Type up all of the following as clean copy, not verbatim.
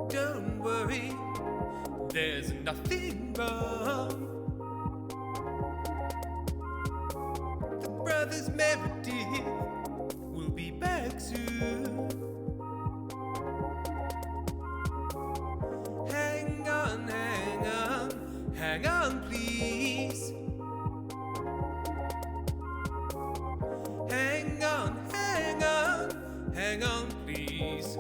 Don't worry, there's nothing wrong. The brothers Meredith will be back soon. Hang on, hang on, hang on, please. Hang on, hang on, hang on, please.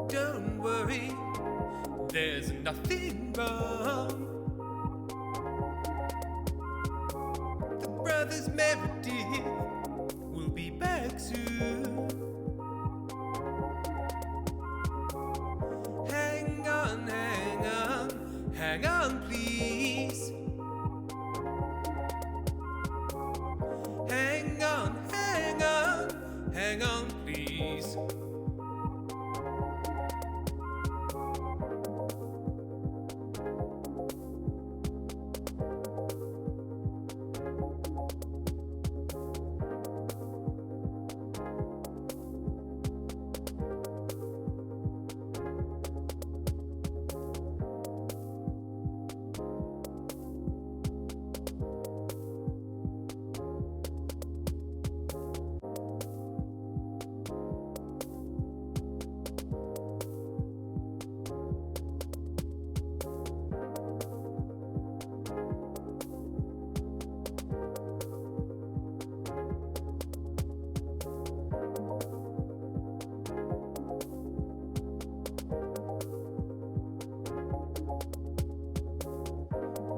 Don't worry, there's nothing wrong. The brothers Meredith will be back soon. Hang on, hang on, hang on, please. Hang on, hang on, hang on, please.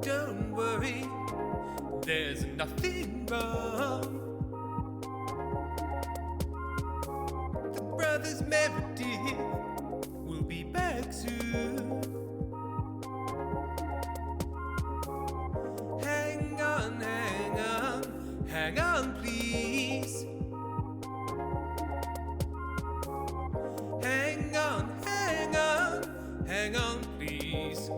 Don't worry, there's nothing wrong. The brothers Meredith will be back soon. Hang on, hang on, hang on, please. Hang on, hang on, hang on, please.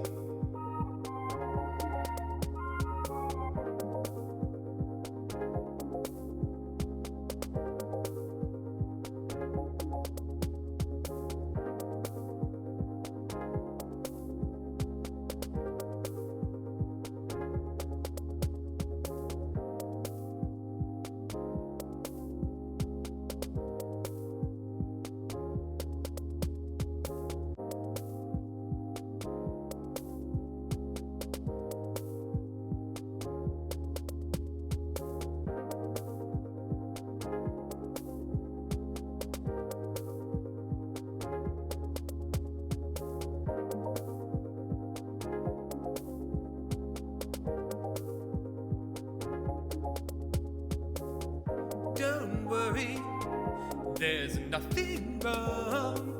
Don't worry, there's nothing wrong.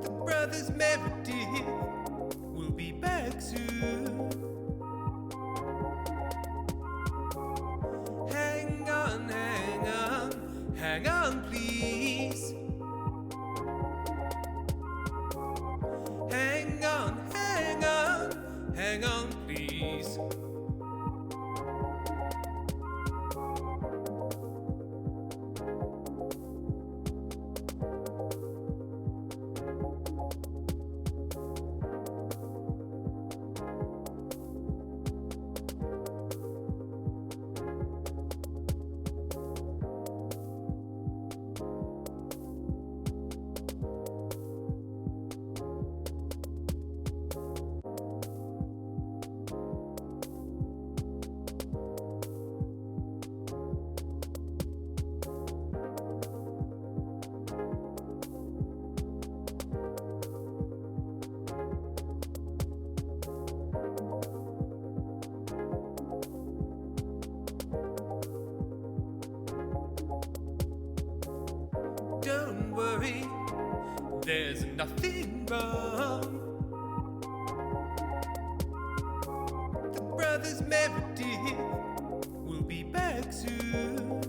The brothers Meredith will be back soon. Hang on, hang on, hang on, please. Hang on, hang on, hang on, please. there's nothing wrong. The brothers Meredith will be back soon.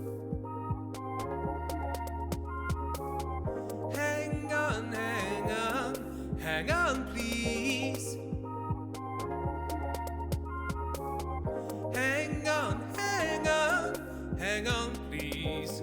Hang on, hang on, hang on, please. Hang on, hang on, hang on, please.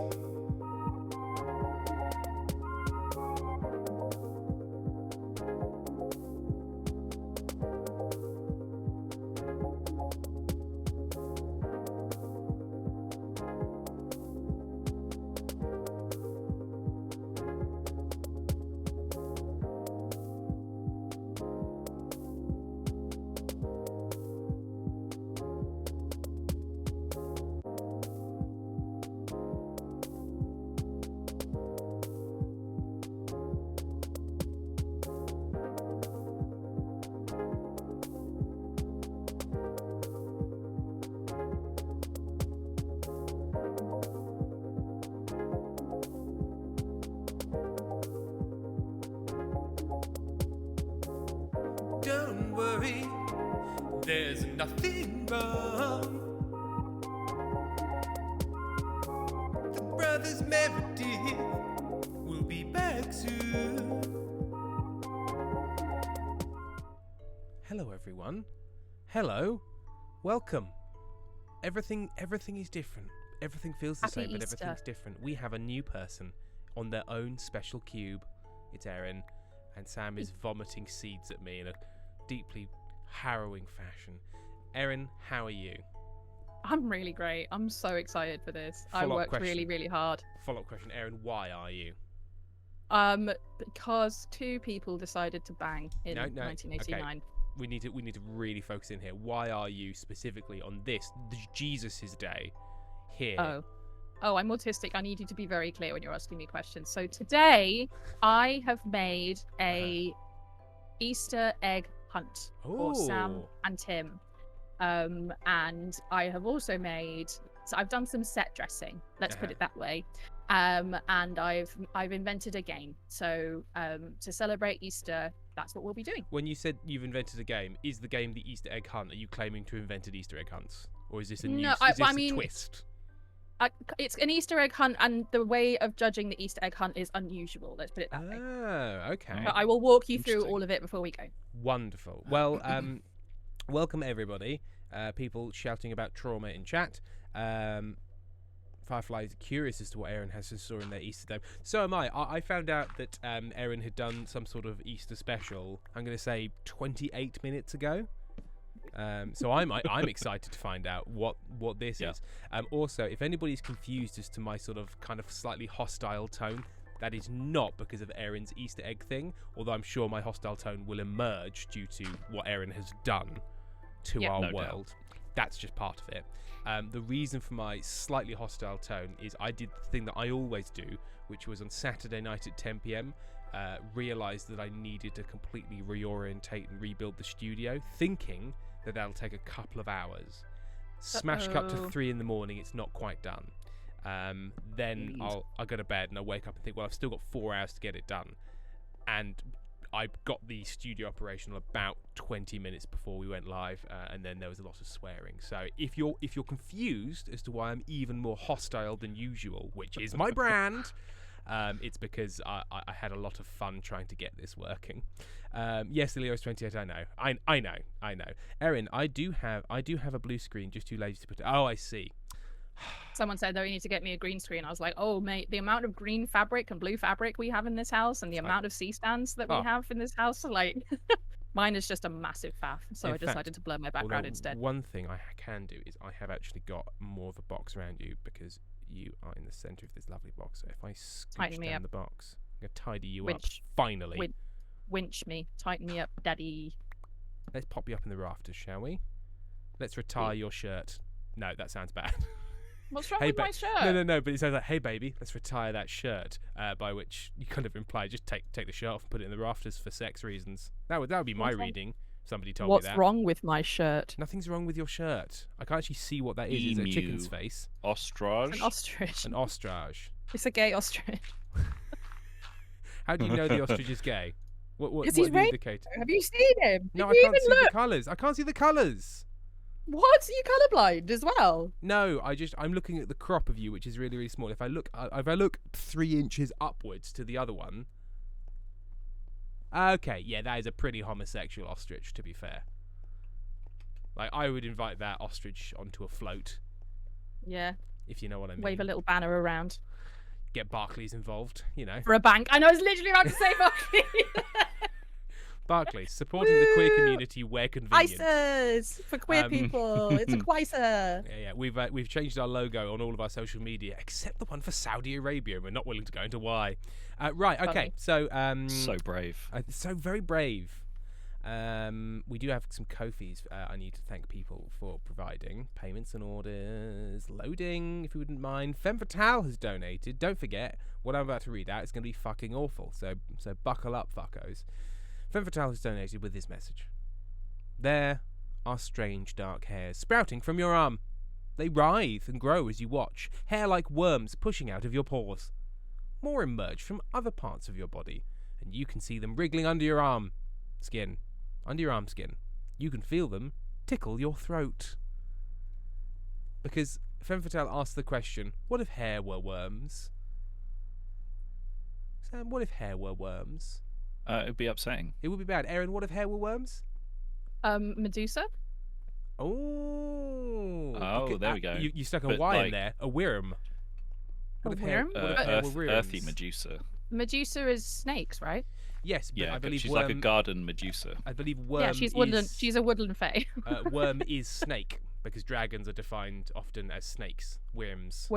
Don't worry, there's nothing wrong. The brothers Meredith will be back soon. Hello, everyone. Hello. Welcome. Everything is different. Everything feels the Happy same, but Easter. everything's different. We have a new person on their own special cube. It's Erin, and Sam is vomiting seeds at me in a deeply harrowing fashion. Erin, how are you? I'm really great. I'm so excited for this. I Follow-up worked question. really, really hard. Follow-up question, Erin, why are you? Because two people decided to bang in No, 1989. We need to really focus in here. Why are you specifically on this Jesus' day here? Oh, I'm autistic. I need you to be very clear when you're asking me questions. So today, I have made a Easter egg hunt for Sam Ooh. and Tim. And I have also made, so I've done some set dressing, let's put it that way. And I've invented a game. So to celebrate Easter, that's what we'll be doing. When you said you've invented a game, is the game the Easter egg hunt? Are you claiming to have invented Easter egg hunts, or is this a new? No, is this I a mean, twist? It's an Easter egg hunt, and the way of judging the Easter egg hunt is unusual. Let's put it that way. Oh, okay. But I will walk you through Interesting. all of it before we go. Wonderful. Well, welcome everybody. People shouting about trauma in chat. Firefly is curious as to what Erin has in store in their Easterdome. So am I. I found out that Erin had done some sort of Easter special. I'm going to say 28 minutes ago. So I'm excited to find out what this is. Also, if anybody's confused as to my sort of kind of slightly hostile tone, that is not because of Erin's Easter egg thing, although I'm sure my hostile tone will emerge due to what Erin has done to our no world. doubt. That's just part of it. The reason for my slightly hostile tone is I did the thing that I always do, which was on Saturday night at 10 p.m, realised that I needed to completely reorientate and rebuild the studio, thinking that that'll take a couple of hours. Smash cut to 3 in the morning, it's not quite done. Then I'll go to bed and I'll wake up and think, well, I've still got 4 hours to get it done. And I got the studio operational about 20 minutes before we went live, and then there was a lot of swearing. So if you're confused as to why I'm even more hostile than usual, which is my brand, it's because I had a lot of fun trying to get this working. Yes, the Leo's 28. I know. Erin, I do have a blue screen. Just too lazy to put it. Oh, I see. Someone said that we need to get me a green screen. I was like, oh, mate, the amount of green fabric and blue fabric we have in this house and the amount of C-stands that we have in this house, like, mine is just a massive faff. So I decided to blur my background instead. One thing I can do is I have actually got more of a box around you because you are in the centre of this lovely box. So if I scooch down the box, I'm going to tidy you up, finally. Winch me. Tighten me up, daddy. Let's pop you up in the rafters, shall we? Let's retire your shirt. No, that sounds bad. What's wrong with my shirt? No, but it sounds like, hey, baby, let's retire that shirt, by which you kind of imply just take the shirt off and put it in the rafters for sex reasons. That would be my reading. Somebody told me that. What's wrong with my shirt? Nothing's wrong with your shirt. I can't actually see what that is. Is it a chicken's face? Ostrich? An ostrich. An ostrich. It's a gay ostrich. How do you know the ostrich is gay? What Because are he's the rainbow. indicators? Have you seen him? No, Did I you can't even see the look? colours. I can't see the colours. What? Are you colourblind as well? No, I'm looking at the crop of you, which is really, really small. If I look 3 inches upwards to the other one. Okay, yeah, that is a pretty homosexual ostrich, to be fair. Like, I would invite that ostrich onto a float. Yeah. If you know what I mean. Wave a little banner around. Get Barclays involved, you know. For a bank. I know, I was literally about to say Barclays. Barclays, supporting the queer community where convenient. ISAs for queer people. It's a quisa. Yeah. We've changed our logo on all of our social media, except the one for Saudi Arabia, and we're not willing to go into why. Right, okay. So so brave. So very brave. We do have some Ko-fis I need to thank people for providing. Payments and orders. Loading, if you wouldn't mind. Femme Fatale has donated. Don't forget, what I'm about to read out is going to be fucking awful. So buckle up, fuckos. Femme Fatale has donated with this message. There are strange dark hairs sprouting from your arm. They writhe and grow as you watch, hair like worms pushing out of your pores. More emerge from other parts of your body, and you can see them wriggling under your arm skin. Under your arm skin. You can feel them tickle your throat. Because Femme Fatale asked the question, what if hair were worms? Sam, what if hair were worms? It would be upsetting. It would be bad. Erin, what if hair were worms? Medusa? Oh. Oh, there we go. You stuck a But, Y in like- there. A worm. A worm? What if hair were worms? Earthy Medusa. Medusa is snakes, right? Yes, but Yeah, I believe she's worm, like a garden Medusa. I believe worm Yeah, she's woodland. is... She's a woodland fae. Worm is snake, because dragons are defined often as snakes. Worms.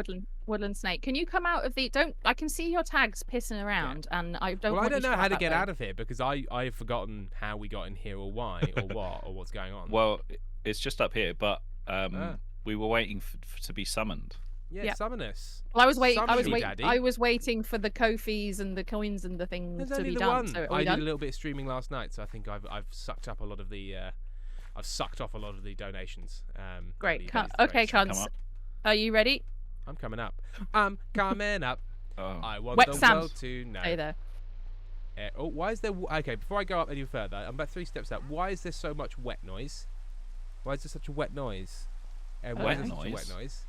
woodland snake. Can you come out of the? Don't. I can see your tags pissing around, and I don't. Well, I want don't you know how to that get way. out of here, because I've forgotten how we got in here, or why, or what, or what's going on. Well, it's just up here, but we were waiting to be summoned. Yeah, summon us. Well, I was waiting. Summon me, Daddy. I was waiting for the Ko-fis and the coins and the things There's to only be the done. one. So are I we did a done? little bit of streaming last night, so I think I've sucked up a lot of the I've sucked off a lot of the donations. Great. that is Okay, Come cunts. up. Are you ready? I'm coming up. I'm coming up. Oh. I want Wet the Sam. world to know. Stay there. Oh, why is there? Okay, before I go up any further, I'm about 3 steps up. Why is there so much wet noise? Why is there such a wet noise? Why is there such a wet noise?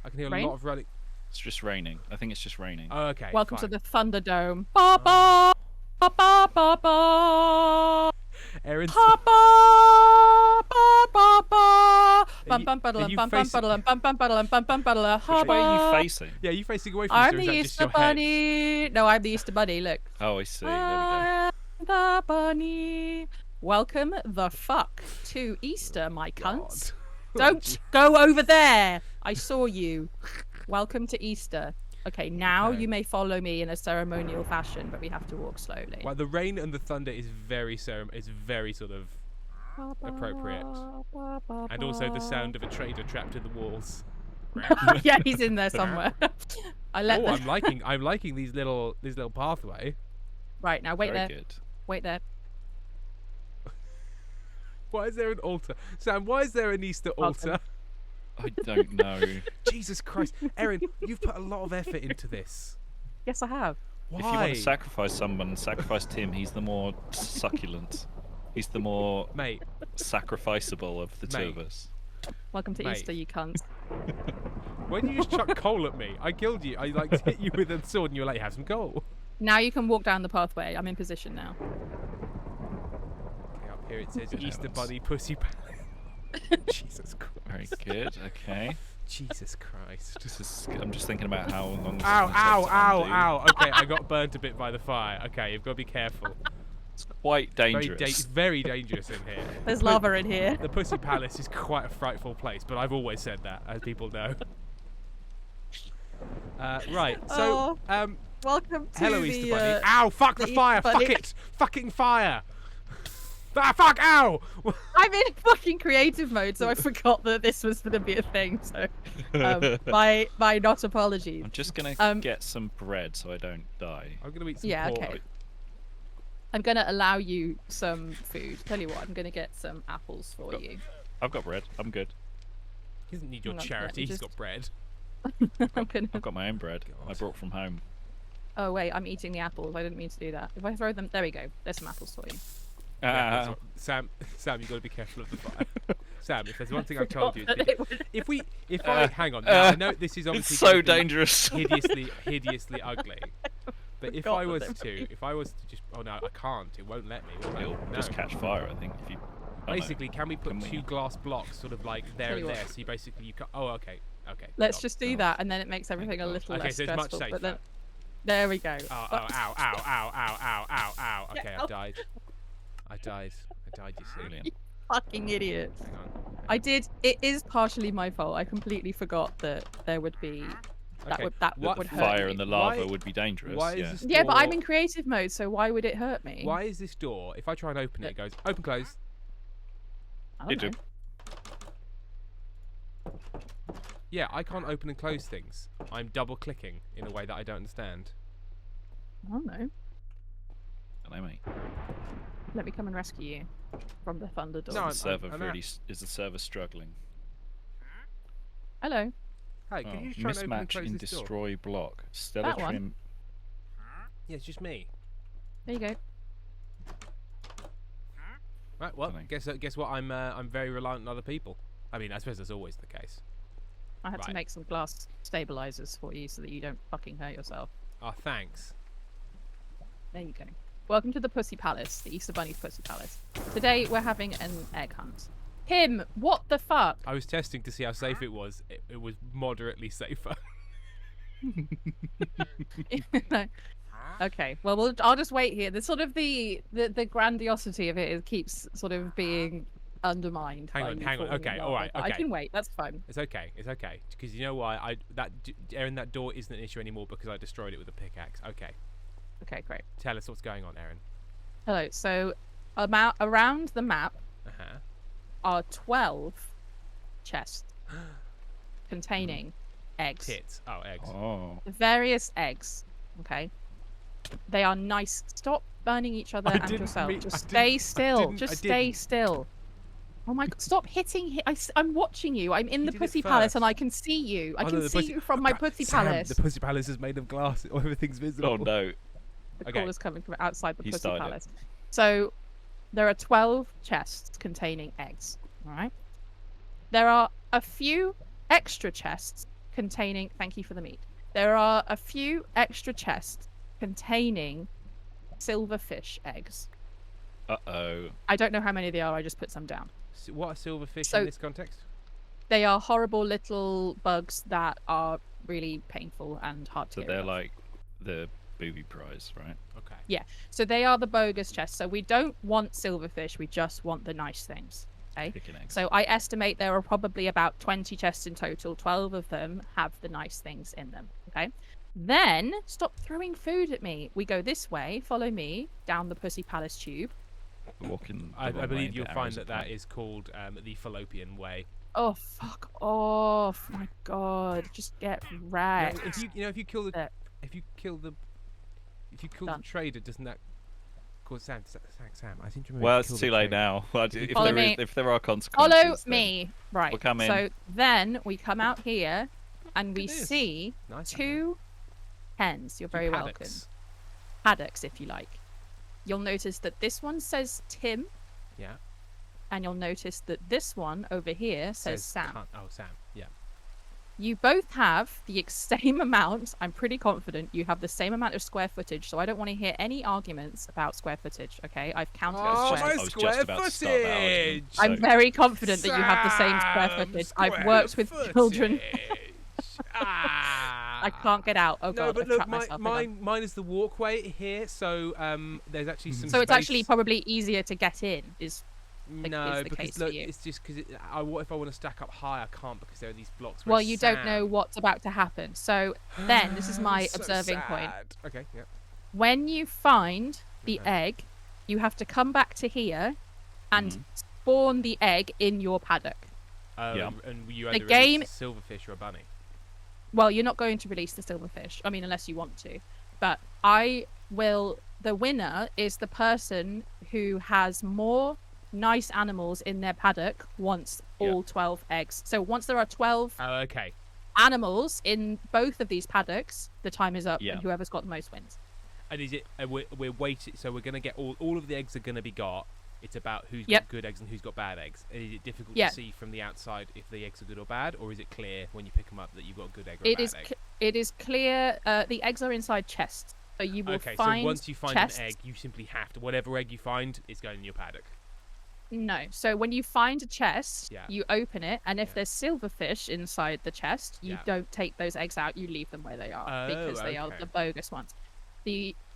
I can hear Rain? a lot of running. It's just raining. I think it's just raining. Oh, okay. Welcome fine. to the Thunderdome. Ba ba ba ba ba ba. Erin's. Ba ba ba ba ba. Bum you- bum are baddle you bum bum facing- baddle bum bum baddle bum bum baddle. Which way are you facing? Yeah, you facing away from us, I'm or is the that just Easter your head? Bunny. No, I'm the Easter Bunny. Look. Oh, I see. There we go. I'm the bunny. Welcome the fuck to Easter, my God. cunts. Don't go over there. I saw you. Welcome to Easter. Okay, now Okay. you may follow me in a ceremonial fashion, but we have to walk slowly. Well, the rain and the thunder is very sort of appropriate. And also the sound of a trader trapped in the walls. Yeah, he's in there somewhere. I let Oh, them. I'm liking these little pathway. Right now, wait Very there. good. Wait there. Why is there an altar? Sam, why is there an Easter Welcome. altar? I don't know. Jesus Christ. Erin, you've put a lot of effort into this. Yes, I have. Why? If you want to sacrifice someone, sacrifice Tim. He's the more succulent. He's the more Mate, sacrificable of the two of Mate. us. Welcome to Mate. Easter, you cunts. why did you just chuck coal at me? I killed you. I hit you with a sword and you were like, have some coal. Now you can walk down the pathway. I'm in position now. Okay, up here it says Good Easter heavens. Bunny Pussy Palace. Jesus Very Christ. good. Okay. Jesus Christ. I'm just thinking about how long. this Ow, is gonna ow, take to ow, undo. ow. Okay, I got burnt a bit by the fire. Okay, you've got to be careful. It's quite dangerous. It's very dangerous in here. There's lava in here. The Pussy Palace is quite a frightful place, but I've always said that, as people know. Right, so, Welcome to hello, the, Easter Bunny. Ow, fuck the the fire, Easter fuck Bunny. it! Fucking fire! Ah, fuck, ow! I'm in fucking creative mode, so I forgot that this was going to be a thing. So, my not apologies. I'm just gonna get some bread so I don't die. I'm going to eat some Yeah, pork. okay. I'm going to allow you some food. Tell you what, I'm going to get some apples for you. I've got bread. I'm good. He doesn't need your Hang on, let charity, me he's just- got bread. I'm gonna. I've got my own bread. I God. brought from home. Oh wait, I'm eating the apples. I didn't mean to do that. If I throw them, there we go. There's some apples for you. Yeah, Sam, you've got to be careful of the fire. Sam, if there's one thing I've told you, hang on. Now, I know this is obviously it's so dangerous. hideously ugly. But if I was to just, oh no, I can't. It won't let me. It'll just catch fire, I think. If you basically, can we put two glass blocks sort of like there and there? So you basically Oh, okay. Let's just do that, and then it makes everything a little less so it's stressful. much safer. But then, there we go. Ow! Okay, I died. I died. You see. Brilliant. Fucking idiot. Hang on. It is partially my fault. I completely forgot that there would be that would hurt Fire me. and the lava would be dangerous. Why is this Yeah, but door- I'm in creative mode, so why would it hurt me? Why is this door? If I try and open it, it goes open, close. I don't know. Yeah, I can't open and close things. I'm double clicking in a way that I don't understand. I don't know. Hello, mate. Let me come and rescue you from the Thunderdome. No, Is the server struggling? Hello. Hey, can you just try and open and mismatch close in this door? destroy block. Stellar That one? trim. Yeah, it's just me. There you go. Right. Well, Dunno. guess what? I'm very reliant on other people. I mean, I suppose that's always the case. I had to make some glass stabilizers for you so that you don't fucking hurt yourself. Oh, thanks. There you go. Welcome to the Pussy Palace, the Easter Bunny's Pussy Palace. Today we're having an egg hunt. Tim, what the fuck? I was testing to see how safe it was. It was moderately safer. No. Okay, well, I'll just wait here. The sort of the grandiosity of it keeps sort of being undermined. Hang on. Okay, all right. Okay. I can wait. That's fine. It's okay. Because you know why? Erin, that door isn't an issue anymore because I destroyed it with a pickaxe. Okay. Okay, great. Tell us what's going on, Erin. Hello. So, around the map are 12 chests containing eggs. Tits. Oh, eggs. Oh. Various eggs. Okay. They are nice. Stop burning each other and yourself. Just stay still. Just stay still. Oh my god, stop hitting I'm watching you. I'm in the Pussy Palace and I can see you. I can see you from my Pussy Palace. The Pussy Palace is made of glass. Everything's visible. Oh no. The call is coming from outside the Pussy started Palace. So, there are 12 chests containing eggs. Alright? There are a few extra chests containing... Thank you for the meat. There are a few extra chests containing silverfish eggs. Uh-oh. I don't know how many they are. I just put some down. What are silverfish in this context? They are horrible little bugs that are really painful and hard to So get they're rid of. like the booby prize, right? Okay. Yeah. So they are the bogus chests. So we don't want silverfish. We just want the nice things. Okay. Chicken eggs. So I estimate there are probably about 20 chests in total. 12 of them have the nice things in them. Okay. Then stop throwing food at me. We go this way. Follow me down the Pussy Palace tube. I believe you'll find that is called the fallopian way. Oh fuck off! My God, just get wrecked. If you kill the trader, doesn't that cause Sam? I seem to remember. Well, it's too late now. If there are consequences, follow me. Right. We'll come in. So then we come out here, and we see two hens. You're very welcome. Paddocks, if you like. You'll notice that this one says Tim. Yeah. And you'll notice that this one over here says Sam. Oh, Sam. Yeah. You both have the same amount. I'm pretty confident you have the same amount of square footage, so I don't want to hear any arguments about square footage, okay? I've counted square footage! I'm very confident that you have the same square footage. I've worked with children. I can't get out. Oh god, no, but look, mine is the walkway here, so there's actually some. So it's actually probably easier to get in. Is the because case look, for you. it's just because what if I want to stack up high? I can't because there are these blocks. Well, you don't know what's about to happen. So then, this is my observing point. Okay. Yeah. When you find the egg, you have to come back to here and spawn the egg in your paddock. And you either release a silverfish or a bunny. Well, you're not going to release the silverfish. I mean, unless you want to. But the winner is the person who has more nice animals in their paddock once all 12 eggs. So once there are 12... Oh, okay. animals in both of these paddocks, the time is up, Yeah. and whoever's got the most wins. And is it? We're waiting. So we're gonna get all of the eggs are gonna be got. It's about who's Yep. got good eggs and who's got bad eggs. And is it difficult Yeah. to see from the outside if the eggs are good or bad, or is it clear when you pick them up that you've got a good egg or a It bad is egg? it is clear. The eggs are inside chests, so you will Okay, find so once you find chests. an egg, you simply have to whatever egg you find is going in your paddock. No. So when you find a chest, Yeah. you open it, and if Yeah. there's silverfish inside the chest, you Yeah. don't take those eggs out. You leave them where they are because Oh, they are okay. the bogus ones.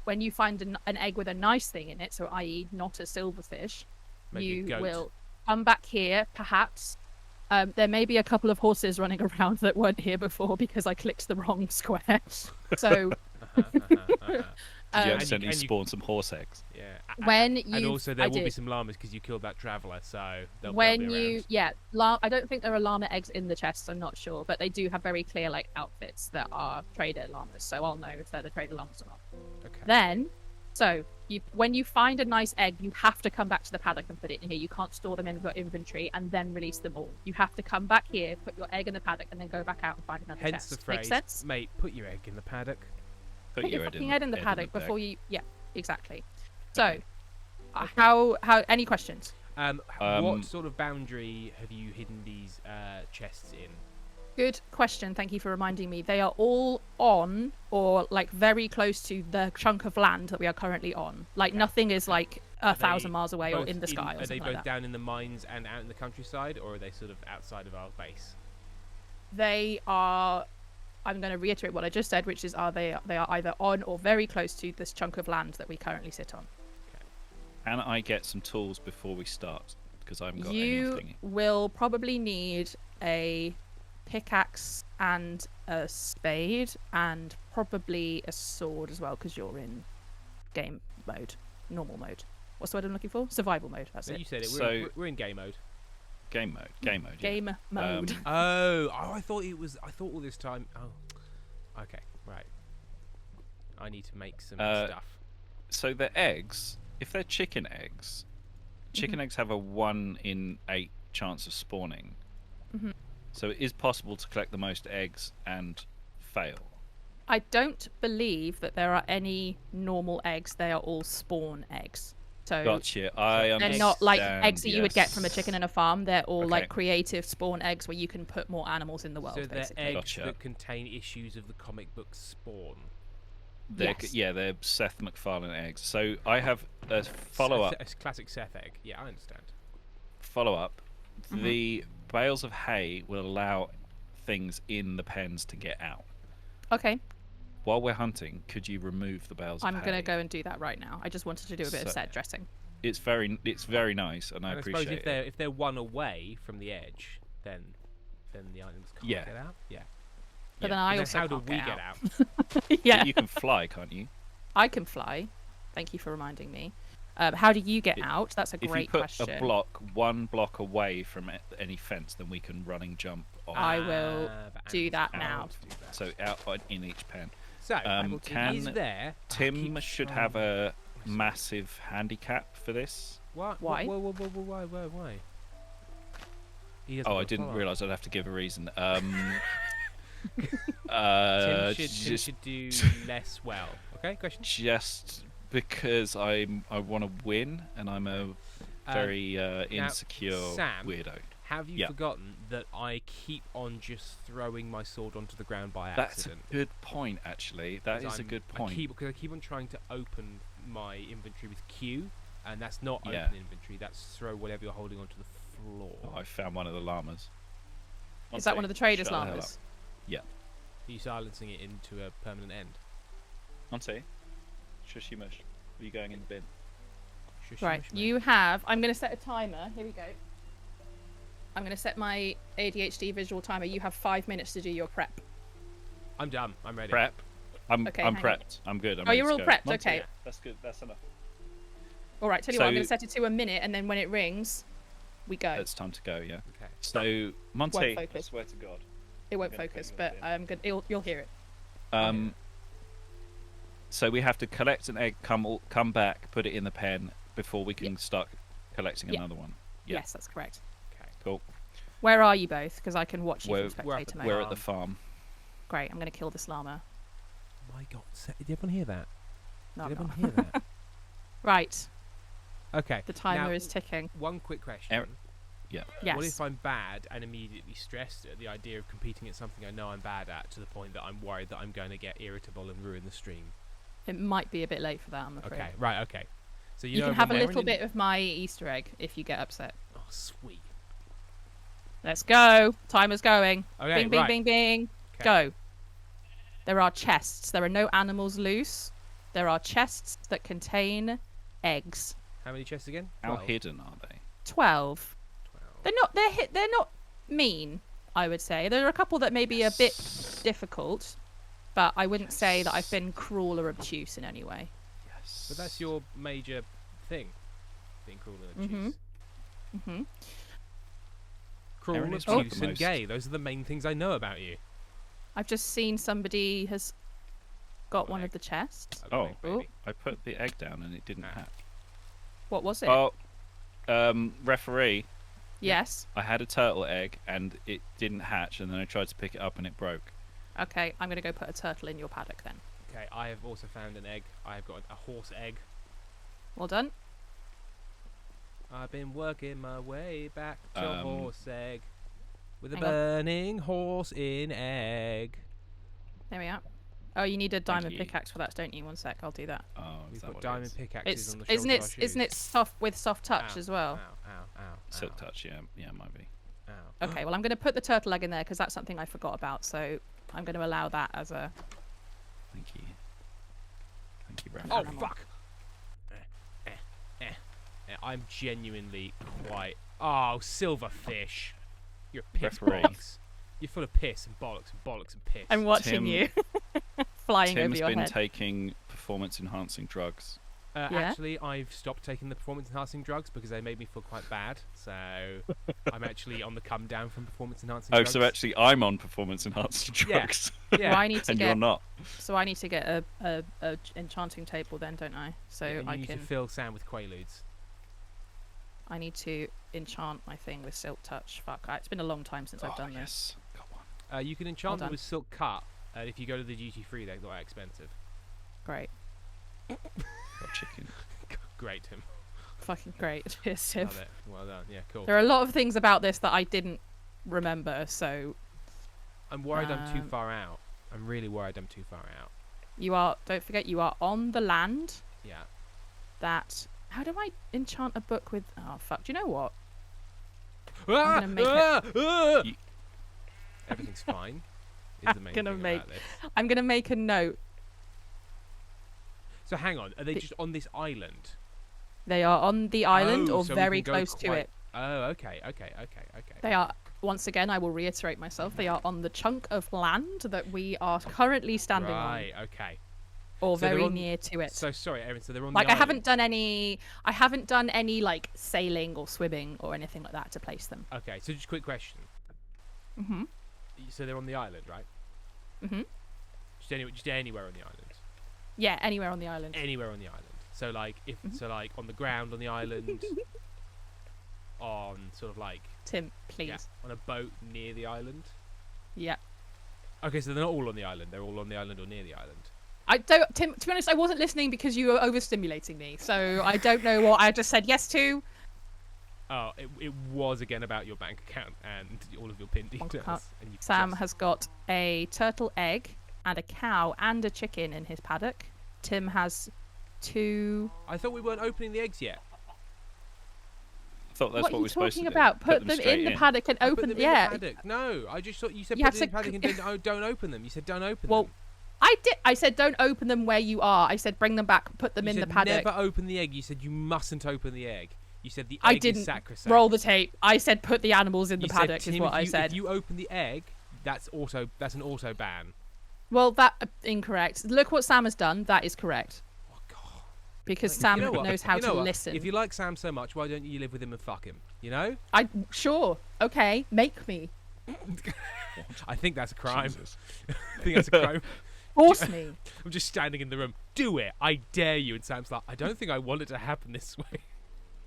When you find an egg with a nice thing in it, so i.e. not a silverfish, Maybe a you goat. will come back here, perhaps. There may be a couple of horses running around that weren't here before because I clicked the wrong square. So Did you um, accidentally and you- spawn some horse eggs? Yeah. when And you also there I will be did. some llamas because you killed that traveller, so they'll When be you around. I don't think there are llama eggs in the chests, I'm not sure, but they do have very clear like outfits that are trader llamas, so I'll know if they're the trader llamas or not. Okay. Then when you find a nice egg, you have to come back to the paddock and put it in here. You can't store them in your inventory and then release them all. You have to come back here, put your egg in the paddock, and then go back out and find another Hence chest. the phrase, Make sense? mate, put your egg in the paddock. Put your fucking head in the paddock before you. Yeah, exactly. So, Okay. how any questions? What sort of boundary have you hidden these chests in? Good question. Thank you for reminding me. They are all on or like very close to the chunk of land that we are currently on. Like nothing is like Are 1,000 they miles away or both in the sky or Are they something both like that. down in the mines and out in the countryside, or are they sort of outside of our base? They are. I'm going to reiterate what I just said, which is they are either on or very close to this chunk of land that we currently sit on. Can I get some tools before we start? Because I haven't got You anything. will probably need a pickaxe and a spade and probably a sword as well because you're in game mode, normal mode. What's the word I'm looking for? Survival mode. That's So it. you said it. So- We're in game mode. Game mode. Yeah. Game mode. I thought it was. I thought all this time. Oh, okay, right. I need to make some stuff. So the eggs, if they're chicken eggs, chicken eggs have a 1 in 8 chance of spawning. Mhm. So it is possible to collect the most eggs and fail. I don't believe that there are any normal eggs. They are all spawn eggs. So Gotcha. I understand. they're not like eggs that you would get from a yes. chicken in a farm. They're all Okay. like creative spawn eggs where you can put more animals in the world, So they're basically. eggs Gotcha. that contain issues of the comic book Spawn. Yes. Yeah, they're Seth MacFarlane eggs. So I have a follow-up. A classic Seth egg. Yeah, I understand. Follow-up. Mm-hmm. The bales of hay will allow things in the pens to get out. Okay, While we're hunting, could you remove the bales of I'm hay? gonna go and do that right now. I just wanted to do a bit of So- set dressing. It's very nice, and I And I appreciate suppose it. if they're one away from the edge, then the items can't Yeah. get out. Yeah. But Yeah. then I But also how do can't we get get out. out? Yeah, You can fly, can't you? I can fly. Thank you for reminding me. How do you get out? That's a If you great put question. one block away from any fence, then we can running jump off. I will but do animals that can't now. do that. So in each pen. So, Can is there? Tim should have a massive handicap for this. What? Why? Why? He doesn't Oh, I wanna didn't follow. realise I'd have to give a reason. Tim just should do less well. Okay, question. just because I want to win, and I'm a very insecure Sam, weirdo. Have you Yeah. forgotten that I keep on just throwing my sword onto the ground by That's accident? a good point, actually. That is a good point. Because I keep on trying to open my inventory with Q, and that's not Yeah. open inventory. That's throw whatever you're holding onto the floor. Oh, I found one of the llamas. Is that one of the traders' Shut the hell llamas? Are you silencing it into a permanent end? Auntie, shushy mush. Are you going in the bin? Shush, Right, shush, mate. you have. I'm going to set a timer. Here we go. I'm going to set my ADHD visual timer. You have 5 minutes to do your prep. I'm done. I'm ready. Prep. I'm Okay, I'm hang on. prepped. I'm good. I'm Oh, ready you're to all go. prepped, Monty, okay. yeah, that's good. That's enough. All right, tell you what, I'm So- going to set it to a minute, and then when it rings, we go. It's time to go. Yeah. Okay. So Monty, I focus. swear to God. It won't I'm gonna focus, put but it I'm good. You'll hear it. So we have to collect an egg, come back, put it in the pen before we can start collecting Yeah. another one. Yeah. Yes, that's correct. Okay. Cool. Where are you both? Because I can watch you We're- from we're up spectator at mode. We're at the farm. Great, I'm going to kill this llama. My God, did everyone hear that? No, Did I'm everyone not. hear that? Right, Okay. the timer now, is ticking. One quick question. Erin- Yeah. Yes. What if I'm bad and immediately stressed at the idea of competing at something I know I'm bad at, to the point that I'm worried that I'm going to get irritable and ruin the stream? It might be a bit late for that, I'm afraid. Okay, right, okay. So You know can have a when little Erin- bit of my Easter egg if you get upset. Oh, sweet. Let's go. Timer's going. Okay, Bing, bing, right. bing, bing. Okay. Go. There are chests. There are no animals loose. There are chests that contain eggs. How many chests again? How 12. hidden are they? 12. 12. They're not mean, I would say. There are a couple that may be a bit difficult, but I wouldn't say that I've been cruel or obtuse in any way. Yes. But that's your major thing, being cruel and obtuse. Mm-hmm. Cruel, Erin is obtuse, one of the and gay. Those are the main things I know about you. I've just seen somebody has got one Egg. of the chests. I've got an Oh. egg, baby. I put the egg down and it didn't Ah. hatch. What was it? Oh, referee. Yes. I had a turtle egg and it didn't hatch, and then I tried to pick it up and it broke. Okay, I'm going to go put a turtle in your paddock then. Okay, I have also found an egg. I have got a horse egg. Well done. I've been working my way back to a horse egg with a Hang on. burning horse in egg. There we are. Oh, you need a diamond you. pickaxe for that, don't you? One sec, I'll do that. Oh, is We've that got what diamond it is? pickaxes It's on the isn't shoulder it isn't it soft with soft touch Ow, as well? Ow, ow, ow, Silk ow, touch, yeah, might be. ow. Okay, well I'm going to put the turtle egg in there because that's something I forgot about. So I'm going to allow that as a. Thank you. Thank you, Oh, referee. fuck! I'm genuinely quite... Oh, silverfish. You're a piss Referee. bollocks. You're full of piss and bollocks and bollocks and piss. I'm watching Tim- you flying Tim's over your been head. taking performance-enhancing drugs. Yeah? Actually, I've stopped taking the performance-enhancing drugs because they made me feel quite bad. So I'm actually on the come down from performance-enhancing Oh, drugs. so actually I'm on performance-enhancing Yeah. drugs. Yeah. Well, I need to and get. you're not. So I need to get a enchanting table then, don't I? So and you I need can. to fill Sam with quaaludes. I need to enchant my thing with silk touch. Fuck, it's been a long time since I've done this. Yes. Come on. You can enchant them done. with silk cut. If you go to the duty-free, they're not expensive. Great, Got chicken. Great, Tim. fucking great. Cheers, Tim. Love it. Well done. Yeah, cool. There are a lot of things about this that I didn't remember, so I'm worried I'm too Um, far out. I'm really worried I'm too far out. you are. Don't forget, you are on the land. Yeah. That. How do I enchant a book with? Oh fuck! Do you know what? Ah, gonna make it- ah! Everything's fine. Is the main gonna thing make- about this. I'm gonna make a note. So hang on, are they The- just on this island? They are on the island Oh, or so we very can go close to quite- it. Oh, okay. They are. Once again, I will reiterate myself. They are on the chunk of land that we are currently standing Right. Okay. on, or So they're very on- near to it. So sorry, Erin. So they're on Like the I haven't island. done any like sailing or swimming or anything like that to place them. Okay. So just a quick question. Mhm. So they're on the island, right? Mhm. Just anywhere on the island. Yeah, anywhere on the island. Anywhere on the island. So like if Mhm. so like on the ground on the island, on sort of like Tim, please. yeah, on a boat near the island. Yeah. Okay, so they're not all on the island. They're all on the island or near the island. I don't, Tim. To be honest, I wasn't listening because you were overstimulating me. So I don't know what I just said yes to. Oh, it was again about your bank account and all of your PIN Bank details. account. And you Sam just- has got a turtle egg and a cow and a chicken in his paddock. Tim has 2. I thought we weren't opening the eggs yet. I thought that's what what are we're you supposed talking to do. about? Put them straight in the paddock and Put open. them Yeah. in the paddock. No, I just thought you said You put have them in to the paddock and don't open them. You said don't open Well, them. I did. I said don't open them where you are. I said bring them back. Put them You in the said paddock. never open the egg. You said you mustn't open the egg. You said the egg I is didn't sacrosanct. roll the tape. I said put the animals in the You said, paddock. Tim, Is what I said. If you open the egg, that's an auto ban. Well, that incorrect. Look what Sam has done. That is correct Oh God. because You Sam know what? knows how You know to what? listen. If you like Sam so much, why don't you live with him and fuck him? You know? I sure. Okay, make me. I think that's a crime. Jesus. I think that's a crime. Force me. I'm just standing in the room. Do it. I dare you. And Sam's like, I don't think I want it to happen this way.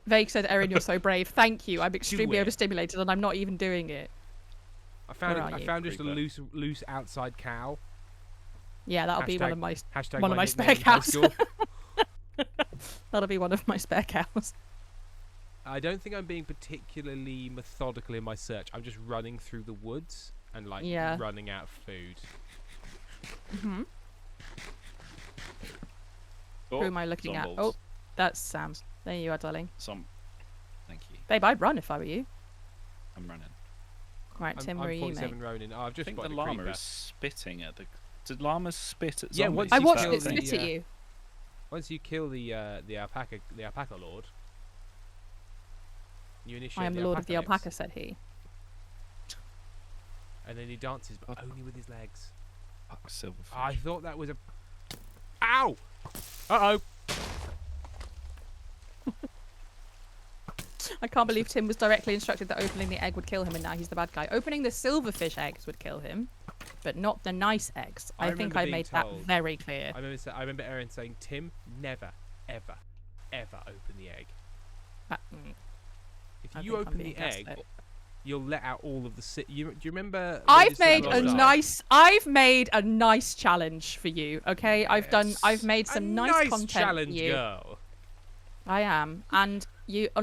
Vague said, Erin, you're so brave. Thank you. I'm extremely it. overstimulated and I'm not even doing it. I found Where are you? just a loose outside cow. Yeah, that'll be one of my spare nickname in high cows. school. That'll be one of my spare cows. I don't think I'm being particularly methodical in my search. I'm just running through the woods and running out of food. Mm-hmm. Oh, Who am I looking at? Oh, that's Sam. There you are, darling. Thank you. Babe, I'd run if I were you. I'm running. Right, Tim, where are you, mate? 47 Ronin. Oh, I've just I think spotted the a llama creeper. is spitting at the. Did llamas spit at zombies? Yeah, once I you watched kill it spit at you. Once you kill the alpaca lord, you initiate I am the lord of the lips. alpaca, said he. And then he dances, but only with his legs. Fuck, silverfish. I thought that was a. Ow! Uh-oh! I can't believe Tim was directly instructed that opening the egg would kill him, and now he's the bad guy. Opening the silverfish eggs would kill him, but not the nice eggs. I think I made that very clear. I remember Erin saying, "Tim, never, ever, ever open the egg. If you open the egg, you'll let out all of the." Do you remember? I've made a nice challenge for you. Okay, Yes. I've made some nice content challenge, for you. girl. I am, and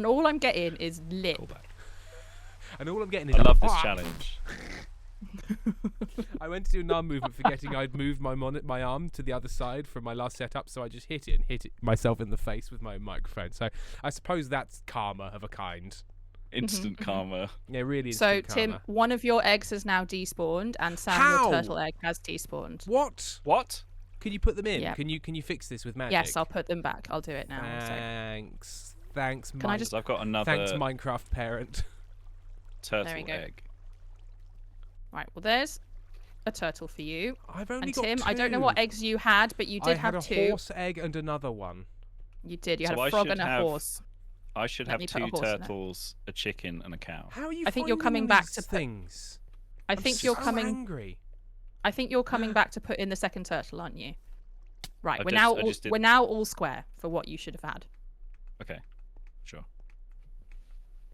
all I'm getting is lip. And all I'm getting is I love this challenge. I went to do an arm movement, forgetting I'd moved my arm to the other side from my last setup, so I just hit it myself in the face with my microphone. So I suppose that's karma of a kind. Instant karma. Yeah, really. So instant Tim, karma. one of your eggs has now despawned, and Sam, How? your turtle egg, has despawned. What? Can you put them in? Yeah. Can you fix this with magic? Yes, I'll put them back. I'll do it now. Thanks. Can I just? I've got another Thanks, Minecraft parent. turtle There we go. egg. Right. Well, there's a turtle for you. I've only And got Tim, two. I don't know what eggs you had, but you did I had have a two. horse egg and another one. You did. You had So a I frog should and a have- horse. I should Let have me put a two horse in it. turtles, a chicken, and a cow. How are you? I think you're finding coming back these to put- things. I think you're so coming. angry. I think you're coming back to put in the second turtle, aren't you? Right. I just did- We're now all square for what you should have had. Okay, sure.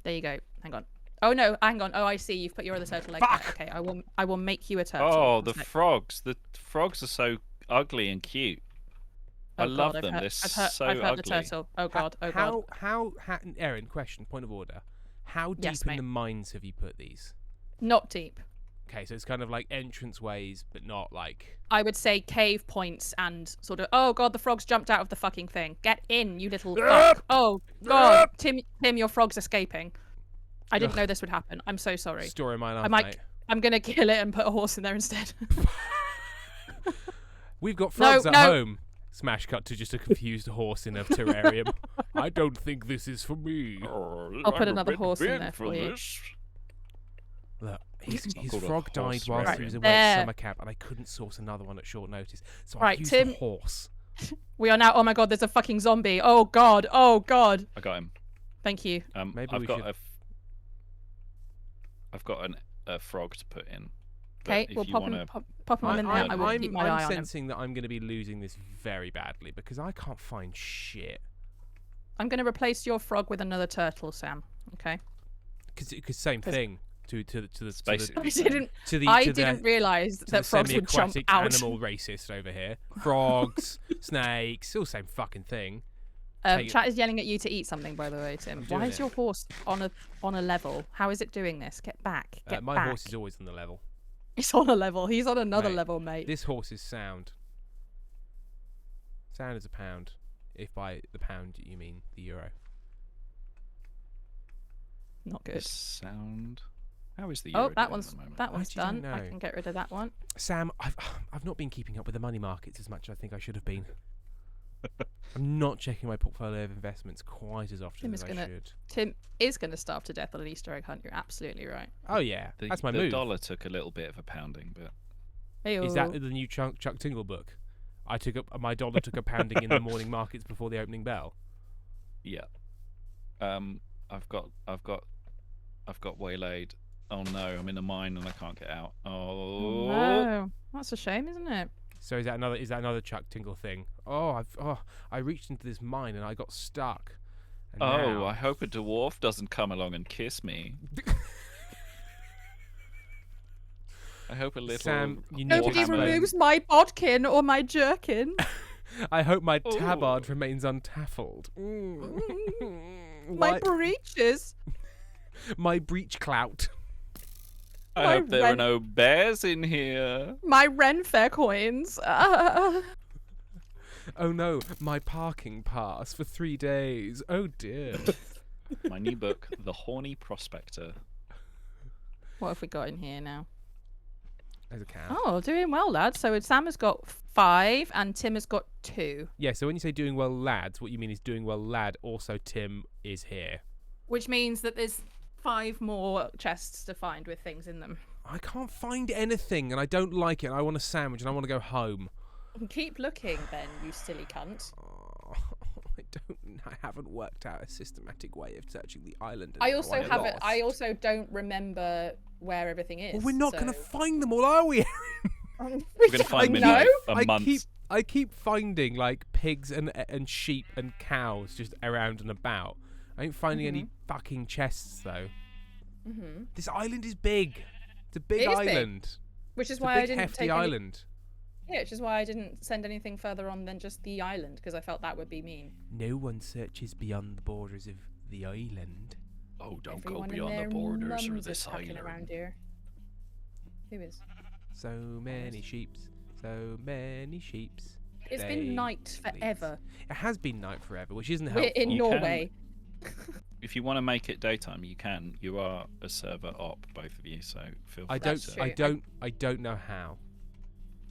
There you go. Hang on. Oh no, hang on. Oh, I see. You've put your other turtle egg. Fuck! There. Okay, I will make you a turtle. Oh, One the sec. frogs! The frogs are so ugly and cute. I Oh, love God, them. They're I've so hurt the ugly. turtle. Oh god. Oh god. How? Erin, question. Point of order. How deep Yes, in mate. the mines have you put these? Not deep. Okay, so it's kind of like entrance ways, but not like. I would say cave points and sort of. Oh god, the frogs jumped out of the fucking thing. Get in, you little fuck. Oh god, Tim, your frog's escaping. I didn't know this would happen. I'm so sorry. Story of my life, I might. mate. I'm gonna kill it and put a horse in there instead. We've got frogs at no. home. Smash cut to just a confused horse in a terrarium. I don't think this is for me. I'll put another horse in there for you. Look, his called a frog died horse whilst he terrarium. was away at There. summer camp, and I couldn't source another one at short notice, so I Right, used Tim. a horse. We are now. Oh my god, there's a fucking zombie. Oh god. Oh god. I got him. Thank you. Maybe I've we got should- I've got a frog to put in. But Okay, if we'll you pop wanna- him. Pop him in there. I will keep my eye on him. sensing that I'm going to be losing this very badly because I can't find shit. I'm gonna replace your frog with another turtle, Sam. Okay. Because same thing to the basically- I didn't realize to the that frogs would jump semi-aquatic out. animal racist over here. Frogs, snakes, all same fucking thing. Chat is yelling at you to eat something, by the way, Tim. I'm Why doing is it. your horse on a level? How is it doing this? Get back. Get My back. horse is always on the level. He's on a level. He's on another Mate, level, mate. This horse is sound. Sound as a pound. If by the pound you mean the euro. Not The good. sound. How is the Oh, euro that doing one's at the moment? that one's actually don't done. I know. can get rid of that one. Sam, I've not been keeping up with the money markets as much as I think I should have been. I'm not checking my portfolio of investments quite as often Tim as is I gonna- should. Tim is going to starve to death on an Easter egg hunt. You're absolutely right. Oh yeah, that's my the move. dollar took a little bit of a pounding, but Is that the new Chuck Tingle book? My dollar took a pounding in the morning markets before the opening bell. yeah. I've got waylaid. Oh no, I'm in a mine and I can't get out. Oh. No, that's a shame, isn't it? So is that another Chuck Tingle thing? I reached into this mine and I got stuck. And Oh, now- I hope a dwarf doesn't come along and kiss me. I hope a little. Sam, you need Nobody to explain. removes my bodkin or my jerkin. I hope my Ooh. tabard remains untaffled. My Why- breeches. my breech clout. I My hope there are rent- no bears in here. My Renfair coins. Oh no, my parking pass for 3 days. Oh dear. My new book, The Horny Prospector. What have we got in here now? There's a cow. Oh, doing well, lads. So Sam has got 5 and Tim has got 2. Yeah, so when you say doing well, lads, what you mean is doing well, lad. Also, Tim is here. Which means that there's 5 more chests to find with things in them. I can't find anything, and I don't like it. And I want a sandwich, and I want to go home. Keep looking, then, you silly cunt. Oh, I haven't worked out a systematic way of searching the island. and I now also I'm haven't. lost. I also don't remember where everything is. Well, we're not so... going to find them all, are we? We're going to find them in like a month. I keep finding like pigs and sheep and cows just around and about. I ain't finding any fucking chests though. This island is big. It's a big It is big. island. Which is It's a why big, I didn't hefty take island. Yeah, which is why I didn't send anything further on than just the island, because I felt that would be mean. No one searches beyond the borders of the island. Oh, don't Everyone go and beyond their the borders of mums this is fucking around island. here. Who is? So many sheeps. So many sheeps. It's They been night please. forever. It has been night forever, which isn't We're helpful. in You Norway. If you want to make it daytime, you can. You are a server op, both of you, so feel free. I That's don't. true. I don't know how.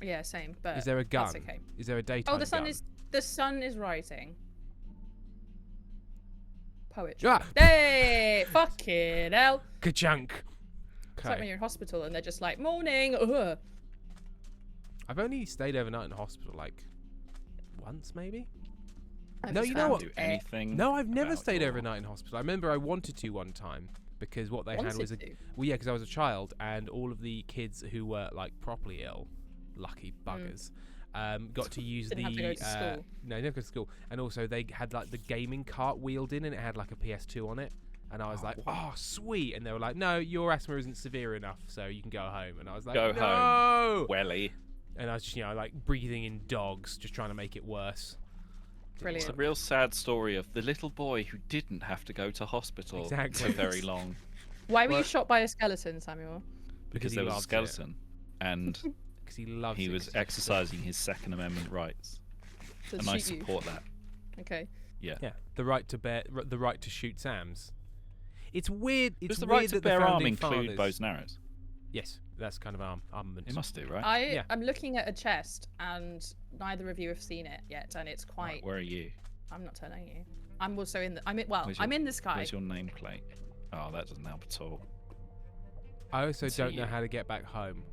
Yeah, same. But Is there a gun? That's okay. Is there a daytime Oh, the sun gun? is rising. Poetry. Ah! Hey, fucking hell! Ka-chunk. It's like when Okay. you're in hospital and they're just like, morning. Ugh. I've only stayed overnight in hospital like once, maybe. I've No, just you know found what? Do anything. No, I've never about stayed your- overnight in hospital. I remember I wanted to one time because what they had Wanted was to? well, yeah, because I was a child and all of the kids who were like properly ill, lucky buggers, got to use Didn't the have to go to school. no, they didn't go to school, and also they had like the gaming cart wheeled in and it had like a PS2 on it. And I was like, oh, sweet. And they were like, no, your asthma isn't severe enough, so you can go home. And I was like, Go no! home. Welly. And I was just, like breathing in dogs, just trying to make it worse. Didn't Brilliant. It's a work. real sad story of the little boy who didn't have to go to hospital Exactly. for very long Why were you Well- shot by a skeleton, Samuel? because he there was a loved it. skeleton and Because he loves he it, was 'cause he's exercising his Second Amendment rights, To and I shoot you? support that. Okay. Yeah. Yeah, the right to shoot Sams. It's weird. It's Does the weird right to that the bear arm founding include fathers- bows and arrows? Yes, that's kind of armament. It must do, right? Yeah. I'm looking at a chest, and neither of you have seen it yet, and it's quite. Right, where are you? I'm not telling you. I'm also in the. I'm in. Well, Where's I'm your- in the sky. Where's your nameplate? Oh, that doesn't help at all. I also See don't know you. how to get back home.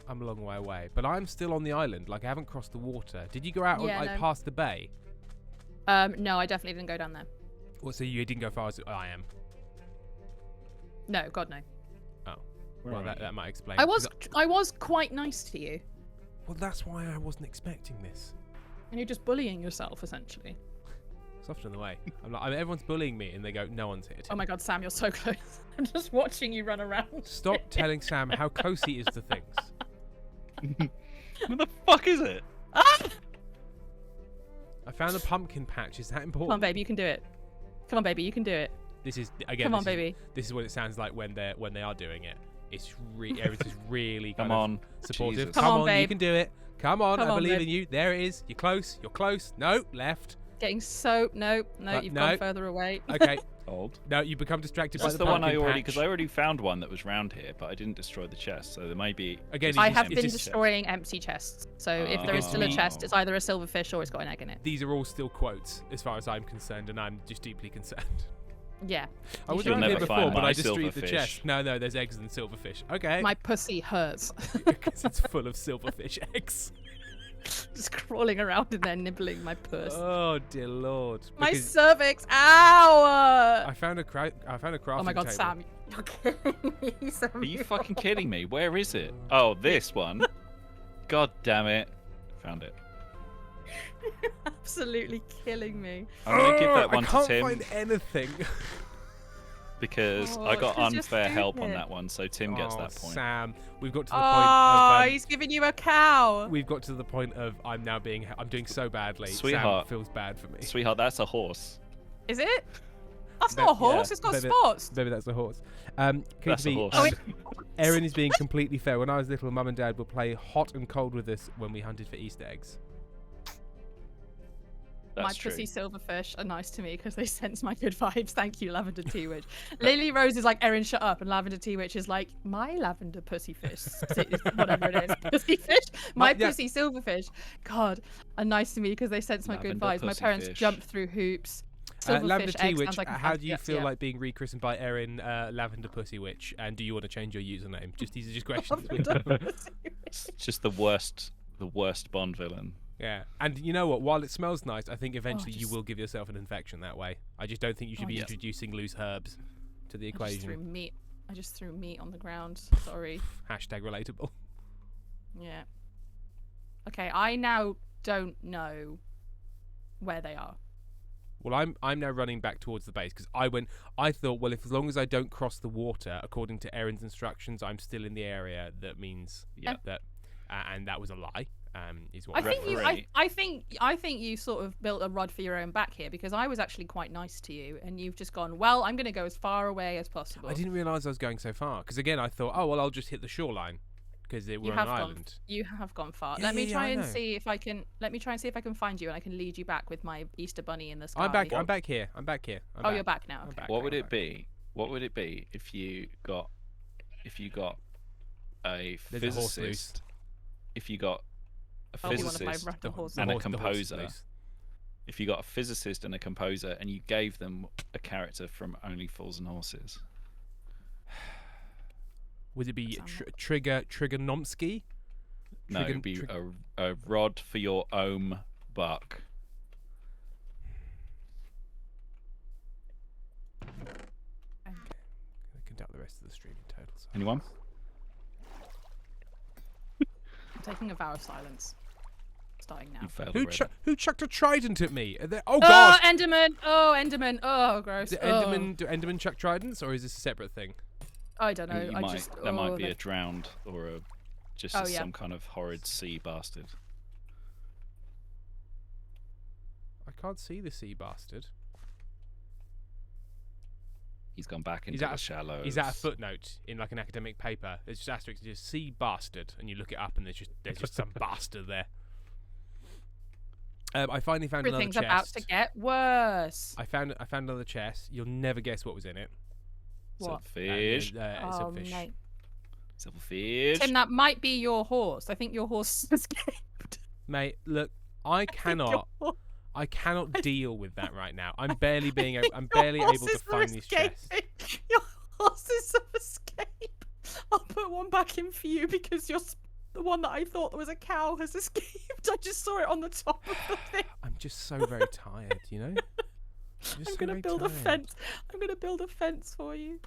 I'm a long way away, but I'm still on the island. Like I haven't crossed the water. Did you go out Yeah, like no. past the bay? No, I definitely didn't go down there. Well, so you didn't go far as I am. No, God no. Where Well, are that you? might explain. I 'cause was quite nice to you, Well, that's why I wasn't expecting this. and you're just bullying yourself essentially. It's often the way. Everyone's bullying me, and they go, "No one's here." Oh my God, Sam, you're so close. I'm just watching you run around. Stop telling Sam how close he is to things. Where the fuck is it? Ah! I found a pumpkin patch. Is that important? Come on, baby, you can do it. Come on, baby, you can do it. This is again. Come on, this is- baby. This is what it sounds like when they are doing it. It's everything's really Come kind of on. supportive. Jesus. Come Come on, on, you babe. can do it. Come on, Come I on, believe babe. in you. There it is. You're close. You're close. No, left. Getting so no, you've no. gone further away. Okay. Old. No, you become distracted by That's the the one I pumpkin already, patch. because I already found one that was round here, but I didn't destroy the chest, so there may be. Again, just I it's have empty been just- chest. destroying empty chests. So if there is still a chest, it's either a silverfish or it's got an egg in it. These are all still quotes, as far as I'm concerned, and I'm just deeply concerned. Yeah. I was You'll around here never before, find but my I destroyed the silverfish. chest. No, there's eggs and silverfish. Okay. My pussy hurts. Because it's full of silverfish eggs. Just crawling around in there nibbling my puss. Oh dear lord. My Because cervix. Ow! I found a crafting Oh my God, table. Sam. You're killing me, Sam. Are you fucking kidding me? Where is it? Oh, this one. God damn it. Found it. Absolutely killing me. I'm gonna give that one I can't to Tim. find anything. because I got unfair help on that one, so Tim gets that point. Sam, we've got to the Oh, point of. he's giving you a cow. We've got to the point of I'm doing so badly. Sweetheart, Sam feels bad for me. Sweetheart, that's a horse. Is it? That's not a horse. It's got spots. Maybe that's a horse. That's a horse. Erin is being completely fair. When I was little, Mum and Dad would play hot and cold with us when we hunted for Easter eggs. My pussy silverfish are nice to me because they sense my good vibes. Thank you, Lavender Tea Witch. Lily Rose is like, Erin, shut up. And Lavender Tea Witch is like, my lavender pussy fish. Whatever it is. Pussy fish. My pussy silverfish. God, are nice to me because they sense my good vibes. My parents jump through hoops. Lavender Tea Witch, how do you feel like being rechristened by Erin Lavender Pussy Witch? And do you want to change your username? These are just questions. It's just the worst Bond villain. Yeah, and you know what? While it smells nice, I think eventually you will give yourself an infection that way. I just don't think you should be introducing loose herbs to the equation. I just threw meat on the ground. Sorry. Hashtag relatable. Yeah. Okay, I now don't know where they are. Well, I'm now running back towards the base because I thought, well, if as long as I don't cross the water according to Erin's instructions, I'm still in the area. That means that, and that was a lie. Is what I think you sort of built a rod for your own back here because I was actually quite nice to you and you've just gone, well, I'm going to go as far away as possible. I didn't realise I was going so far because again I thought, oh well, I'll just hit the shoreline because we're on an island. You have gone far. Let me try and see if I can find you and I can lead you back with my Easter bunny in the sky. I'm back here. You're back now. Okay. What would it be? What would it be if you got a physicist? If you got a physicist and a composer. If you got a physicist and a composer and you gave them a character from Only Fools and Horses. Would it be Trigonomsky? No, it'd be a rod for your own buck. I can doubt the rest of the stream in total. Anyone? I'm taking a vow of silence. Starting now. Who chucked a trident at me? Oh God! Enderman! Oh, Enderman! Oh, gross! Do Enderman chuck tridents, or is this a separate thing? I don't know. That might be a drowned or some kind of horrid sea bastard. I can't see the sea bastard. He's gone back into the shallows. Is that a footnote in like an academic paper? There's just asterisk, just sea bastard, and you look it up, and there's just some bastard there. I finally found another chest. Everything's about to get worse. I found another chest. You'll never guess what was in it. What? Silverfish. Silverfish. Mate. Silverfish. Tim, that might be your horse. I think your horse escaped. Mate, look, I cannot deal with that right now. I'm barely able to find these chests. Your horses have escaped. I'll put one back in for you because the one that I thought was a cow has escaped. I just saw it on the top of the thing. I'm just so very tired, you know? I'm going to build a fence. I'm going to build a fence for you.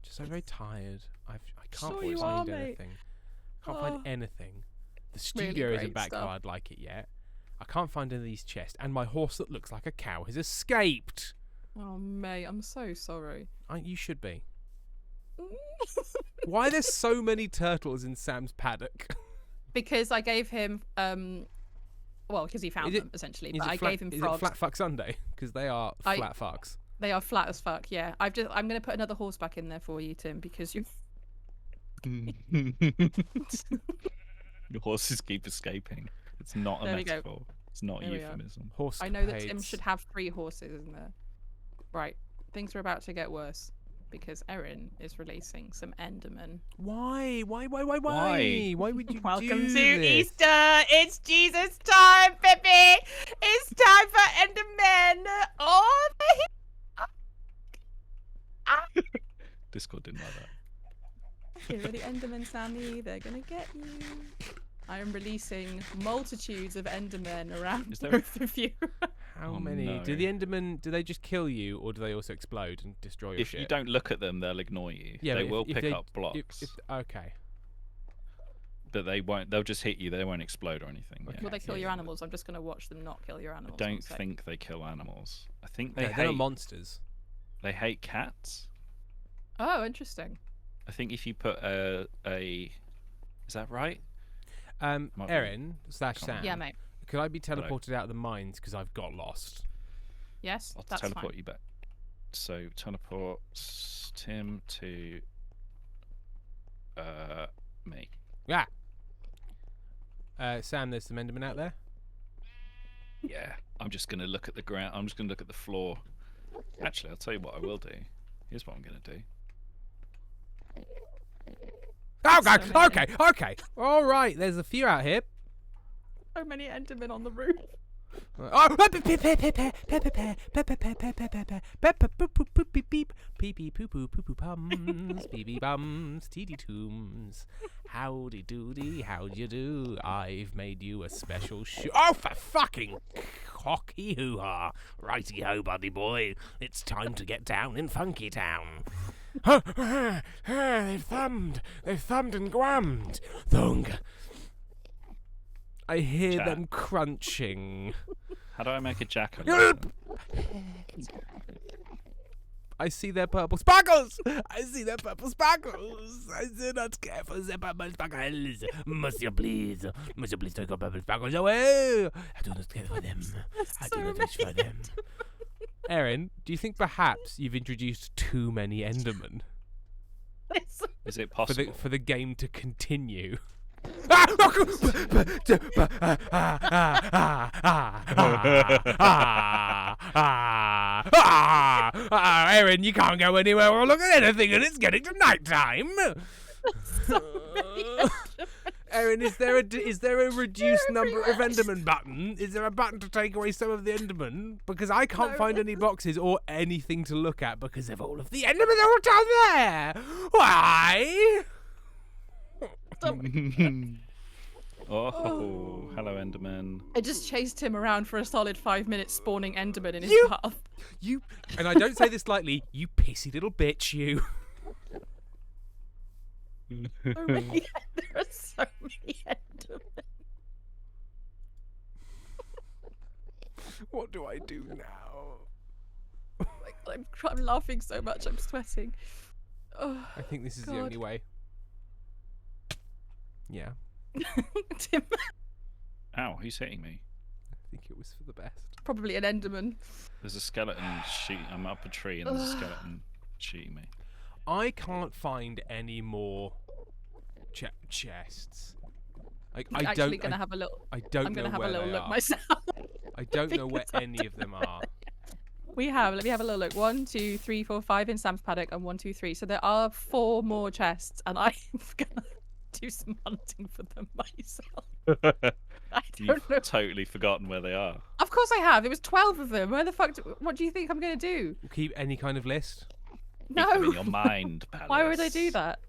Just so very tired. I can't find anything. I can't find anything. The studio isn't back how I'd like it yet. I can't find any of these chests. And my horse that looks like a cow has escaped. Oh, mate, I'm so sorry. You should be. Why are there so many turtles in Sam's paddock? Because I gave him, because he found them, essentially. But I gave him frogs. Is it Flat Fuck Sunday? Because they are flat fucks. They are flat as fuck, yeah. I'm going to put another horse back in there for you, Tim, because you... Your horses keep escaping. It's not a metaphor. It's not a euphemism. I know that Tim should have 3 horses in there. Right. Things are about to get worse. Because Erin is releasing some Endermen. Why? Why would you Welcome do to this? Easter! It's Jesus time, baby! It's time for Endermen! Oh, Discord didn't like that. Here are the Endermen, Sammy. They're gonna get you. I am releasing multitudes of Endermen around both of you. How many? No. Do the Endermen, do they just kill you, or do they also explode and destroy your shit? If you don't look at them, they'll ignore you. Yeah, they will pick up blocks. Okay. But they won't. They'll just hit you. They won't explode or anything. Will they kill your animals? I'm just going to watch them not kill your animals. I don't think they kill animals. I think they're monsters. They hate cats. Oh, interesting. I think if you put a is that right? Erin / Sam. Yeah, mate. Could I be teleported out of the mines because I've got lost? Yes, I'll that's teleport fine. you back. So teleport Tim to me. Yeah. Sam, there's some Endermen out there. Yeah. I'm just gonna look at the ground. I'm just gonna look at the floor. Actually, I'll tell you what I will do. Here's what I'm gonna do. Oh God! Okay. All right. There's a few out here. So many Endermen on the roof. Oh! Pee poo poo poo poo pums, pee bums, teety tombs. Howdy doody, how'd you do? I've made you a special shoe. Oh, for fucking cocky hoo ha! Righty ho, buddy boy. It's time to get down in Funky Town. They've thumbed and gwammed. Thung. I hear Chat. them crunching. How do I make a jack? I see their purple sparkles. I do not care for the purple sparkles. Must you please take your purple sparkles away? I do not care for them. I do not wish for them. Erin, do you think perhaps you've introduced too many Endermen Is it possible? for the game to continue? Erin, you can't go anywhere or look at anything, and it's getting to night time. Erin, is there a reduced number of Enderman button? Is there a button to take away some of the Enderman? Because I can't find any boxes or anything to look at because of all of the Endermen are all down there. Why? Oh, hello, Enderman. I just chased him around for a solid 5 minutes, spawning Enderman in his path. And I don't say this lightly, you pissy little bitch, you. There are so many Endermen. What do I do now? Oh my God, I'm laughing so much, I'm sweating. Oh, I think this is the only way. Yeah. Tim. Ow, who's hitting me? I think it was for the best. Probably an Enderman. There's a skeleton I'm up a tree and there's a skeleton shooting me. I can't find any more chests. Like, I'm actually gonna have a little. I don't I'm know gonna have where a little they look are. myself. I don't know where any of them are. Let me have a little look. 1, 2, 3, 4, 5 in Sam's paddock, and 1, 2, 3. So there are 4 more chests, and I'm gonna do some hunting for them myself. I don't know. Totally forgotten where they are. Of course I have. It was 12 of them. Where the fuck? What do you think I'm gonna do? Keep any kind of list. Keep them No. in your mind, Palace. Why would I do that?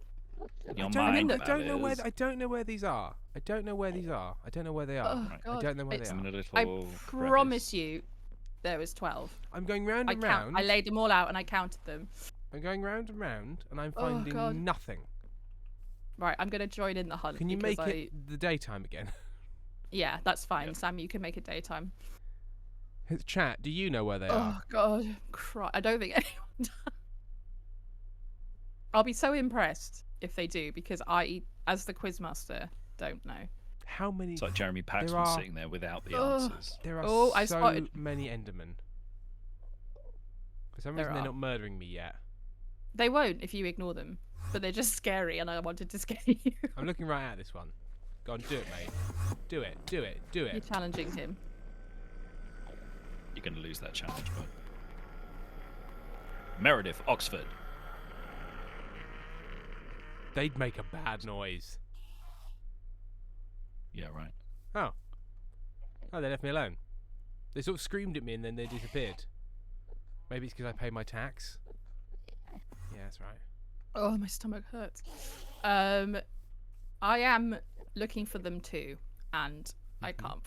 Your I mind, don't know where. Palace. I don't know where these are. I don't know where these are. I don't know where they are. Oh, Right. I God. don't know where It's- they In are. a little I crevice. promise you, there was 12. I'm going round and round. I laid them all out and I counted them. I'm going round and round, and I'm Oh, finding God. nothing. Right, I'm gonna join in the hunt. Can you because make it the daytime again? Yeah, that's fine. Yep. Sam, you can make it daytime. Chat, do you know where they Oh are? God, I don't think anyone does. I'll be so impressed if they do, because I, as the quizmaster, don't know. How many? It's like Jeremy Paxman are- sitting there without the Oh. answers. There are Oh, I so spotted- many Endermen. For some There reason, they're are. not murdering me yet. They won't if you ignore them, but they're just scary, and I wanted to scare you. I'm looking right at this one. Go on, do it, mate. Do it, do it, do You're it. challenging him. You're going to lose that challenge, bud. Meredith, Oxford. They'd make a bad noise. Yeah, right. Oh. Oh, they left me alone. They sort of screamed at me and then they disappeared. Maybe it's because I pay my tax. Yeah, that's right. Oh, my stomach hurts. I am looking for them too, and I can't.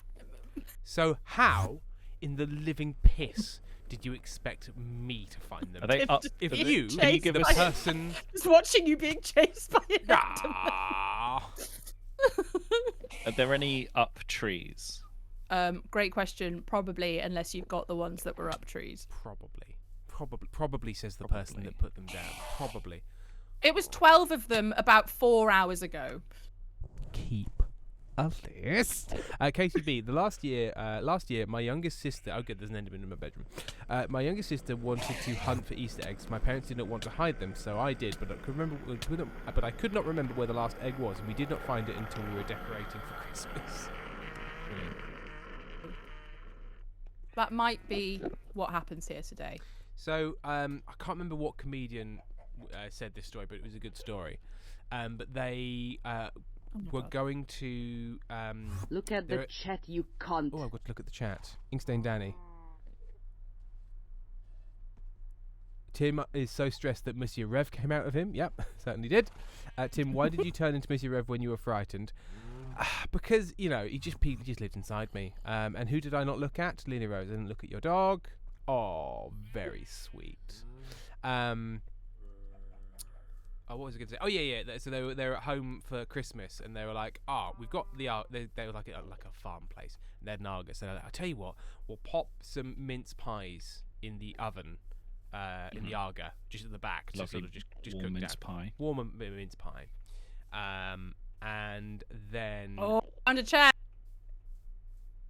So how in the living piss did you expect me to find them? Are they up? If are they- you, Can you give the us? person... Just watching you being chased by an Ah. Are there any up trees? Great question. Probably, unless you've got the ones that were up trees. Probably. Probably says the person that put them down. Probably. It was 12 of them about 4 hours ago. Keep a list. KCB, the last year, my youngest sister. Oh, good. There's an Enderman in my bedroom. My youngest sister wanted to hunt for Easter eggs. My parents did not want to hide them, so I did. But I could not remember where the last egg was, and we did not find it until we were decorating for Christmas. That might be what happens here today. So I can't remember what comedian said this story, but it was a good story. But they were going to look at the chat, you cunt. Oh, I've got to look at the chat. Inkstein Danny. Tim is so stressed that Monsieur Rev came out of him. Yep, certainly did. Tim, why did you turn into Monsieur Rev when you were frightened? Because, he just lived inside me. And who did I not look at? Lily Rose. I didn't look at your dog. Oh, very sweet. What was I going to say? Oh, yeah. So they were at home for Christmas, and they were like, we've got the they were like a farm place. And they had an Argus. And I'll tell you what, we'll pop some mince pies in the oven, in the Arga, just at the back. To sort of just warm mince pie. Warm mince pie. And then... Oh, under chat!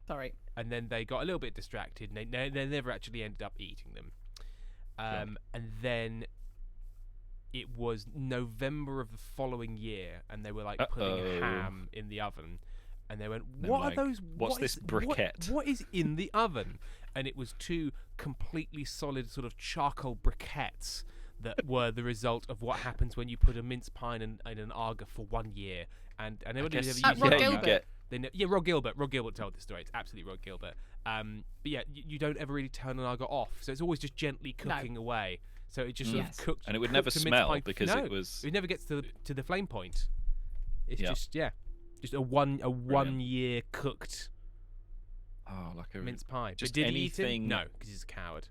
Sorry. And then they got a little bit distracted, and they never actually ended up eating them. And then it was November of the following year, and they were like putting a ham in the oven, and they went, "What are those? What's this briquette? What is in the oven?" And it was 2 completely solid sort of charcoal briquettes that were the result of what happens when you put a mince pie in an Arga for 1 year. And anybody who's ever used Rod it, Gilbert. Rod Gilbert. Rod Gilbert told this story. It's absolutely Rod Gilbert. But yeah, you don't ever really turn an Arga off, so it's always just gently cooking away. So it just sort of cooked, and it would never smell because it never gets to the flame point. It's just a one year cooked. Oh, like a mince pie. Just but did anything. He eat him? No, because he's a coward.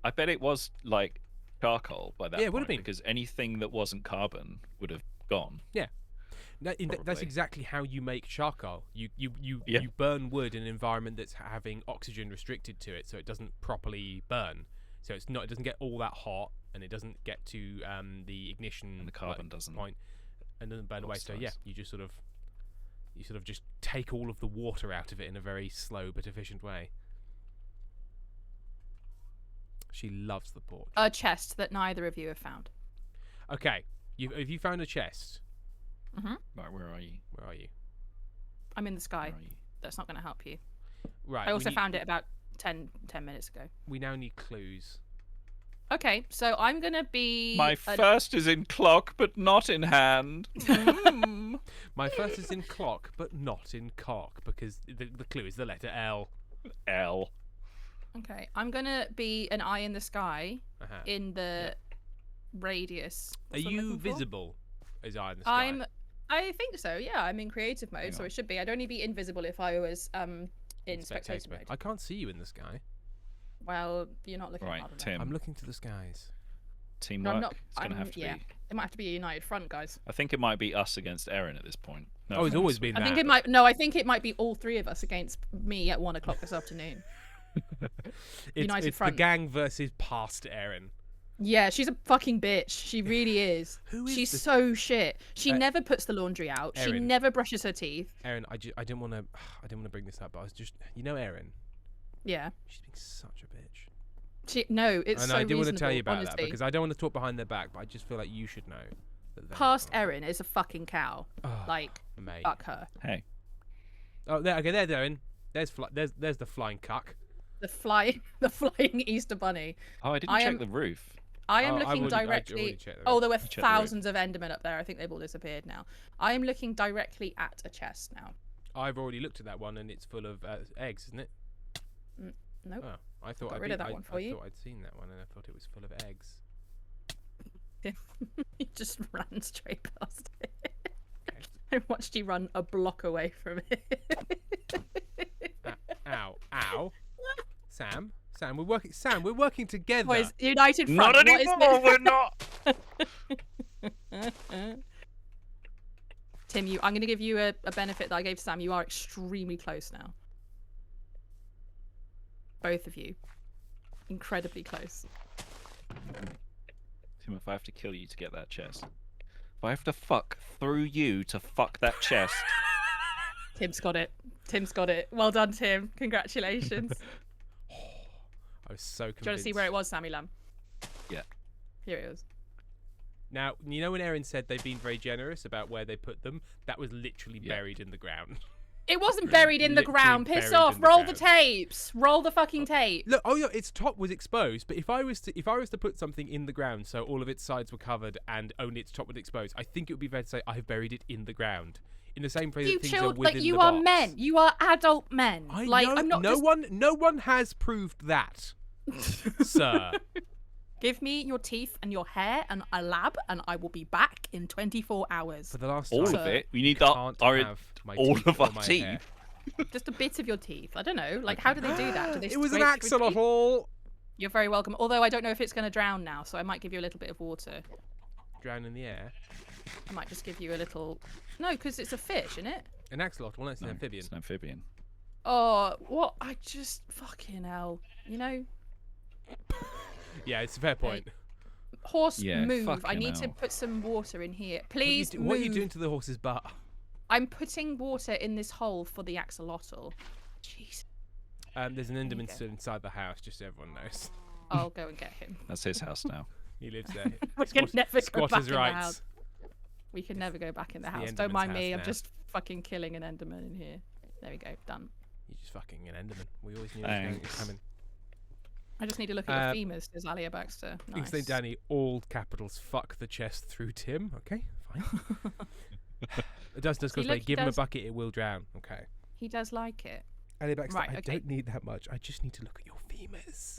I bet it was like charcoal by that point. Yeah, it would have been, because anything that wasn't carbon would have gone. Yeah. That's exactly how you make charcoal. You burn wood in an environment that's having oxygen restricted to it, so it doesn't properly burn. So it doesn't get all that hot, and it doesn't get to the ignition and the carbon doesn't point, and doesn't burn away. So yeah, you sort of just take all of the water out of it in a very slow but efficient way. She loves the porch. A chest that neither of you have found. Okay, have you found a chest? Mm-hmm. Right, where are you? Where are you? I'm in the sky. That's not going to help you. Right. I also found it about 10 minutes ago. We now need clues. Okay, so I'm going to be... My first is in clock, but not in hand. My first is in clock, but not in cock, because the clue is the letter L. L. Okay, I'm going to be an eye in the sky in the radius. Are you visible as eye in the sky? I think so, yeah. I'm in creative mode, so it should be. I'd only be invisible if I was in spectator mode. I can't see you in the sky. Well, you're not looking right, hard enough. Tim. I'm looking to the skies. Teamwork. No, it's going to have to be. It might have to be a united front, guys. I think it might be us against Erin at this point. No, it's always been that. I think it might be all 3 of us against me at 1 o'clock this afternoon. United front. The gang versus past Erin. Yeah, she's a fucking bitch. She really is. She's so shit. She never puts the laundry out. Erin. She never brushes her teeth. Erin, I didn't want to bring this up, but I was just, Erin. Yeah. She's being such a bitch. I didn't want to tell you about honestly. that because I don't want to talk behind their back, but I just feel like you should know. Past Erin is a fucking cow. Mate. Fuck her. Hey. Oh, there's Erin. There's the flying cuck. The flying Easter bunny. Oh, I didn't check the roof. I am looking directly. There were thousands of Endermen up there. I think they've all disappeared now. I am looking directly at a chest now. I've already looked at that one, and it's full of eggs, isn't it? Nope. Oh, I thought got rid of that one for you. I thought I'd seen that one, and I thought it was full of eggs. You just ran straight past it. Okay. I watched you run a block away from it. Ow! Sam, we're working together. Boys, united front. Not anymore. We're not. Tim, I'm going to give you a benefit that I gave Sam. You are extremely close now. Both of you, incredibly close. Tim, if I have to kill you to get that chest, if I have to fuck through you to fuck that chest. Tim's got it. Tim's got it. Well done, Tim. Congratulations. I was so convinced. Do you want to see where it was, Sammy Lamb? Yeah. Here it was. Now, you know when Erin said they've been very generous about where they put them? That was literally buried in the ground. It wasn't buried in the ground. Piss off. Roll the tapes. Roll the fucking tape. Look, oh yeah, its top was exposed. But if I was to put something in the ground, so all of its sides were covered and only its top was exposed, I think it would be fair to say I've buried it in the ground. In the same way that things are within you the are box. men. You are adult men. I like know, I'm not. No one has proved that, sir. Give me your teeth and your hair and a lab, and I will be back in 24 hours. For the last all time, of it. We need all of our teeth. Hair. Just a bit of your teeth. I don't know. Like, how do they do that? Do they It was an scrape through axolotl. You're very welcome. Although I don't know if it's going to drown now, so I might give you a little bit of water. Drown in the air. I might just give you a little. No, because it's a fish, isn't it? An axolotl. Well, it's an amphibian. It's an amphibian. Oh, what? I just fucking hell. You know. Yeah, it's a fair point. Horse, move. I need hell. to put some water in here. Please move. What are you doing to the horse's butt? I'm putting water in this hole for the axolotl. Jeez. There's an Enderman stood inside the house, just so everyone knows. I'll go and get him. That's his house now. He lives there. We can never go back Squatters' in the rights. house. We can never go back in the It's house. the Don't Enderman's mind house me. I'm now. just fucking killing an Enderman in here. There we go. Done. You're just fucking an Enderman. We always knew it was coming. I just need to look at your femurs, says Alia Baxter. Nice. Explain, Danny, all capitals, fuck the chest through Tim. Okay, fine. It does See, cause look, give him a bucket, it will drown. Okay. He does like it. Alia Baxter, Right, I okay. don't need that much. I just need to look at your femurs.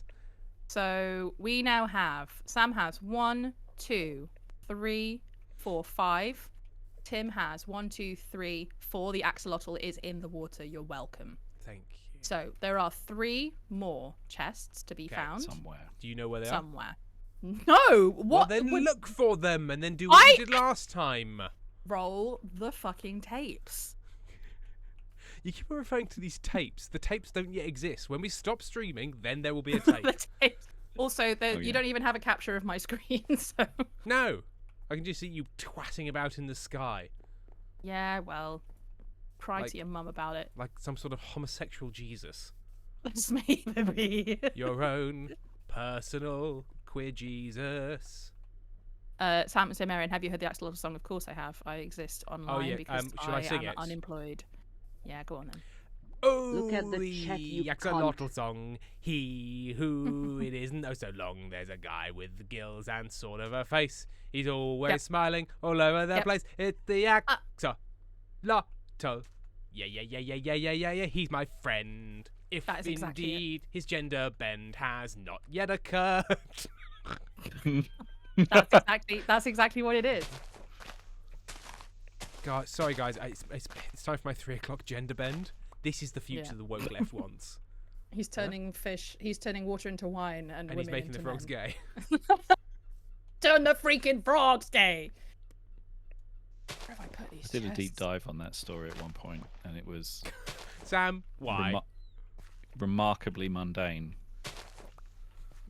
So we now have Sam has 1, 2, 3, 4, 5. Tim has 1, 2, 3, 4. The axolotl is in the water. You're welcome. Thank you. So there are 3 more chests to be found Somewhere. Do you know where they are? somewhere. No, what? Well, then look for them and then do what you did last time. Roll the fucking tapes. You keep referring to these tapes. The tapes don't yet exist. When we stop streaming, then there will be a tape. The tapes. Also, you don't even have a capture of my screen, so. No, I can just see you twatting about in the sky. Yeah, well, cry Like- to your mum about it. Like some sort of homosexual Jesus. That's me, baby. Your own personal queer Jesus. Sam and Erin, have you heard the axolotl song? Of course I have. I exist online because shall I sing am it? unemployed. Yeah, go on then. Oh, Look at the chat, you axolotl song. He who it isn't oh so long. There's a guy with gills and sort of a face. He's always smiling all over the place. It's the axolotl. Yeah. He's my friend. If That is exactly it. indeed his gender bend has not yet occurred. That's exactly what it is. God, sorry guys, it's time for my 3 o'clock gender bend. This is the future the woke left wants. He's turning he's turning water into wine and And women he's making into the frogs men. gay. Turn the freaking frogs gay. Where have I put these I did a deep chests? dive on that story at one point, and it was Sam, why? remarkably mundane.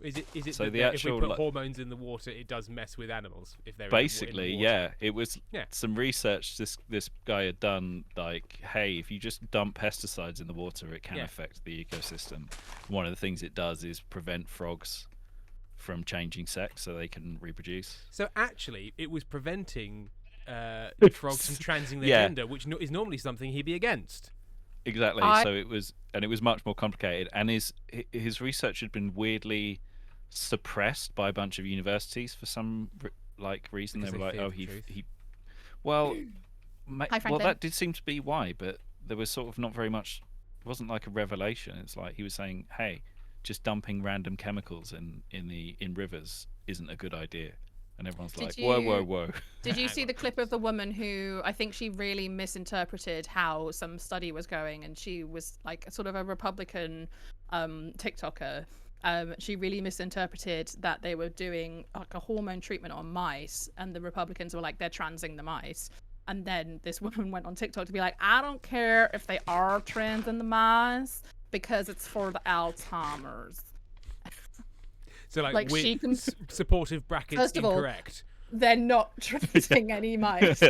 Is it So that the actual, if we put like- hormones in the water, it does mess with animals if they're Basically, in the water? yeah, it was some research this guy had done. Like, hey, if you just dump pesticides in the water, it can affect the ecosystem. One of the things it does is prevent frogs from changing sex so they can reproduce. So actually, it was preventing frogs from transing their Yeah. gender, which is normally something he'd be against. Exactly. So it was much more complicated, and his research had been weirdly suppressed by a bunch of universities for some reason. Because They were like, feared oh, the truth. he well, Hi, well, Franklin. that did seem to be why, but there was sort of not very much. It wasn't like a revelation. It's like he was saying, hey, just dumping random chemicals in rivers isn't a good idea. And everyone's like, whoa. Did you see the clip of the woman who I think she really misinterpreted how some study was going, and she was like sort of a Republican TikToker. She really misinterpreted that they were doing like a hormone treatment on mice, and the Republicans were like, they're transing the mice. And then this woman went on TikTok to be like, I don't care if they are transing the mice because it's for the Alzheimer's. So like she can supportive brackets First of all, incorrect. they're not trusting any mice.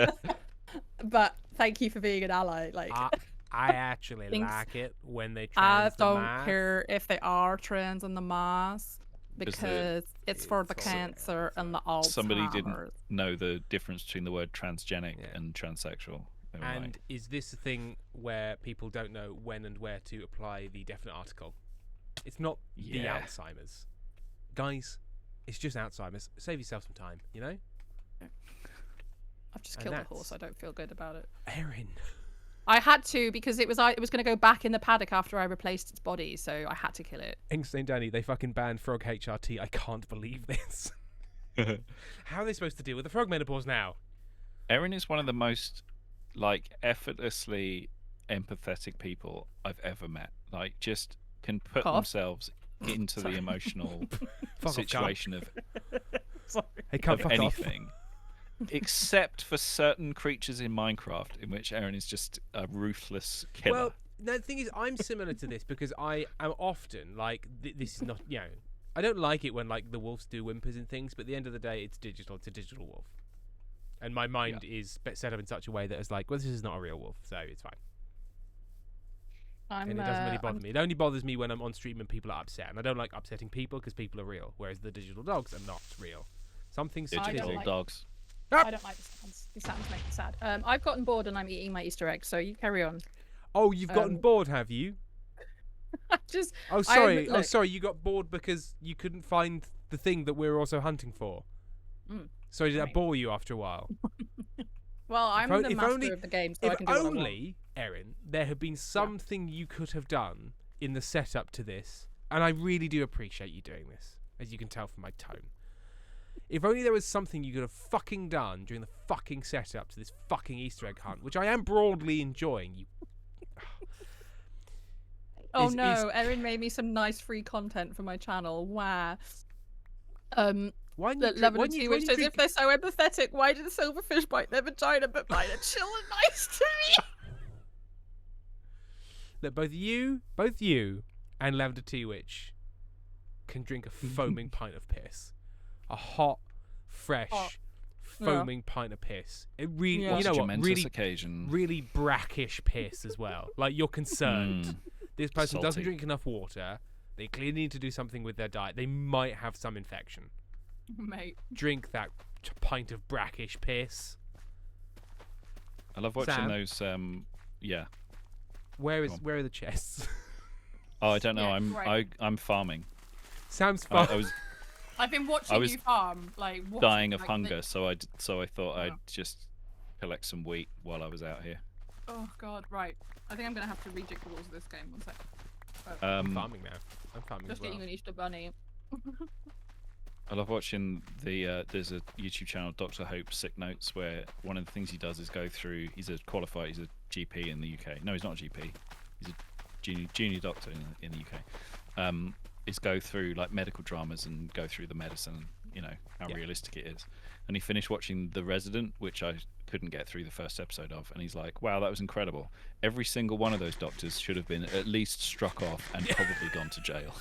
But thank you for being an ally. Like I actually like it when they I trans the don't mice. care if they are trans in the mice because it's for the it's cancer and the Alzheimer's. Somebody didn't know the difference between the word transgenic and transsexual. And is this a thing where people don't know when and where to apply the definite article? It's not the Alzheimer's. Guys, it's just Alzheimer's. Save yourself some time, you know? I've just killed a horse. I don't feel good about it. Erin. I had to because it was going to go back in the paddock after I replaced its body, so I had to kill it. Insane Danny, they fucking banned Frog HRT. I can't believe this. How are they supposed to deal with the frog menopause now? Erin is one of the most effortlessly empathetic people I've ever met. Like, just can put themselves into the emotional situation of anything. Except for certain creatures in Minecraft, in which Erin is just a ruthless killer. Well, the thing is, I'm similar to this because I am often like, this is not, I don't like it when like the wolves do whimpers and things, but at the end of the day, it's digital. It's a digital wolf, and my mind is set up in such a way that it's like, well, this is not a real wolf, so it's fine. And it doesn't really bother me. It only bothers me when I'm on stream and people are upset, and I don't like upsetting people because people are real, whereas the digital dogs are not real. Something's digital dogs. I don't like the sounds. These sounds make me sad. I've gotten bored and I'm eating my Easter egg, so you carry on. Oh, you've gotten bored, have you? Oh, sorry. You got bored because you couldn't find the thing that we're also hunting for. Sorry, did that bore you after a while? Well, I'm the master of the game, so I can do what I want. If only, Erin, there had been something you could have done in the setup to this, and I really do appreciate you doing this, as you can tell from my tone. If only there was something you could have fucking done during the fucking setup to this fucking Easter egg hunt, which I am broadly enjoying. Erin made me some nice free content for my channel where which says, if they're so empathetic, why did the silverfish bite their vagina but bite a chill and nice to me? That both you and Lavender Tea Witch can drink a foaming pint of piss. A hot, fresh, foaming pint of piss. It really, you know what? Really brackish piss as well. Like, you're concerned. This person doesn't drink enough water. They clearly need to do something with their diet. They might have some infection. Mate, drink that pint of brackish piss. I love watching those. Where are the chests? Oh, I don't know. I'm farming. Sam's farming. I've been watching you farm, dying of hunger, so I thought I'd just collect some wheat while I was out here. Oh God, right. I think I'm gonna have to rejig the rules of this game. One sec. I'm farming now. I'm farming just as well. getting an Easter bunny. I love watching there's a YouTube channel, Dr. Hope Sick Notes, where one of the things he does is go through. He's a GP in the UK. No, he's not a GP. He's a junior doctor in the UK. Is go through like medical dramas and go through the medicine, how realistic it is. And he finished watching The Resident, which I couldn't get through the first episode of, and he's like, wow, that was incredible. Every single one of those doctors should have been at least struck off and probably gone to jail.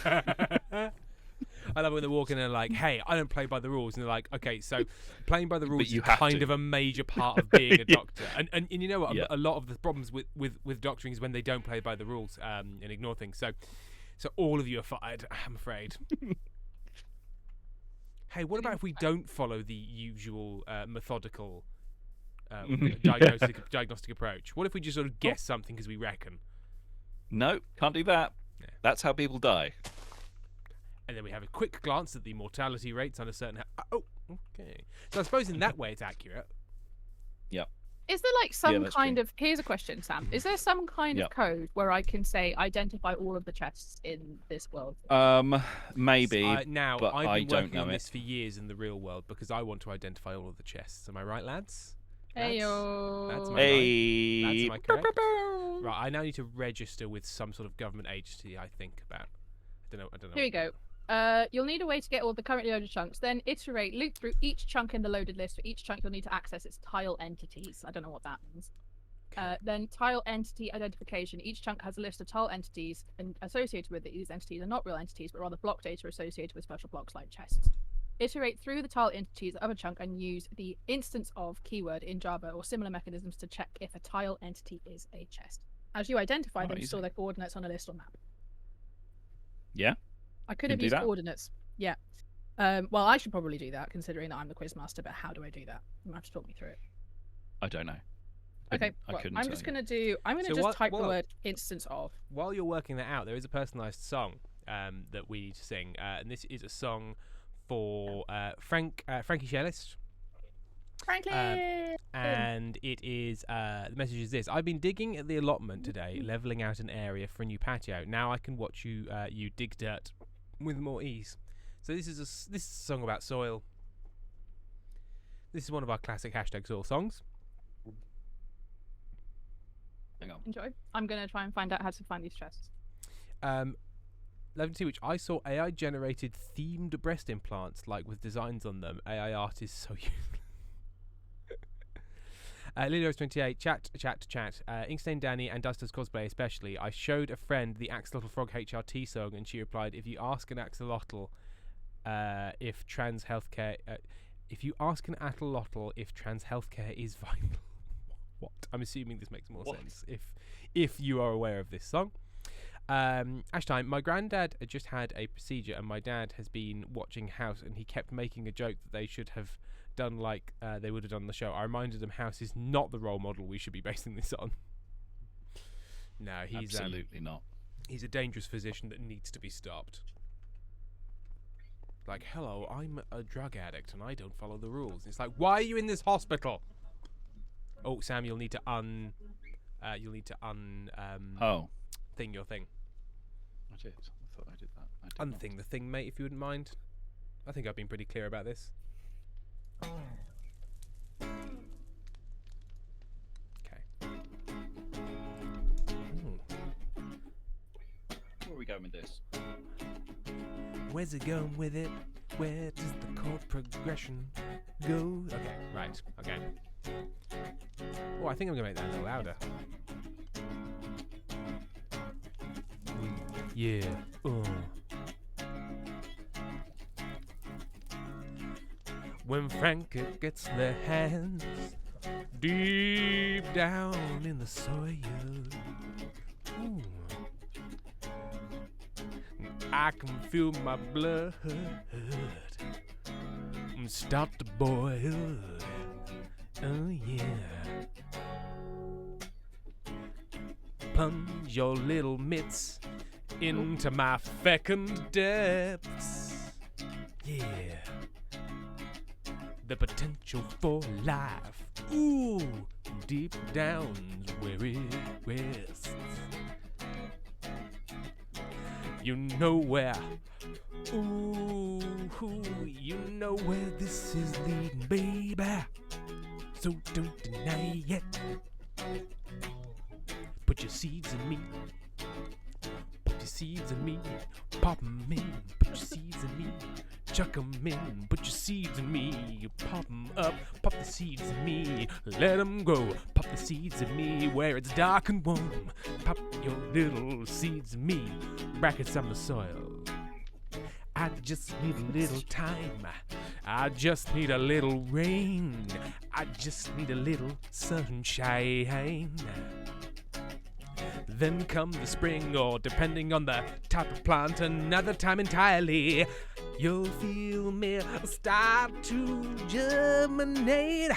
I love when they're walking in and like, hey, I don't play by the rules, and they're like, okay, so playing by the rules is kind of a major part of being a doctor. And you know what, a lot of the problems with doctoring is when they don't play by the rules and ignore things. So all of you are fired, I'm afraid. Hey, what about if we don't follow the usual methodical diagnostic approach? What if we just sort of guess something because we reckon? No, can't do that. Yeah. That's how people die. And then we have a quick glance at the mortality rates on a certain... okay. So I suppose in that way it's accurate. Yep. Is there some kind of... Here's a question, Sam. Is there some kind of code where I can say identify all of the chests in this world? Maybe. Now, but I've been working on it. this for years in the real world because I want to identify all of the chests. Am I right, lads? Heyo. That's my correct? Right, I now need to register with some sort of government agency, I think, about... I don't know. Here we go. You'll need a way to get all the currently loaded chunks. Then loop through each chunk in the loaded list. For each chunk, you'll need to access its tile entities. I don't know what that means. Then tile entity identification. Each chunk has a list of tile entities and associated with it. These entities are not real entities, but rather block data associated with special blocks like chests. Iterate through the tile entities of a chunk and use the instance of keyword in Java or similar mechanisms to check if a tile entity is a chest. As you identify them, store their coordinates on a list or map. Yeah. I could have used coordinates. Yeah. Well, I should probably do that, considering that I'm the quizmaster, but how do I do that? You have to talk me through it. I don't know. Okay, I'm just going to type the word instance of. While you're working that out, there is a personalised song that we need to sing, and this is a song for Frankie Shellist. Franklin! And it is, the message is this: I've been digging at the allotment today, levelling out an area for a new patio. Now I can watch you dig dirt with more ease. So this is a song about soil. This is one of our classic #soil songs. Hang on. Enjoy. I'm going to try and find out how to find these chests. Level 2, which I saw AI generated themed breast implants, like with designs on them. AI art is so useless. Lilios28, chat. Inkstein Danny and Duster's cosplay especially. I showed a friend the Axolotl Frog HRT song, and she replied, "If you ask an axolotl if trans healthcare is vital." What? I'm assuming this makes more sense if you are aware of this song. Ash time. My granddad just had a procedure, and my dad has been watching House, and he kept making a joke that they should have done like they would have done the show. I reminded him House is not the role model we should be basing this on. No, he's absolutely not. He's a dangerous physician that needs to be stopped. Like, hello, I'm a drug addict and I don't follow the rules. It's like, why are you in this hospital? Oh, Sam, you'll need to thing your thing. I did. I thought I did that. Unthing the thing, mate, if you wouldn't mind. I think I've been pretty clear about this. Okay. Where are we going with this? Where's it going with it? Where does the chord progression go? Okay, right. Okay. Oh, I think I'm gonna make that a little louder. Yeah. When Frank gets their hands deep down in the soil, ooh, I can feel my blood start to boil. Oh yeah. Plunge your little mitts into my fecund depths. Yeah. The potential for life. Ooh, deep down's where it rests. You know where. Ooh, you know where this is leading, baby. So don't deny it. Put your seeds in me. Put your seeds in me. Pop 'em in. Put your seeds in me. Chuck 'em in. Put your seeds in me. Pop 'em up. Pop the seeds in me. Let 'em grow. Pop the seeds in me where it's dark and warm. Pop your little seeds in me. Brackets on the soil. I just need a little time. I just need a little rain. I just need a little sunshine. Then come the spring, or depending on the type of plant, another time entirely, you'll feel me start to germinate.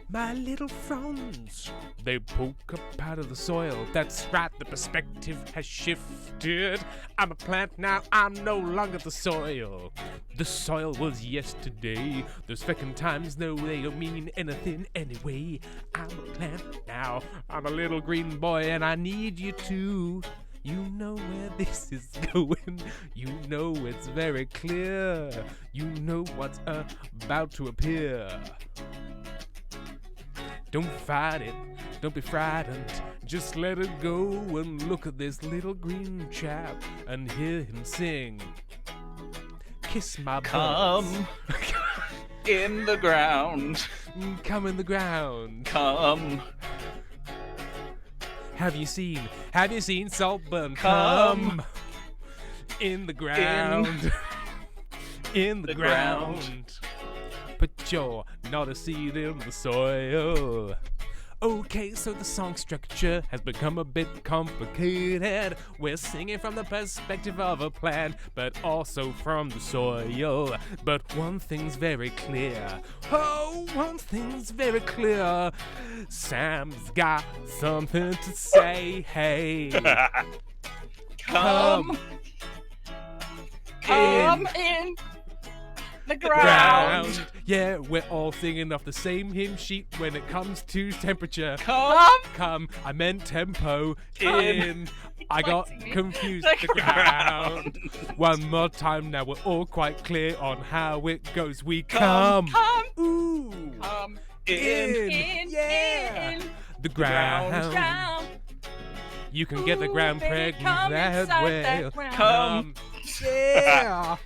My little fronds, they poke up out of the soil. That's right, the perspective has shifted. I'm a plant now, I'm no longer the soil. The soil was yesterday. Those fecund times, no, they don't mean anything anyway. I'm a plant now, I'm a little green boy, and I need you to. You know where this is going. You know it's very clear. You know what's about to appear. Don't fight it, don't be frightened, just let it go and look at this little green chap and hear him sing. Kiss my butt. Come in the ground. Come in the ground. Come Have you seen Saltburn come in the ground? In the ground. Put your not a seed in the soil. Okay, so the song structure has become a bit complicated. We're singing from the perspective of a plant, but also from the soil. But one thing's very clear. Oh, one thing's very clear. Sam's got something to say. Hey, come in the ground. Yeah, we're all singing off the same hymn sheet when it comes to temperature. Come. I meant tempo. In. I got confused. The ground. One more time now. We're all quite clear on how it goes. We come. Ooh. Come in. Yeah. In. The ground. You can get the ground pregnant that way. Come. Yeah.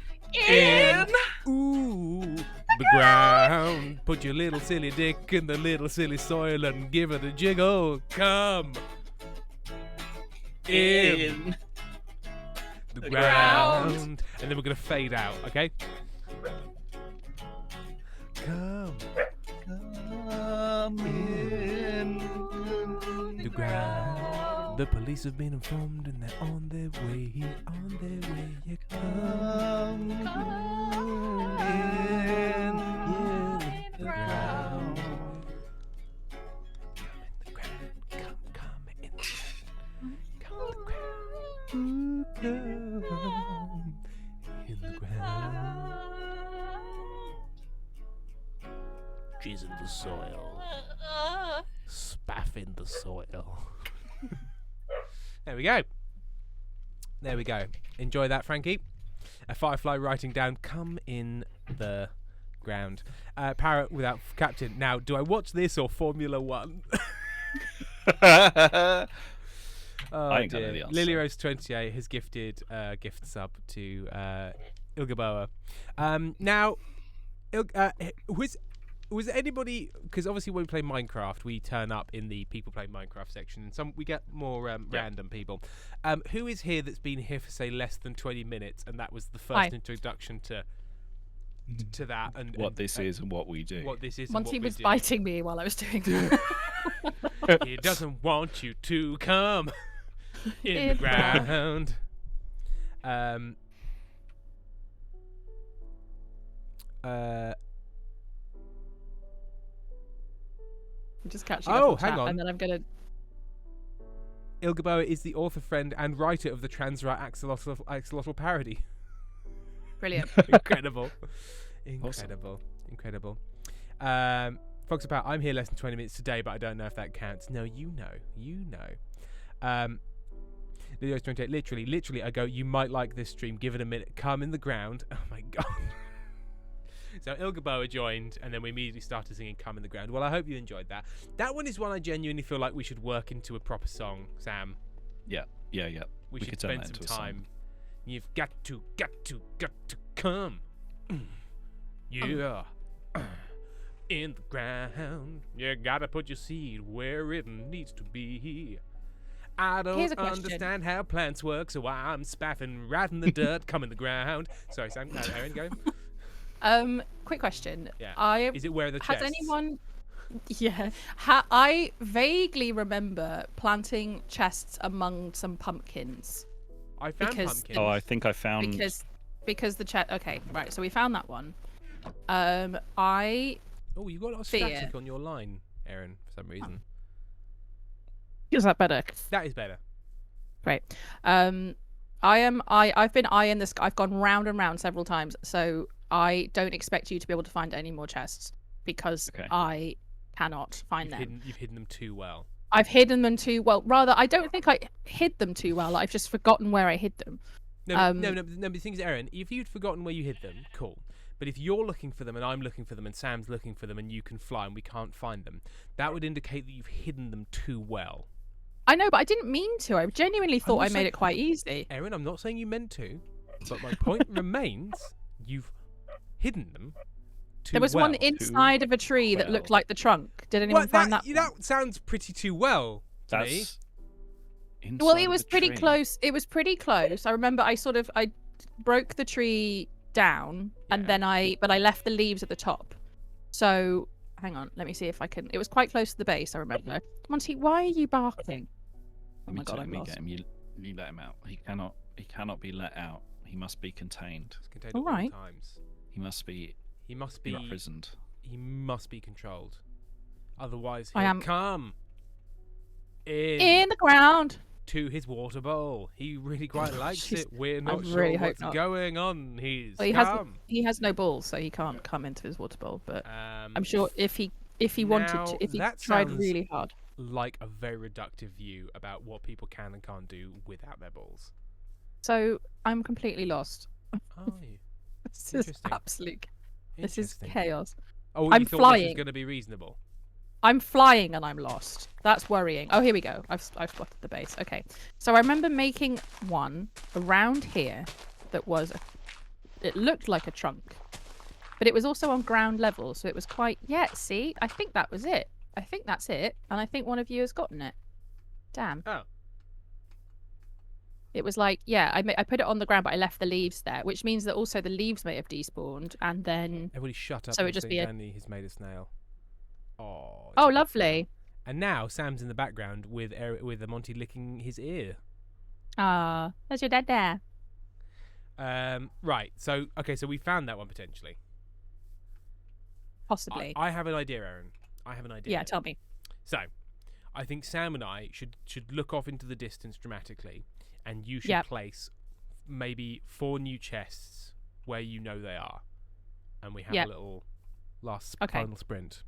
In. Ooh, the ground. Put your little silly dick in the little silly soil and give it a jiggle. Come in the ground. And then we're gonna fade out, okay? Come in the ground. The police have been informed and they're on their way. You come in the ground. Come in the ground. Jizz in the soil. Spaff in the soil. There we go. Enjoy that, Frankie. A firefly writing down, come in the ground. Parrot without captain. Now, do I watch this or Formula One? I ain't gonna know the answer. Lily Rose 28 has gifted gift sub to Ilgaboa. Now, was anybody, because obviously when we play Minecraft, we turn up in the people play Minecraft section, and we get more random people. Who is here that's been here for, say, less than 20 minutes, and that was the first introduction to that, and what this is and what we do. What this is. Monty was biting me while I was doing that. He doesn't want you to come in the ground. I'm just catching up on hang chat, on. and then I'm gonna. Ilgaboa is the author, friend, and writer of the Transrat Axolotl parody. Brilliant. Incredible. Awesome. Incredible. Fox about, I'm here less than 20 minutes today, but I don't know if that counts. No, you know. Videos 28, literally, I go, you might like this stream, give it a minute, come in the ground. Oh my god. So Ilgaboa joined, and then we immediately started singing Come in the Ground. Well, I hope you enjoyed that. That one is one I genuinely feel like we should work into a proper song, Sam. Yeah. We should spend some time. You've got to come. Yeah. In the ground. You gotta put your seed where it needs to be. I don't understand how plants work, so I'm spaffing right in the dirt. Come in the ground. Sorry, Sam. Erin, go. Quick question. Yeah. Is it where the chests? Has anyone? Yeah. I vaguely remember planting chests among some pumpkins. I found pumpkins. Oh, I think I found. Because the chest. Okay, right. So we found that one. Oh, you got a lot of static on your line, Erin, for some reason. Is that better? That is better. Great. I've been eyeing this. I've gone round and round several times, so I don't expect you to be able to find any more chests because I cannot find them. You've hidden them too well. I've hidden them too well. Rather, I don't think I hid them too well. I've just forgotten where I hid them. No. The thing is, Erin, if you'd forgotten where you hid them, cool. But if you're looking for them and I'm looking for them and Sam's looking for them and you can fly and we can't find them, that would indicate that you've hidden them too well. I know, but I didn't mean to. I genuinely thought I made it quite easy. Erin, I'm not saying you meant to, but my point remains, you've hidden them too well. There was one inside of a tree that looked like the trunk. Did anyone find that? That sounds pretty too well to me. Well, it was pretty close. It was pretty close. I remember I broke the tree down, and then I left the leaves at the top. So hang on, let me see if I can. It was quite close to the base. I remember. Monty, why are you barking? Oh my god, I'm lost. You let him out. He cannot be let out. He must be contained. He's contained at all times. He must be imprisoned. He must be controlled. Otherwise, he'll come in the ground to his water bowl. He really quite likes it. We're not really sure what's going on. He has no balls, so he can't come into his water bowl. But I'm sure if he wanted to, if he tried really hard. Like a very reductive view about what people can and can't do without their balls. So I'm completely lost. Oh, this is absolute. This is chaos. Oh, I'm flying. This is going to be reasonable. I'm flying and I'm lost. That's worrying. Oh, here we go. I've spotted the base. Okay. So I remember making one around here that was. It looked like a trunk, but it was also on ground level, so it was quite. Yeah. See, I think that was it. I think that's it, and I think one of you has gotten it. Damn. Oh. It was like, yeah, I put it on the ground, but I left the leaves there, which means that also the leaves may have despawned, and then... Everybody shut up. So it just be he's made a snail. Oh. Oh, lovely. And now Sam's in the background with Monty licking his ear. Ah, there's your dad there. Right. So, okay, so we found that one potentially. Possibly. I have an idea, Erin. I have an idea. Yeah, tell me. So, I think Sam and I should look off into the distance dramatically, and you should place maybe 4 new chests where you know they are, and we have a little last final sprint.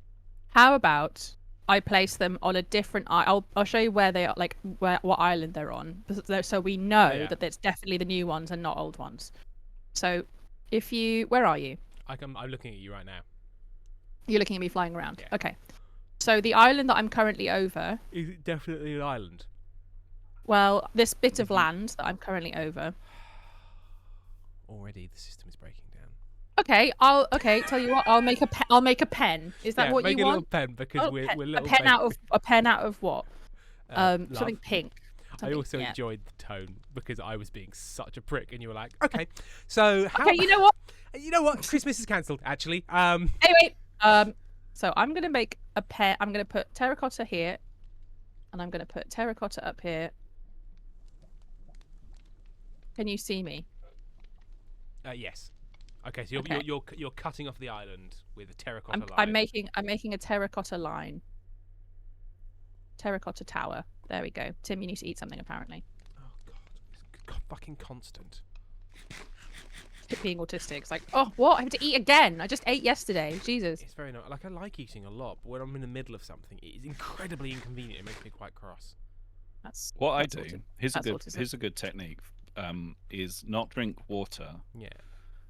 How about I place them on a different? I'll show you where they are, like what island they're on, so we know that it's definitely the new ones and not old ones. So, where are you? I'm looking at you right now. You're looking at me flying around. Yeah. Okay. So the island that I'm currently over... Is it definitely an island? Well, this bit of land that I'm currently over... Already the system is breaking down. Okay, tell you what, I'll make a pen. Is that what you want? Make a little pen because we're little... A pen out of what? Something pink. I also enjoyed the tone because I was being such a prick and you were like, okay, so... Okay, you know what? You know what? Christmas is cancelled, actually. Anyway, so I'm going to make a pair. I'm going to put terracotta here. And I'm going to put terracotta up here. Can you see me? Yes. Okay, so you're cutting off the island with a terracotta line. I'm making a terracotta line. Terracotta tower. There we go. Tim, you need to eat something apparently. Oh god, it's fucking constant. Being autistic, it's like, oh, what? I have to eat again. I just ate yesterday. Jesus. It's very nice. Like, I like eating a lot, but when I'm in the middle of something, it is incredibly inconvenient. It makes me quite cross. That's I do. Here's a good technique. Is not drink water. Yeah.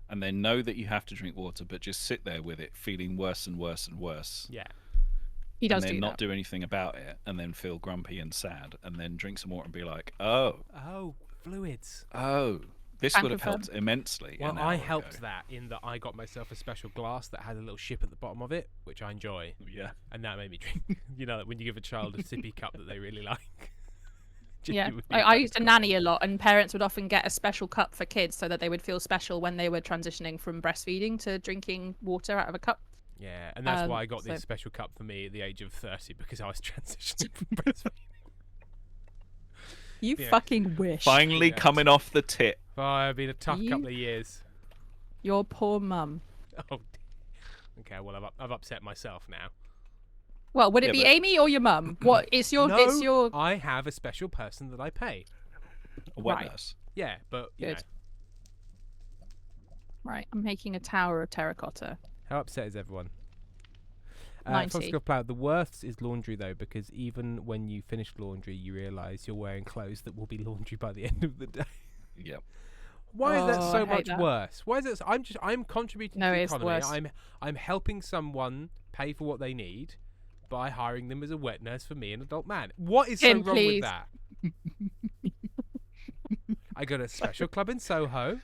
And then know that you have to drink water, but just sit there with it, feeling worse and worse and worse. Yeah. He does. And then not do anything about it, and then feel grumpy and sad, and then drink some water and be like, oh, fluids. Oh. This would have helped immensely. Well, I helped that in that I got myself a special glass that had a little ship at the bottom of it, which I enjoy. Yeah. And that made me drink. You know, when you give a child a sippy cup that they really like. Yeah. I used to nanny a lot, and parents would often get a special cup for kids so that they would feel special when they were transitioning from breastfeeding to drinking water out of a cup. Yeah, and that's why I got this special cup for me at the age of 30, because I was transitioning from breastfeeding. You fucking wish. Finally coming off the tit. Oh, it's been a tough couple of years. Your poor mum. Oh, okay. Well, I've upset myself now. Well, would it be Amy or your mum? What? It's your. No, it's your. I have a special person that I pay. A wet nurse. Yeah, but you know. Right, I'm making a tower of terracotta. How upset is everyone? 90. The worst is laundry, though, because even when you finish laundry, you realise you're wearing clothes that will be laundry by the end of the day. Yep. Why is that so much worse? Why is it? I'm contributing to the economy. Worse. I'm helping someone pay for what they need by hiring them as a wet nurse for me, an adult man. What is so wrong with that? I got a special club in Soho.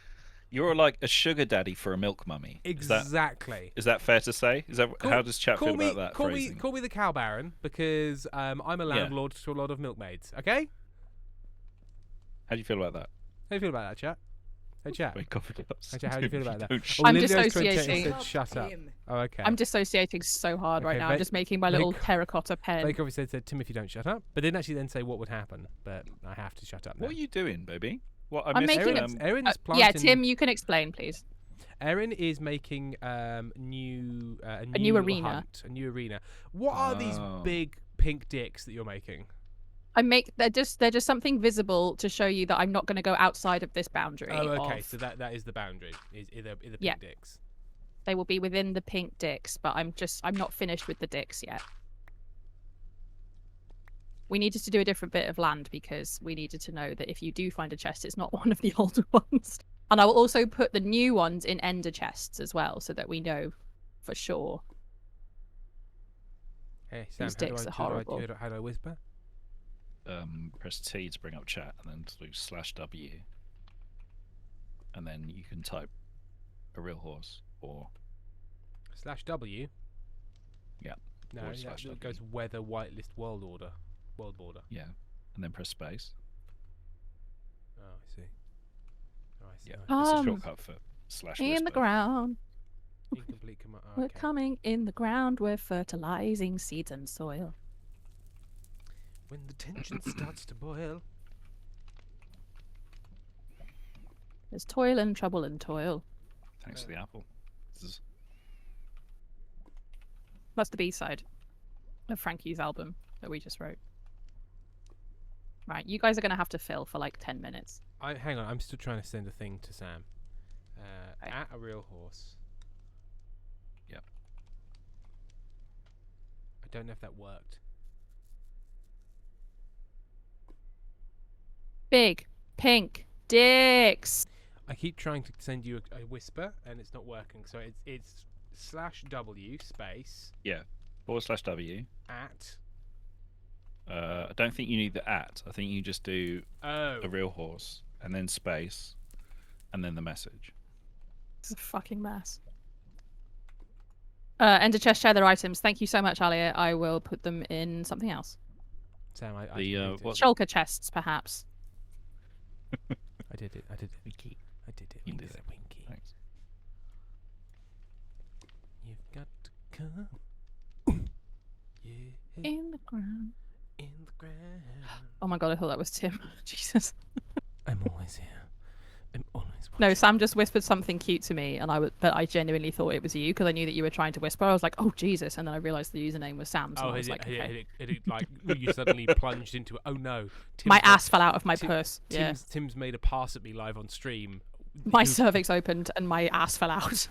You're like a sugar daddy for a milk mummy. Exactly. Is that fair to say? Is that how does chat feel about that phrasing? Call me the cow baron, because I'm a landlord to a lot of milkmaids. Okay. How do you feel about that? How do you feel about that, chat? Hey, chat. Wait, coffee cups. Hey, chat, how do you feel about that? I'm Lilio's dissociating. said, shut up. Oh, okay. I'm dissociating so hard right now. I'm just making my little terracotta pen. Fake obviously said, Tim, if you don't shut up. But didn't actually then say what would happen. But I have to shut up now. What are you doing, baby? What I'm making Erin's planting... Yeah, Tim, you can explain, please. Erin is making a new arena. Hunt, a new arena. What are these big pink dicks that you're making? They're just something visible to show you that I'm not going to go outside of this boundary. Oh, okay. So that is the boundary. Is the pink dicks? They will be within the pink dicks, but I'm not finished with the dicks yet. We needed to do a different bit of land because we needed to know that if you do find a chest, it's not one of the older ones. And I will also put the new ones in ender chests as well, so that we know for sure. Hey, Sam, these dicks are horrible. How do I whisper? Press T to bring up chat, and then do /W, and then you can type a real horse or /W. Yeah. No, that goes weather whitelist world border. Yeah, and then press space. Oh, I see. Yeah, it's a shortcut for /whisper. In the ground. Incomplete command. Oh, We're coming in the ground. We're fertilizing seeds and soil. When the tension starts to boil. There's toil and trouble and toil. Thanks for the apple. That's the B-side of Frankie's album that we just wrote. Right, you guys are going to have to fill for like 10 minutes. Hang on, I'm still trying to send a thing to Sam. At a real horse. Yep. I don't know if that worked. Big pink dicks. I keep trying to send you a whisper and it's not working. So it's /W space. Yeah. /W. At. I don't think you need the at. I think you just do a real horse and then space and then the message. It's a fucking mess. Ender chest share their items. Thank you so much, Alia. I will put them in something else. Sam, Shulker chests, perhaps. I did it. Winky. I did it. You did it. Winky. Thanks. You've got to come. Yeah. In the ground. In the ground. Oh my god, I thought that was Tim. Jesus. I'm always here. I'm always watching. No, Sam just whispered something cute to me, but I genuinely thought it was you because I knew that you were trying to whisper. I was like, oh Jesus, and then I realised the username was Sam. So I was like, okay. You suddenly plunged into it. Oh no! My ass fell out of my purse. Tim's made a pass at me live on stream. My cervix opened and my ass fell out.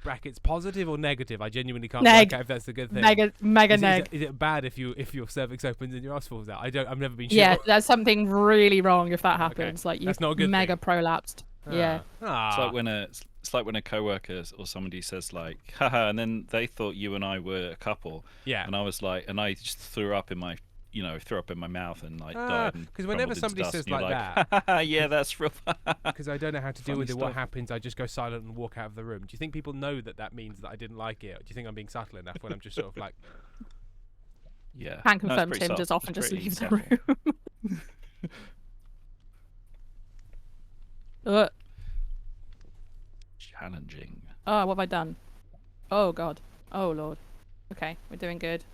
Brackets positive or negative? I genuinely can't work out if that's a good thing. Mega neg. Is it bad if your cervix opens and your ass falls out? I've never been sure. Yeah, there's something really wrong if that happens. Okay. Like that's not a good mega thing. Prolapsed. Yeah. It's like when a coworker or somebody says like, haha, and then they thought you and I were a couple. Yeah. And I was like, and I just threw up in my mouth and like died. Because whenever somebody says like that, yeah, that's real. Because I don't know how to deal with it. What happens? I just go silent and walk out of the room. Do you think people know that means that I didn't like it? Or do you think I'm being subtle enough when I'm just sort of like? Yeah. Can confirm Tim does often just leave the room. Challenging. Oh, what have I done? Oh god. Oh lord. Okay, we're doing good.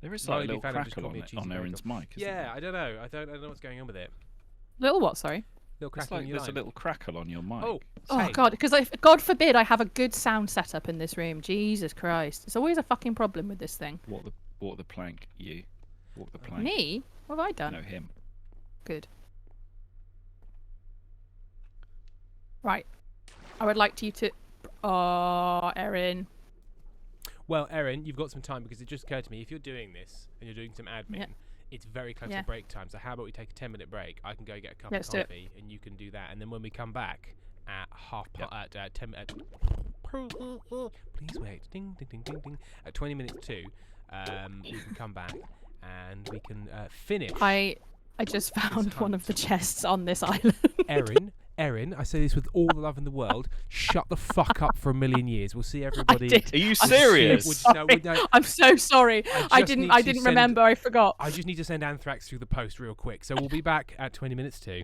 There is like a little crackle on Erin's mic. Yeah, I don't know. I don't know what's going on with it. Little what? Sorry. Little crackle on your there's a little crackle on your mic. Oh god, because God forbid I have a good sound setup in this room. Jesus Christ, it's always a fucking problem with this thing. Walk the plank, you. Walk the plank. Me? What have I done? No, him. Good. Right. I would like you to. Oh, Erin. Well, Erin, you've got some time because it just occurred to me if you're doing this and you're doing some admin, it's very close to break time. So how about we take a 10-minute break? I can go get a cup of coffee and you can do that. And then when we come back at 10 minutes, please wait, ding, ding, ding, ding, ding. At 20 minutes to, we can come back and we can finish. I just found one of the chests on this island. Erin, I say this with all the love in the world, shut the fuck up for a million years. We'll see everybody. Are you serious? No, I'm so sorry. I didn't remember. I forgot. I just need to send Anthrax through the post real quick. So we'll be back at 20 minutes to.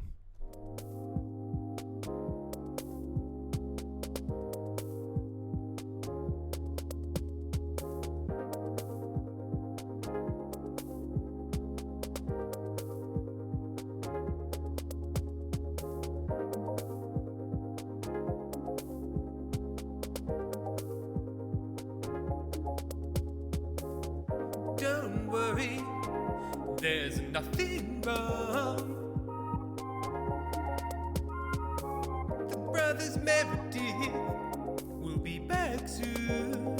Don't worry, there's nothing wrong. The brothers Meredith will be back soon.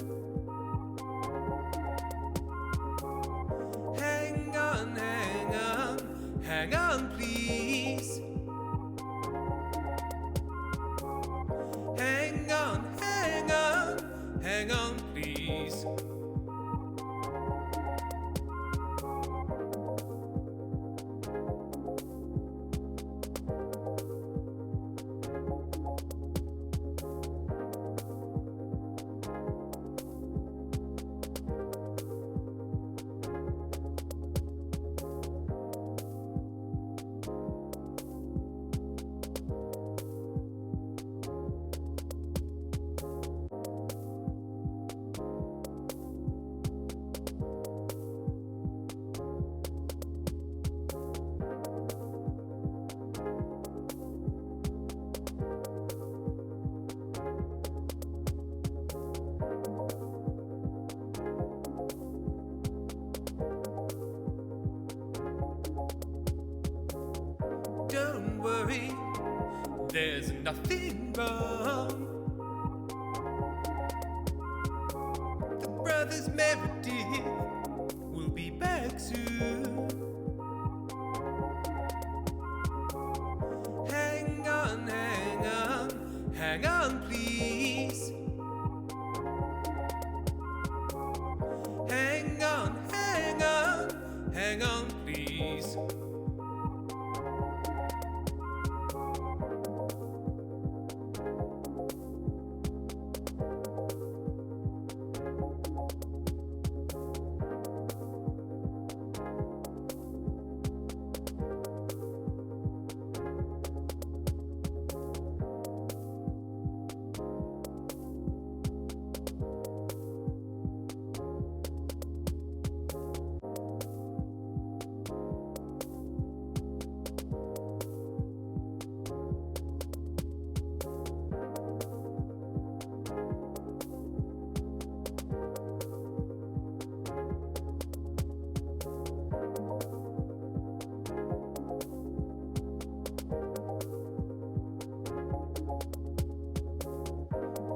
Hang on, hang on, hang on, please. Hang on, hang on, hang on, please. Don't worry, there's nothing wrong. The brothers Meredith will be back soon. Hang on, hang on, hang on, please. Hang on, hang on, hang on, please.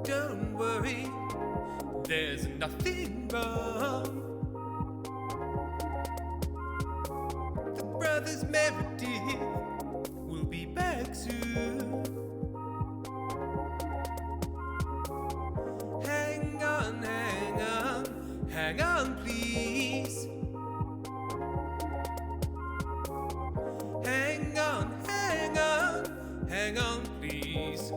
Don't worry, there's nothing wrong. The brothers Meredith will be back soon. Hang on, hang on, hang on, please. Hang on, hang on, hang on, please.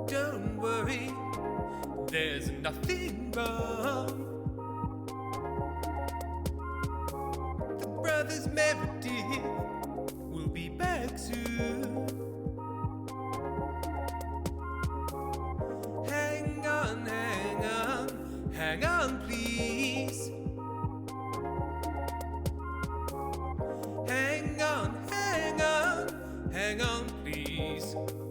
Don't worry, there's nothing wrong. The brothers Meredith will be back soon. Hang on, hang on, hang on, please. please.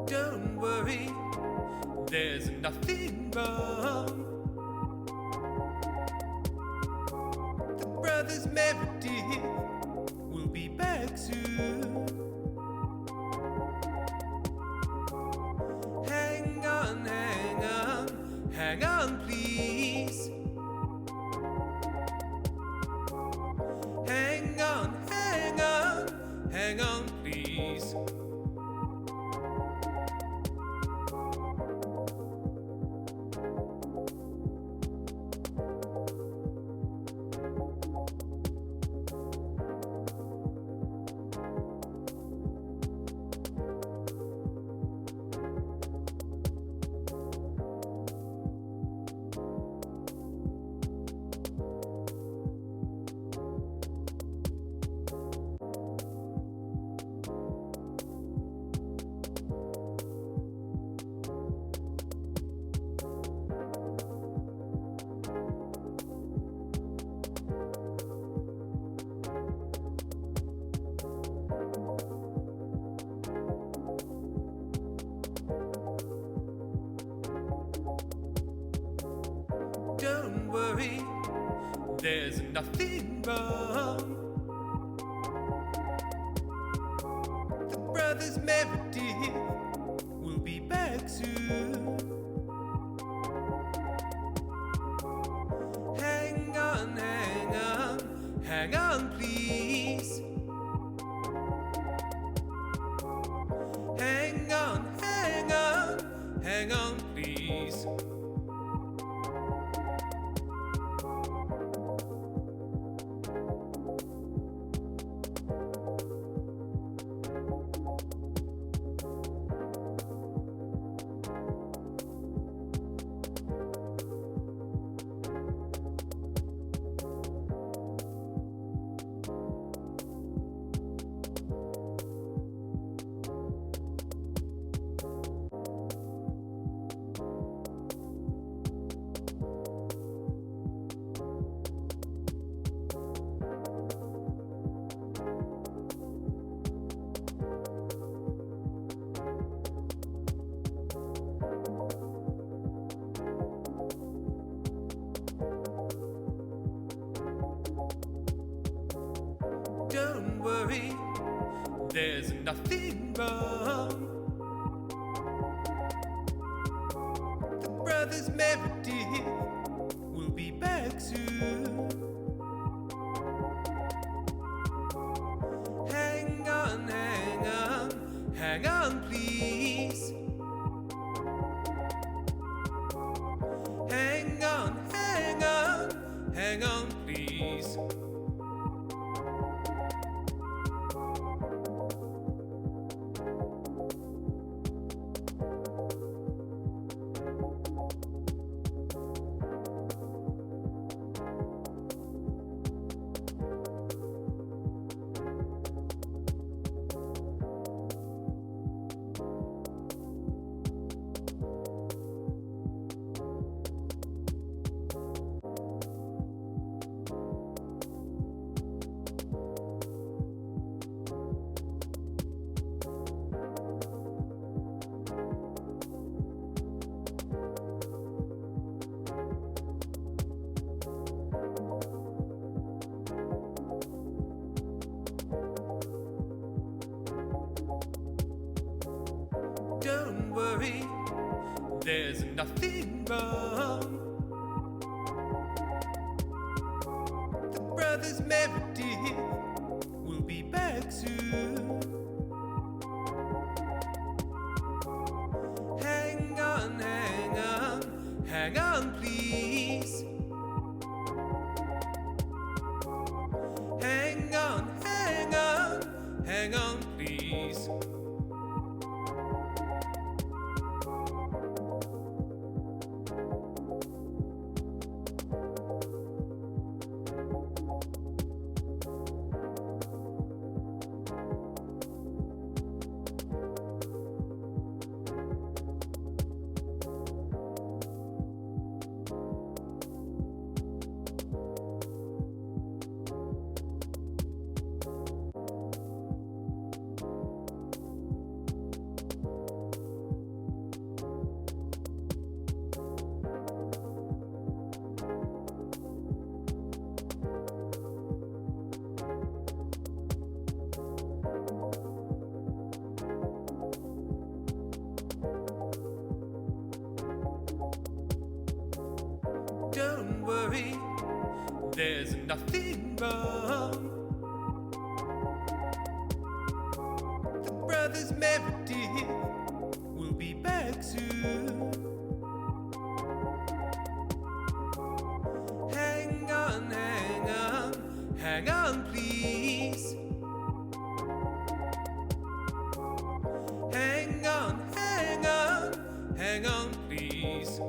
Don't worry, there's nothing wrong. The brothers Meredith will be back soon. Hang on, hang on, hang on, please. Hang on, hang on, hang on, please. Don't worry, there's nothing wrong. The brothers Meredith will be back soon. Hang on, hang on, hang on, please. Hang on, hang on, hang on, please. Don't worry, there's nothing wrong. The brothers Meredith will be back soon. Hang on, hang on, hang on, please. Hang on, hang on, hang on, please. Don't worry, there's nothing wrong. The brothers brothers Meredith will be back soon. Hang on, hang on, hang on, please. Hang on, hang on, hang on, please. Don't worry, there's nothing wrong. The brothers Meredith will be back soon. Hang on, hang on, hang on, please. Hang on, hang on, hang on, please.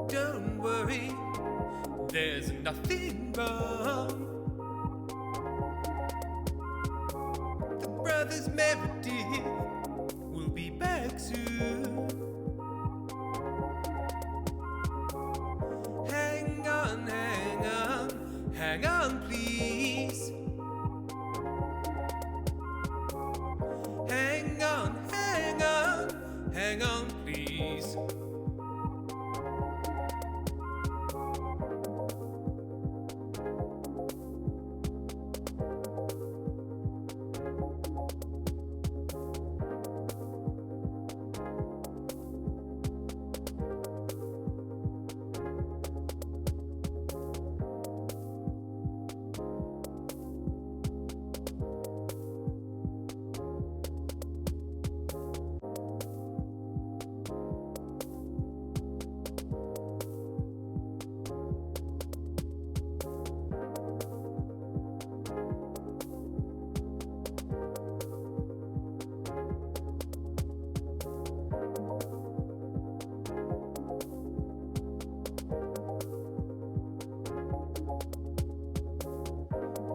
Don't worry, there's nothing wrong. The brothers Meredith will be back soon. Hang on, hang on, hang on, please. Hang on, hang on, hang on, please.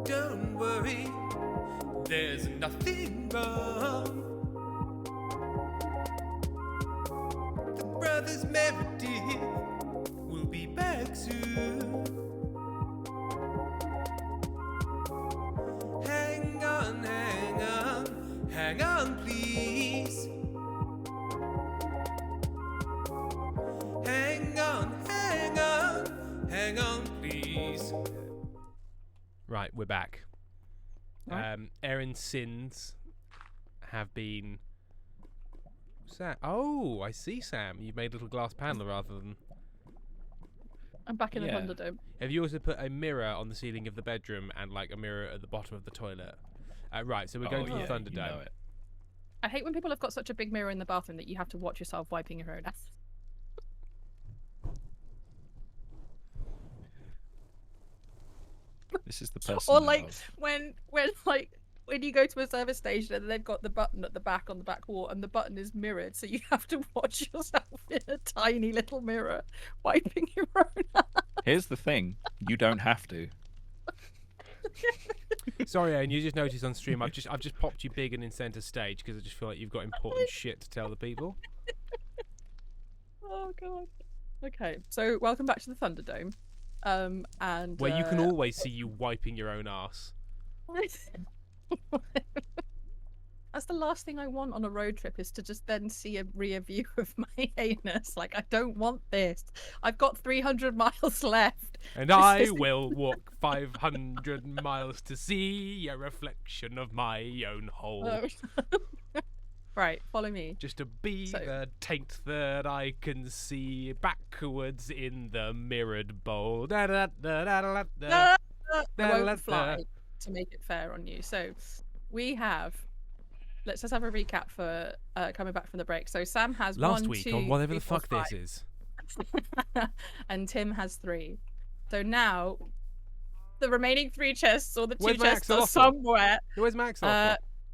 Don't worry, there's nothing wrong. The brothers Meredith will be back soon. Hang on, hang on, hang on, please. Hang on, hang on, hang on, please. Right, we're back. Right. Erin's sins have been... Sam. Oh, I see, Sam. You've made a little glass panel rather than... I'm back in the Yeah. Thunderdome. Have you also put a mirror on the ceiling of the bedroom and like a mirror at the bottom of the toilet? Right, so we're going to the Thunderdome. You know it. I hate when people have got such a big mirror in the bathroom that you have to watch yourself wiping your own ass. This is the person. Or I like love. when like when you go to a service station and they've got the button at the back on the back wall, and the button is mirrored, so you have to watch yourself in a tiny little mirror wiping your own ass. Here's the thing: you don't have to. Sorry, Erin, you just noticed on stream I've just popped you big and in centre stage because I just feel like you've got important shit to tell the people. Oh god. Okay, so welcome back to the Thunderdome. And where you can always see you wiping your own ass. That's the last thing I want on a road trip, is to just then see a rear view of my anus. Like, I don't want this. I've got 300 miles left. And I will walk 500 miles to see a reflection of my own hole. Right, follow me. Just to be the taint that I can see backwards in the mirrored bowl. I won't fly, to make it fair on you. So we have... Let's just have a recap for coming back from the break. So Sam has last 1, week 2, on whatever 3, the 4, fuck 5. this is. And Tim has 3. So now the remaining 3 chests, or the 2 chests, are somewhere. Where's Max?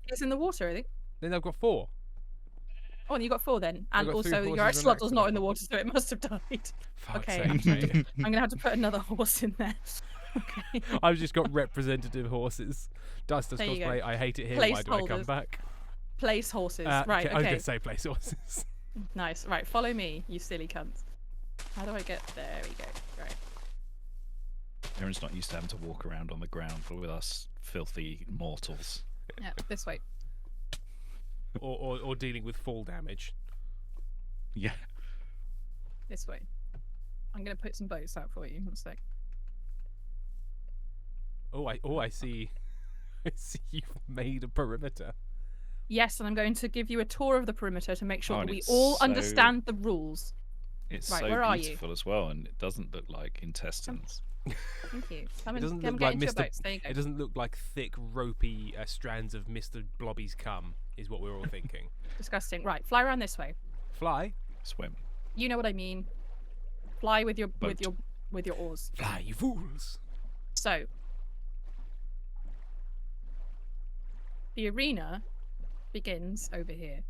It's in the water, I think. Then I've got 4. Oh, and you got 4 then. And also your axolotl's not in the water, so it must have died. Okay. I'm gonna have to put another horse in there. Okay. I've just got representative horses. Dusters cosplay. I hate it here. Why do I come back? Place horses. Right. Okay. I was gonna say place horses. Nice. Right. Follow me, you silly cunts. How do I get there? We go. Right. Erin's not used to having to walk around on the ground with us filthy mortals. Yeah. This way. Or dealing with fall damage. Yeah. This way. I'm gonna put some boats out for you. One sec. I see. I see you've made a perimeter. Yes, and I'm going to give you a tour of the perimeter to make sure that we all understand the rules. It's right, so where beautiful as well, and it doesn't look like intestines. Thank you. It doesn't look like it doesn't look like thick, ropey strands of Mr. Blobby's cum. Is what we're all thinking. Disgusting. Right, fly around this way. Fly. Swim. You know what I mean. Fly with your Boat. with your oars. Fly, you fools. So the arena begins over here.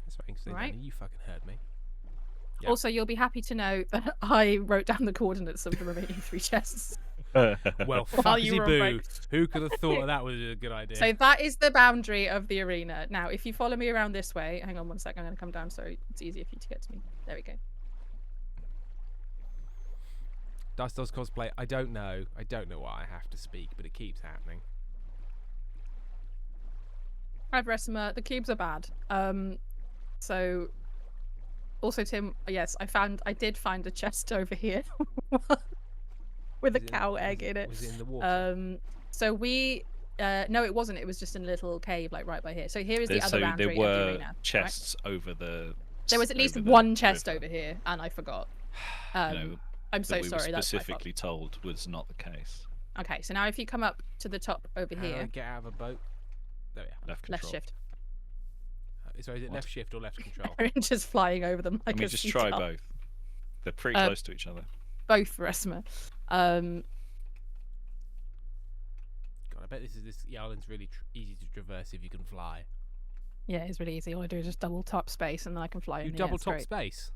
That's very interesting. Right. Danny, you fucking heard me. Yeah. Also, you'll be happy to know that I wrote down the coordinates of the remaining 3 chests. Well, fucksy boo. Who could have thought that was a good idea? So that is the boundary of the arena. Now, if you follow me around this way, hang on one sec, I'm going to come down so it's easier for you to get to me. There we go. Dust does cosplay. I don't know why I have to speak, but it keeps happening. Hi, Veresima. The cubes are bad. So, also Tim, yes, I did find a chest over here with a cow egg in it. Was it in the water? So we, no, it wasn't. It was just in a little cave, like right by here. So here is the other boundary there were of the arena. chests over the. There was at least one chest over here, and I forgot. I'm so sorry. That's specifically told was not the case. Okay, so now if you come up to the top over How do I here. get out of a boat? There we are. Left shift. So is it left shift or left control? Erin just flying over them like Let me a just seagull. try both. They're pretty close to each other. Both, Veresima. God, I bet this island's really easy to traverse if you can fly. Yeah, it's really easy. All I do is just double top space, and then I can fly. You double top space?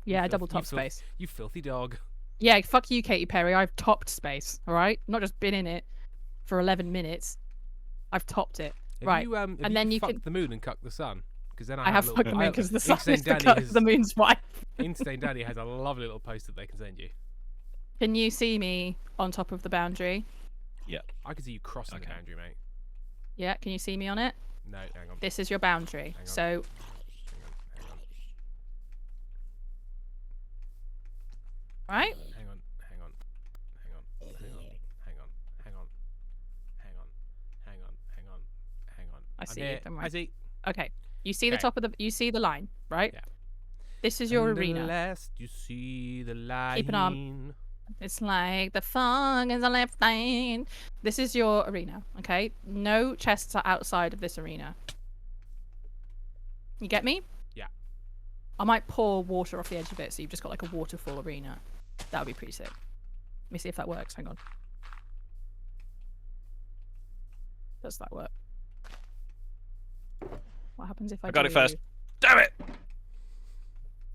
Yeah, double top space. You filthy dog. Yeah, fuck you, Katy Perry. I've topped space. All right, not just been in it for 11 minutes. I've topped it. Right, and then you fucked the moon and cucked the sun. Because then I have fucked the moon because the sun is the moon's wife. Insane Daddy has a lovely little post that they can send you. Can you see me on top of the boundary? Yeah. I can see you crossing the boundary, mate. Yeah, can you see me on it? No, hang on. This is your boundary. So. Hang on. Right? Hang on. I see you. I see. Okay. You see the top of the. You see the line, right? Yeah. This is your arena. Last you see the line. Keep it on. It's like the fog is a left line. This is your arena, okay? No chests are outside of this arena. You get me? Yeah. I might pour water off the edge of it, so you've just got like a waterfall arena. That would be pretty sick. Let me see if that works. Hang on. does that work? What happens if I got it first. Damn it!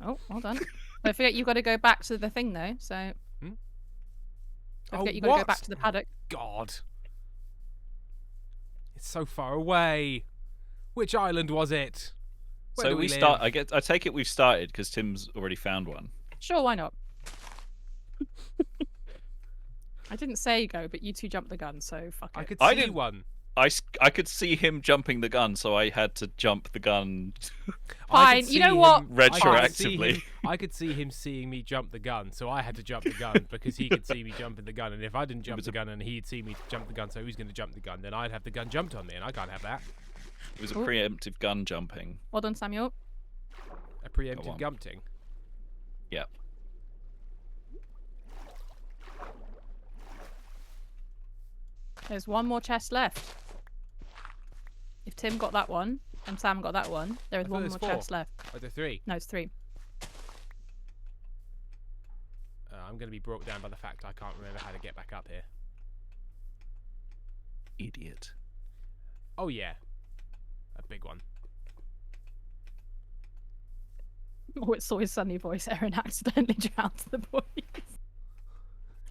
Oh, well done. Don't forget you've got to go back to the thing though. So don't forget you've got to go back to the paddock. God, it's so far away. Which island was it? Where So do we live? start. I take it we've started because Tim's already found one. Sure, why not? I didn't say go, but you two jumped the gun, so fuck it. I could I see didn't- one. I could see him jumping the gun, so I had to jump the gun Fine, you know what? retroactively. I could see him seeing me jump the gun, so I had to jump the gun because he could see me jumping the gun. And if I didn't jump the gun and he'd see me jump the gun, so who's going to jump the gun? Then I'd have the gun jumped on me, and I can't have that. It was a preemptive gun jumping. Well done, Samuel. A preemptive gumpting. Yep. There's one more chest left. If Tim got that one and Sam got that one, there is one more chest left. Are there 3? No, it's 3. I'm going to be brought down by the fact I can't remember how to get back up here. Idiot. Oh yeah, a big one. Oh, it's always sunny voice. Erin accidentally drowns the boys.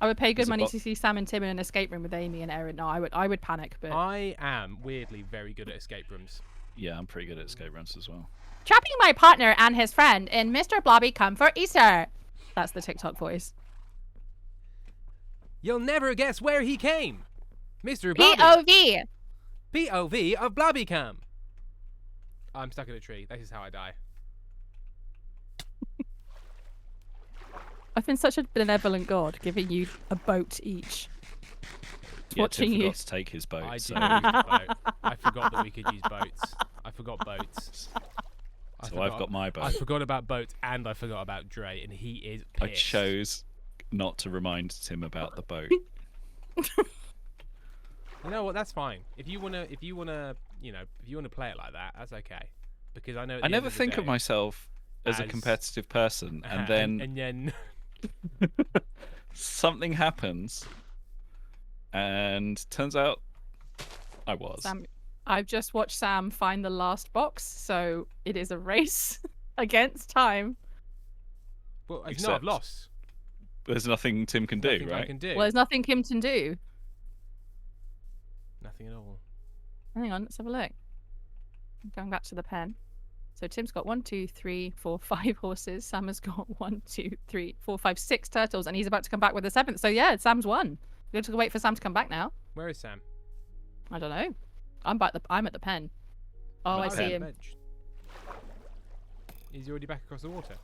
I would pay good money to see Sam and Tim in an escape room with Amy and Erin. No, I would panic, but I am weirdly very good at escape rooms. Yeah, I'm pretty good at escape rooms as well. trapping my partner and his friend in Mr. Blobby Come for Easter. That's the TikTok voice. You'll never guess where he came. Mr. Blobby. POV. POV of Blobbycam. I'm stuck in a tree. This is how I die. I've been such a benevolent god, giving you a boat each. Yeah, Watching Tim you. forgot to take his boat. I so didn't use the boat. I forgot that we could use boats. I forgot boats. I've got my boat. I forgot about boats and I forgot about Dre, and he is pissed. I chose not to remind Tim about the boat. You know what? That's fine. If you wanna, play it like that, that's okay. Because I know. At the I end never of the think day, of myself as a competitive person, and then and then something happens, and turns out I was. Sam, I've just watched Sam find the last box, so it is a race against time. Well, no, I've Except- lost. There's nothing Tim can do, Nothing I right? can do. Well, there's nothing Kim can do. Nothing at all. Hang on, let's have a look. Going back to the pen. So Tim's got 1, 2, 3, 4, 5 horses. Sam has got 1, 2, 3, 4, 5, 6 turtles, and he's about to come back with a 7th. So yeah, Sam's won. We're going to wait for Sam to come back now. Where is Sam? I don't know. I'm at the pen. Oh, At I the see pen. him. Bench. Is he already back across the water?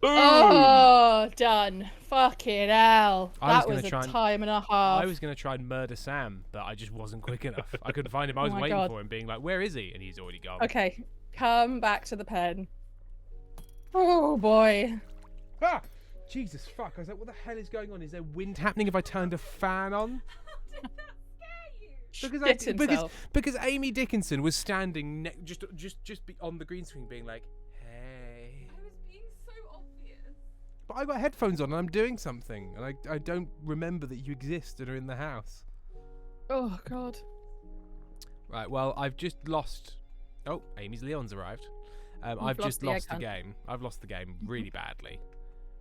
Oh, done. Fucking hell. I was That gonna was a try and- time and a half. I was going to try and murder Sam, but I just wasn't quick enough. I couldn't find him. I was my waiting God. for him, being like, "Where is he?" And he's already gone. Okay, come back to the pen. Oh boy. Ah! Jesus fuck! I was like, "What the hell is going on? Is there wind happening if I turned a fan on?" Because Amy Dickinson was standing just on the green screen, being like, "Hey." I was being so obvious. But I got headphones on and I'm doing something, and I don't remember that you exist and are in the house. Oh god. Right. Well, I've just lost. Oh, Amy's Leon's arrived. I've just lost the game. I've lost the game really badly,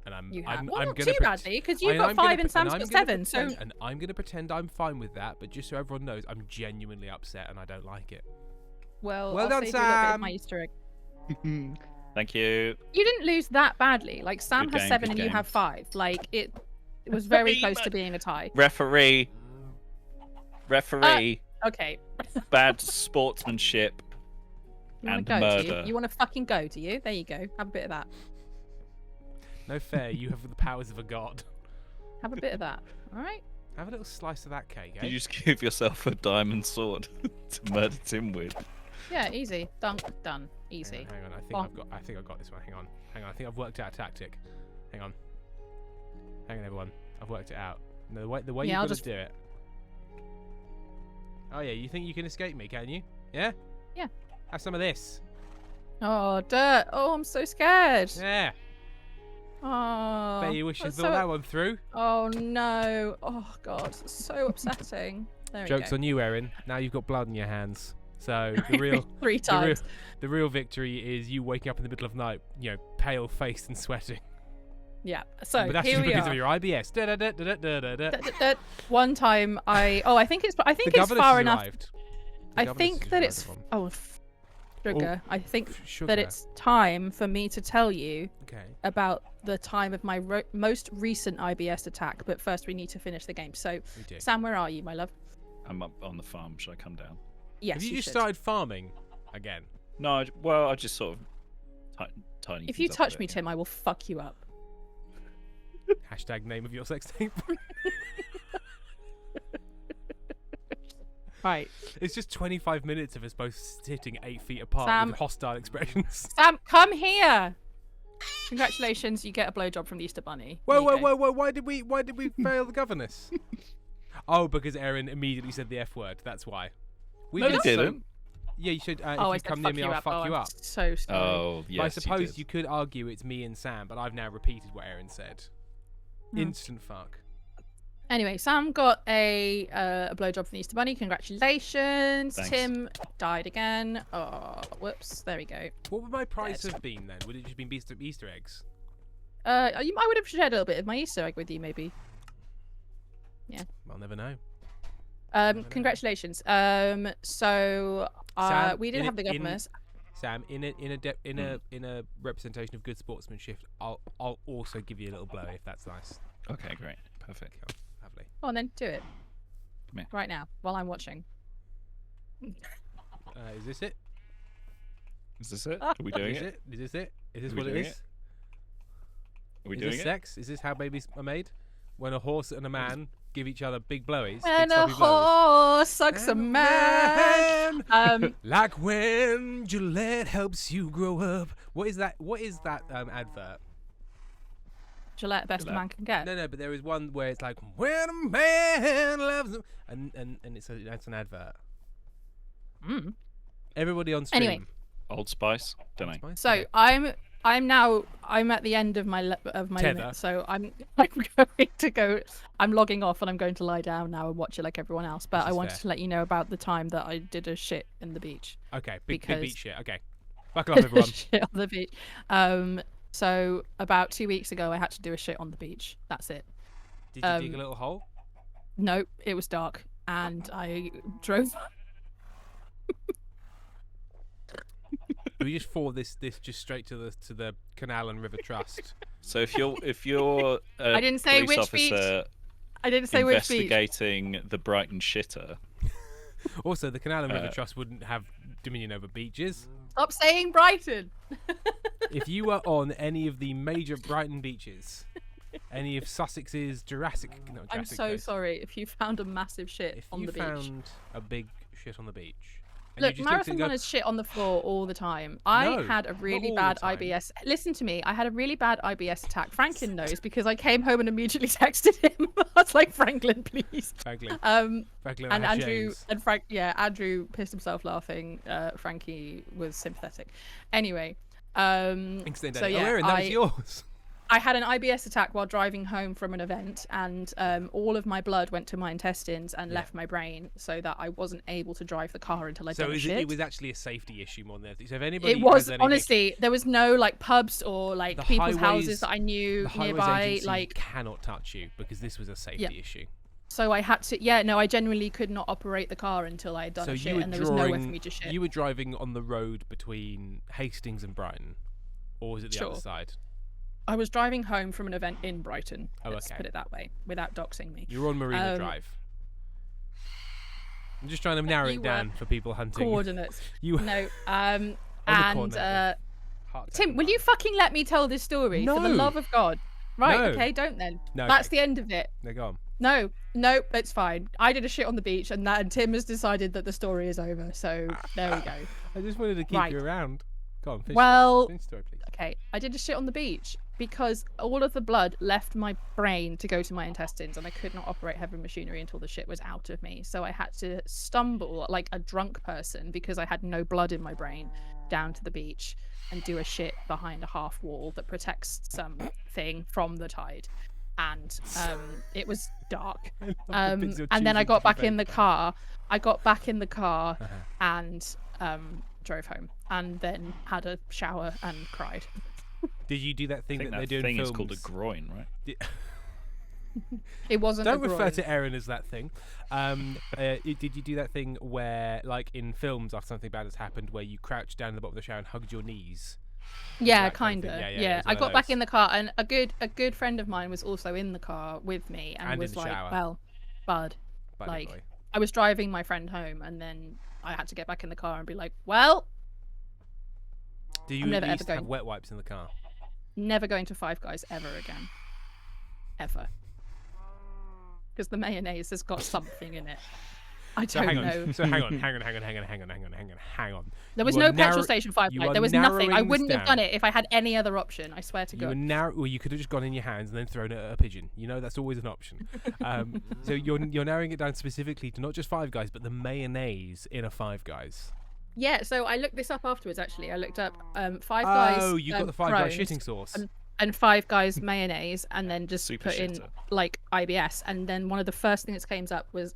and I'm. You have. I'm Well, not gonna too badly, because you've got 5 and Sam's got 7. So. And I'm gonna pretend I'm fine with that, but just so everyone knows, I'm genuinely upset and I don't like it. Well Well I'll done, save you a little bit of Sam. my Easter egg. Thank you. You didn't lose that badly. Like Sam Good has game, 7 good and you game. have 5. Like it was very close to being a tie. Referee. Okay. Bad sportsmanship. You want And to go? Do murder. you? You want to fucking go? Do you? There you go. Have a bit of that. No fair. You have the powers of a god. Have a bit of that. All right. Have a little slice of that cake, eh? Did you just give yourself a diamond sword to murder Tim with? Yeah, easy. Done. Done. Easy. Hang on. I think I've got this one. Hang on. I think I've worked out a tactic. Hang on, everyone. I've worked it out. No, the way Yeah, you've I'll got just- to do it. Oh yeah, you think you can escape me? Can you? Yeah. Yeah. Have some of this. Oh, dirt. Oh, I'm so scared. Yeah. Oh, Bet you wish you that's thought that one through. Oh no! Oh god, so upsetting. There Joke's we on you, Erin. Now you've got blood in your hands. So the real 3 times. the real victory is you waking up in the middle of the night, pale faced and sweating. Yeah. So but that's here just we because are. of your IBS. One time I think it's far enough. I think that it's sugar. I think that it's time for me to tell you about the time of my most recent IBS attack. But first, we need to finish the game. So, Sam, where are you, my love? I'm up on the farm. Should I come down? Yes. Have you just should. started farming again? No. I just sort of tiny. If you touch me, Tim, I will fuck you up. Hashtag name of your sex tape. Right. It's just 25 minutes of us both sitting 8 feet apart Sam, with hostile expressions. Sam, come here. Congratulations, you get a blowjob from the Easter Bunny. Whoa! Why did we fail the governess? Oh, because Erin immediately said the F word. That's why. No, they didn't. Yeah, you should. Oh, if you come near me, I'll fuck you up. So sorry. Oh, yes. But I suppose you could argue it's me and Sam, but I've now repeated what Erin said. Instant fuck. Anyway, Sam got a blowjob from the Easter Bunny. Congratulations. Thanks. Tim died again. Oh, whoops. There we go. What would my price have been then? Would it just been Easter eggs? I would have shared a little bit of my Easter egg with you, maybe. Yeah. I'll never know. Congratulations. So Sam, we didn't have the governors. Sam, in a representation of good sportsmanship, I'll also give you a little blow if that's nice. Okay, great, perfect. Cool. Lovely. Go on then, do it. Come here. Right now, while I'm watching. Is this it? Is this it? Are we doing it? Is this it? Is this Are we what it doing is? it? Are we Is doing this it? sex? Is this how babies are made? When a horse and a man give each other big blowies? And big a sloppy blows. horse sucks a man. Like when Gillette helps you grow up. What is that? What is that advert? Gillette, best a man can get. No, but there is one where it's like when a man loves him, and it's an advert. Everybody on stream. Anyway. Old Spice. Don't know. So Okay. I'm at the end of my limit. So I'm going to go. I'm logging off and I'm going to lie down now and watch it like everyone else. But Which I is wanted fair. to let you know about the time that I did a shit in the beach. Okay, big because- beach shit. Okay, buckle up, everyone. Shit on the beach. So about 2 weeks ago, I had to do a shit on the beach. That's it. Did you dig a little hole? No, it was dark, and I drove. We just forward this just straight to the Canal and River Trust. So if you're I didn't say police which beach. officer I didn't say which beach. investigating the Brighton shitter, Also, the Canal and River Trust wouldn't have dominion over beaches. Stop saying Brighton. If you were on any of the major Brighton beaches, any of Sussex's I'm so sorry if you found a massive shit If on you the beach. found a big shit on the beach, and you Look, just looked at it marathon and go, runners shit on the floor all the time. I No, had a really all bad the time. IBS. Listen to me. I had a really bad IBS attack. Franklin knows because I came home and immediately texted him. I was like, Franklin, please. Franklin, And I have Andrew James. and Andrew pissed himself laughing. Frankie was sympathetic. Anyway, Extend so that. yeah, Oh, Erin, that was yours. I had an IBS attack while driving home from an event, and all of my blood went to my intestines and left my brain, so that I wasn't able to drive the car until I'd So done a it shit. was actually a safety issue more than anything. So if anybody It was has anything, honestly, there was no like pubs or like The people's highways- houses that I knew the highways nearby. agency Like, cannot touch you because this was a safety issue. so I had to. Yeah, no, I genuinely could not operate the car until I had done So a you shit, were and there was nowhere for me to shit. You were driving on the road between Hastings and Brighton, or was it the other Sure. side? I was driving home from an event in Brighton. Oh, Let's okay. put it that way, without doxing me. You were on Marina Drive. I'm just trying to narrow You it were down for people hunting. Coordinates. You No. the And corner, Tim, will you fucking let me tell this story for the No. love of God? Right. No. Okay. Don't then. No, That's okay. the end of it. No, go on. No, it's fine. I did a shit on the beach, and Tim has decided that the story is over. So there we go. I just wanted to keep Right. you around. Go on, finish Well, finish the story, please. Okay, I did a shit on the beach because all of the blood left my brain to go to my intestines, and I could not operate heavy machinery until the shit was out of me. So I had to stumble like a drunk person because I had no blood in my brain down to the beach and do a shit behind a half wall that protects something from the tide. And it was dark. And then I got back in the car. And drove home, and then had a shower and cried. Did you do that thing that they do in films? films? Is called a groin, right? It wasn't. Don't refer to Erin as that thing. Did you do that thing where, like in films, after something bad has happened, where you crouched down in the bottom of the shower and hugged your knees? Yeah, kind of. Yeah. I got back in the car, and a good friend of mine was also in the car with me, and was like, shower. "Well, bud, Buddy like, boy. I was driving my friend home, and then I had to get back in the car and be like, well." Do you at least have wet wipes in the car? Never going to Five Guys ever again. Ever. Because the mayonnaise has got something in it. I don't know. So hang on. There was no petrol station Five Guys. There was nothing. I wouldn't have done it if I had any other option. I swear to God. Well, you could have just gone in your hands and then thrown it at a pigeon. You know, that's always an option. So you're narrowing it down specifically to not just Five Guys, but the mayonnaise in a Five Guys. Yeah, so I looked this up afterwards, actually. I looked up Five Guys. Oh, you got the Five Guys shitting sauce. And Five Guys mayonnaise, and then just Super put in like IBS. And then one of the first things that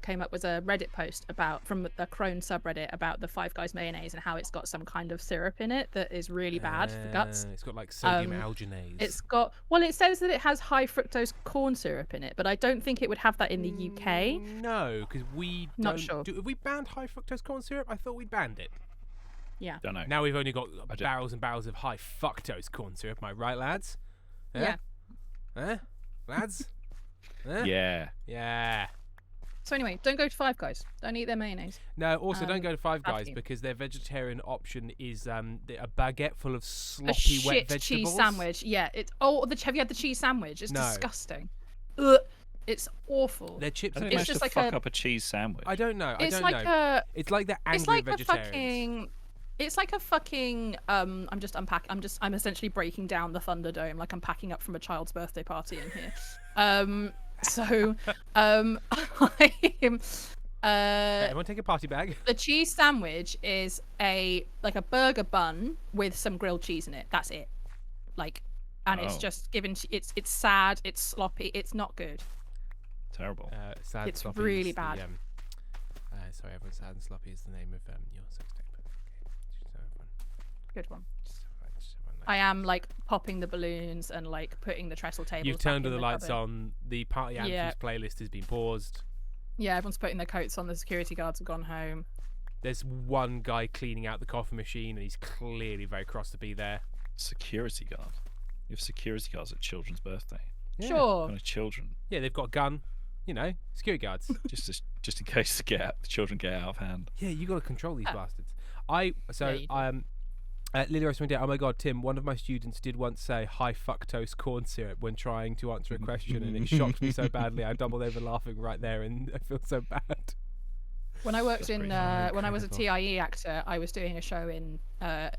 came up was a Reddit post from the Crone subreddit about the Five Guys mayonnaise and how it's got some kind of syrup in it that is really bad for guts. It's got like sodium alginase. It says that it has high fructose corn syrup in it, but I don't think it would have that in the UK. No, because we not sure. Have we banned high fructose corn syrup? I thought we banned it. Yeah. Don't know. Now we've only got barrels and barrels of high fructose corn syrup. Am I right, lads? Yeah. Lads? Yeah. So anyway, don't go to Five Guys. Don't eat their mayonnaise. No, also don't go to Five Guys because their vegetarian option is a baguette full of sloppy wet vegetables. Cheese sandwich. Yeah. Have you had the cheese sandwich? It's disgusting. It's awful. Their chips. It's just like fuck up a cheese sandwich. I don't know. It's like the angry vegetarians. It's like a fucking I'm essentially breaking down the Thunderdome, like I'm packing up from a child's birthday party in here. Everyone take a party bag. The cheese sandwich is a burger bun with some grilled cheese in it. That's it. It's just it's sad, it's sloppy, it's not good. Terrible. Sad, it's sloppy really bad. Sorry, everyone. Sad and sloppy is the name of your sex tape. Good one. I am popping the balloons and putting the trestle tables. You've turned all the lights on. The party anthems playlist has been paused. Yeah, everyone's putting their coats on. The security guards have gone home. There's one guy cleaning out the coffee machine, and he's clearly very cross to be there. Security guard. You have security guards at children's birthday. Yeah. Sure. Kind of children. Yeah, they've got a gun. You know, security guards. just in case the children get out of hand. Yeah, you got to control these bastards. Lily Rose oh my God, Tim, one of my students did once say high fructose corn syrup when trying to answer a question, and it shocked me so badly I doubled over laughing right there, and I feel so bad. When I worked when I was a TIE actor, I was doing a show in a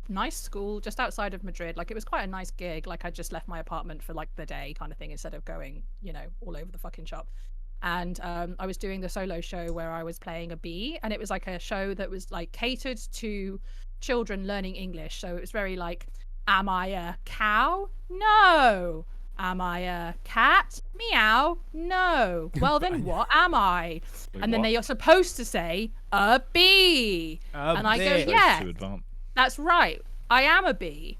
nice school just outside of Madrid. It was quite a nice gig. I just left my apartment for the day kind of thing instead of going, all over the fucking shop. And I was doing the solo show where I was playing a bee, and it was a show that was catered to children learning English. So it was very am I a cow? No. Am I a cat? Meow. No. Well then what am I? And then they are supposed to say a bee. I go, yeah, that's right, I am a bee.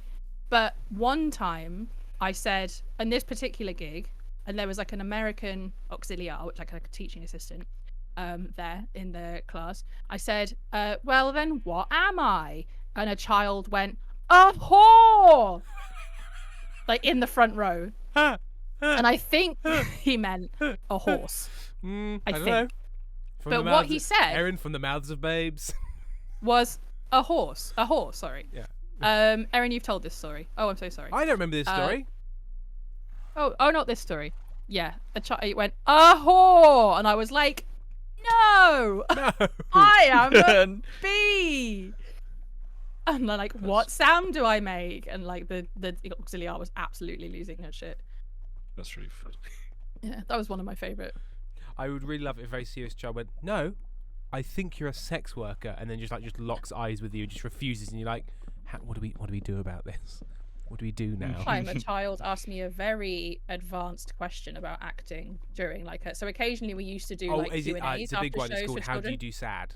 But one time I said, in this particular gig, and there was an American auxiliar, which a teaching assistant there in the class, I said, well then what am I? And a child went, a whore. In the front row. And I think he meant a horse. I think. Know. But what he said, Erin, from the mouths of babes, was a horse. A horse, sorry. Yeah. Erin, you've told this story. Oh, I'm so sorry. I don't remember this story. Oh, not this story. Yeah, it went a whore, and I was like, no. I am a bee. And they're what sound do I make? And the auxiliar was absolutely losing her shit. That's really funny. Yeah, that was one of my favourite. I would really love it if a very serious child went, no, I think you're a sex worker, and then just locks eyes with you, just refuses, and you're like, what do we do about this? What do we do now? Time a child asked me a very advanced question about acting during so occasionally we used to do Q&As it's a big one. It's called How Do You Do Sad?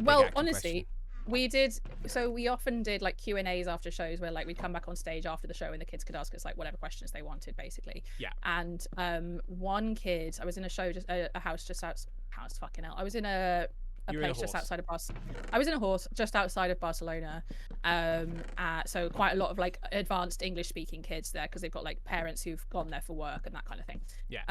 Well, honestly, we did. So we often did Q&As after shows where we'd come back on stage after the show and the kids could ask us whatever questions they wanted, basically. Yeah. And one kid, I was in a show a house just outside. Fucking hell! I was in a place just outside of I was in a horse just outside of Barcelona. So quite a lot of advanced English speaking kids there because they've got parents who've gone there for work and that kind of thing. Yeah.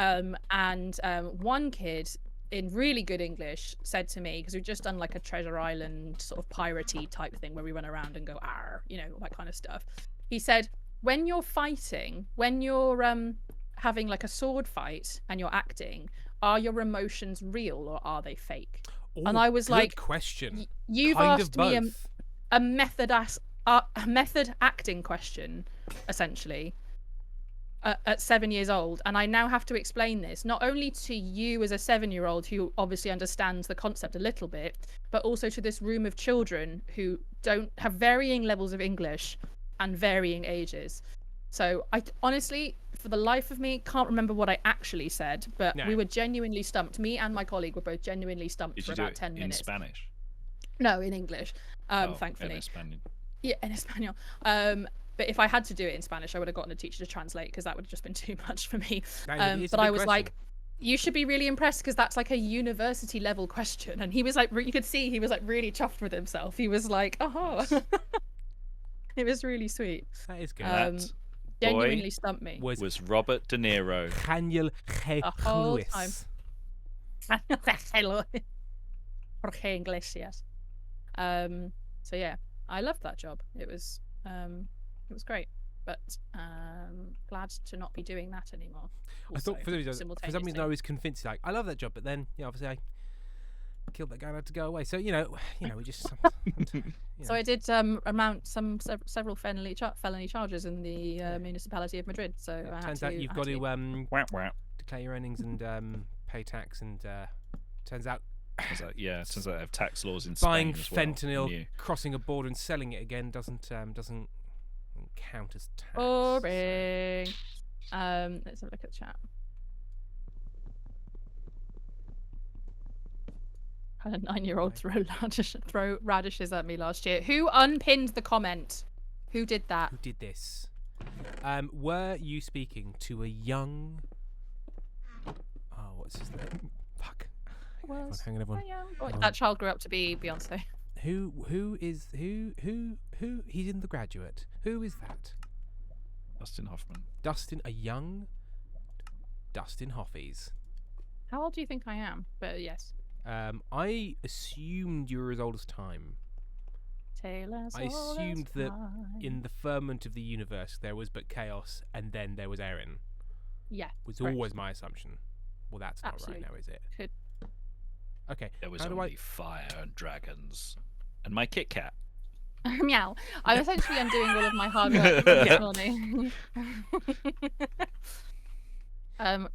And one kid in really good English said to me, because we've just done a Treasure Island sort of piratey type thing where we run around and go "arr," all that kind of stuff. He said, when you're fighting, when you're having a sword fight and you're acting, are your emotions real or are they fake? Ooh, and I was good question. You've kind asked me a method acting question, essentially, at 7 years old, and I now have to explain this not only to you as a 7-year-old who obviously understands the concept a little bit, but also to this room of children who don't have varying levels of English and varying ages. So I honestly, for the life of me, can't remember what I actually said, but we were genuinely stumped. Me and my colleague were both genuinely stumped for about 10 minutes. In Spanish? No, in English, thankfully. En Español. Yeah, in Espanol. But if I had to do it in Spanish, I would have gotten a teacher to translate because that would have just been too much for me. But I was question. You should be really impressed because that's a university level question. And he was you could see he was really chuffed with himself. He was like, oh. It was really sweet. That is good. Genuinely stumped me. Was Robert De Niro. Daniel Lewis. Jorge Iglesias. So yeah, I loved that job. It was great, but glad to not be doing that anymore. I thought for some reason I was convinced I love that job, but then obviously I killed that guy and had to go away. So we just. So I did amount several felony charges in the municipality of Madrid. So turns out you've got to declare your earnings and pay tax, and turns out. Turns out they have tax laws in Spain as well. Buying fentanyl, crossing a border and selling it again doesn't count as tax. Boring. Let's have a look at the chat. Had a 9-year-old throw radishes at me last year. Who unpinned the comment? Who did that? Who did this? Were you speaking to a young? Oh, what's his name? Fuck. Hang on, everyone. That child grew up to be Beyonce. Who? He's in The Graduate. Who is that? Dustin Hoffman. A young Dustin Hoffman. How old do you think I am? But yes. I assumed you were as old as time. I assumed that in the ferment of the universe there was but chaos, and then there was Erin. Yeah. Was always my assumption. Well, that's Absolutely. Not right now, is it? Could. Okay. There was only fire and dragons. And my Kit Kat. Meow. I essentially am doing all of my hard work this morning.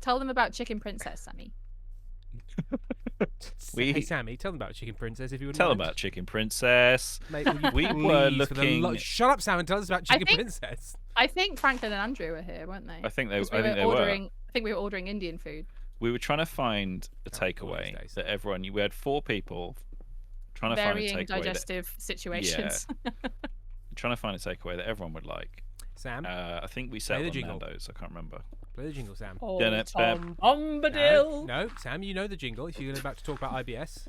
Tell them about Chicken Princess, Sammy. Hey, Sammy, tell them about Chicken Princess if you would. Tell them about Chicken Princess. Mate, we were looking. Shut up, Sam, and tell us about Chicken Princess. I think Franklin and Andrew were here, weren't they? I think they were. I think we were ordering Indian food. We were trying to find a takeaway that everyone. We had 4 people trying to find a takeaway. Varying digestive situations. Yeah. Trying to find a takeaway that everyone would like. Sam, I think we settled on Nando's. I can't remember. Play the jingle, Sam. Oh, Tom Bombadil. No, Sam, you know the jingle. If you're about to talk about IBS.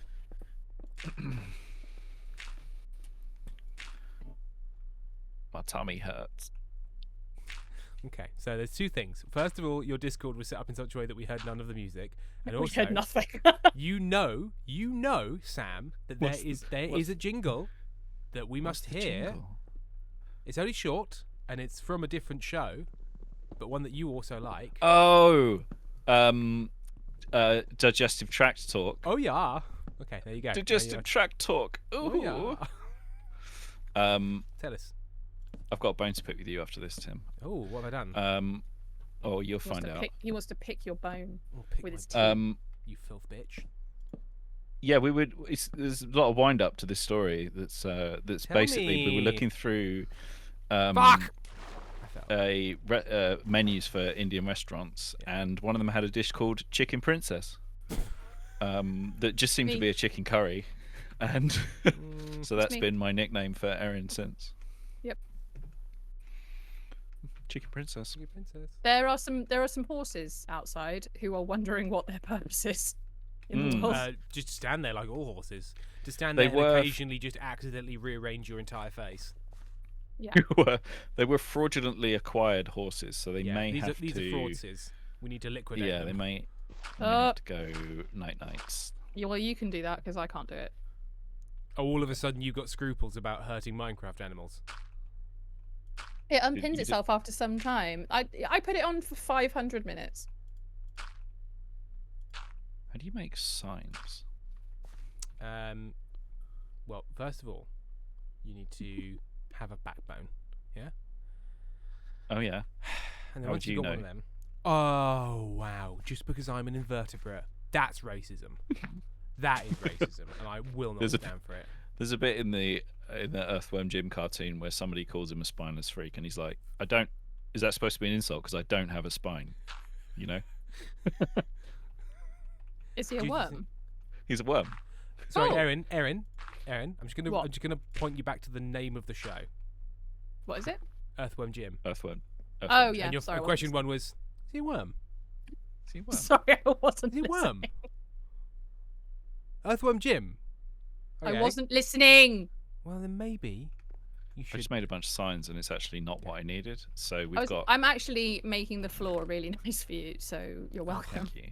My tummy hurts. Okay, so there's 2 things. First of all, your Discord was set up in such a way that we heard none of the music, and also we heard nothing. you know, Sam, that there is a jingle that we must hear. Jingle? It's only short, and it's from a different show, but one that you also like. Oh, digestive tract talk. Oh yeah. Okay, there you go. Digestive tract talk. Ooh. Oh, yeah. Tell us. I've got a bone to pick with you after this, Tim. Oh, what have I done? You'll find out. He wants to pick your bone with his teeth. You filth bitch. Yeah, we would. There's a lot of wind up to this story. That's Tell basically we were me. looking through Fuck! menus for Indian restaurants, and one of them had a dish called Chicken Princess. That just seemed to be a chicken curry, and so that's been my nickname for Erin since. Yep. Chicken Princess. Chicken Princess. There are some horses outside who are wondering what their purpose is in the world. Just stand there like all horses. To stand there and occasionally just accidentally rearrange your entire face. Yeah. They were fraudulently acquired horses, so they may have to. These are fraudsters. We need to liquidate them. They may have to go nights. Yeah, well, you can do that because I can't do it. Oh, all of a sudden you've got scruples about hurting Minecraft animals. It unpins itself after some time. I put it on for 500 minutes. How do you make signs? Well, first of all, you need to have a backbone. Yeah. Oh yeah. And then once you've got one of them. Oh wow! Just because I'm an invertebrate, that's racism. That is racism, and I will not stand for it. There's a bit in the Earthworm Jim cartoon where somebody calls him a spineless freak, and he's like, "I don't." Is that supposed to be an insult? Because I don't have a spine, you know. Is he a worm? He's a worm. Sorry, Erin. I'm just gonna point you back to the name of the show. What is it? Earthworm Jim. Earthworm. Oh yeah. And your question one was, is he a worm? Is he a worm? Sorry, I wasn't. Is he a worm? Earthworm Jim. Okay. I wasn't listening. Well, then maybe you should. I just made a bunch of signs, and it's actually not what I needed. So we've got. I'm actually making the floor really nice for you, so you're welcome. Thank you.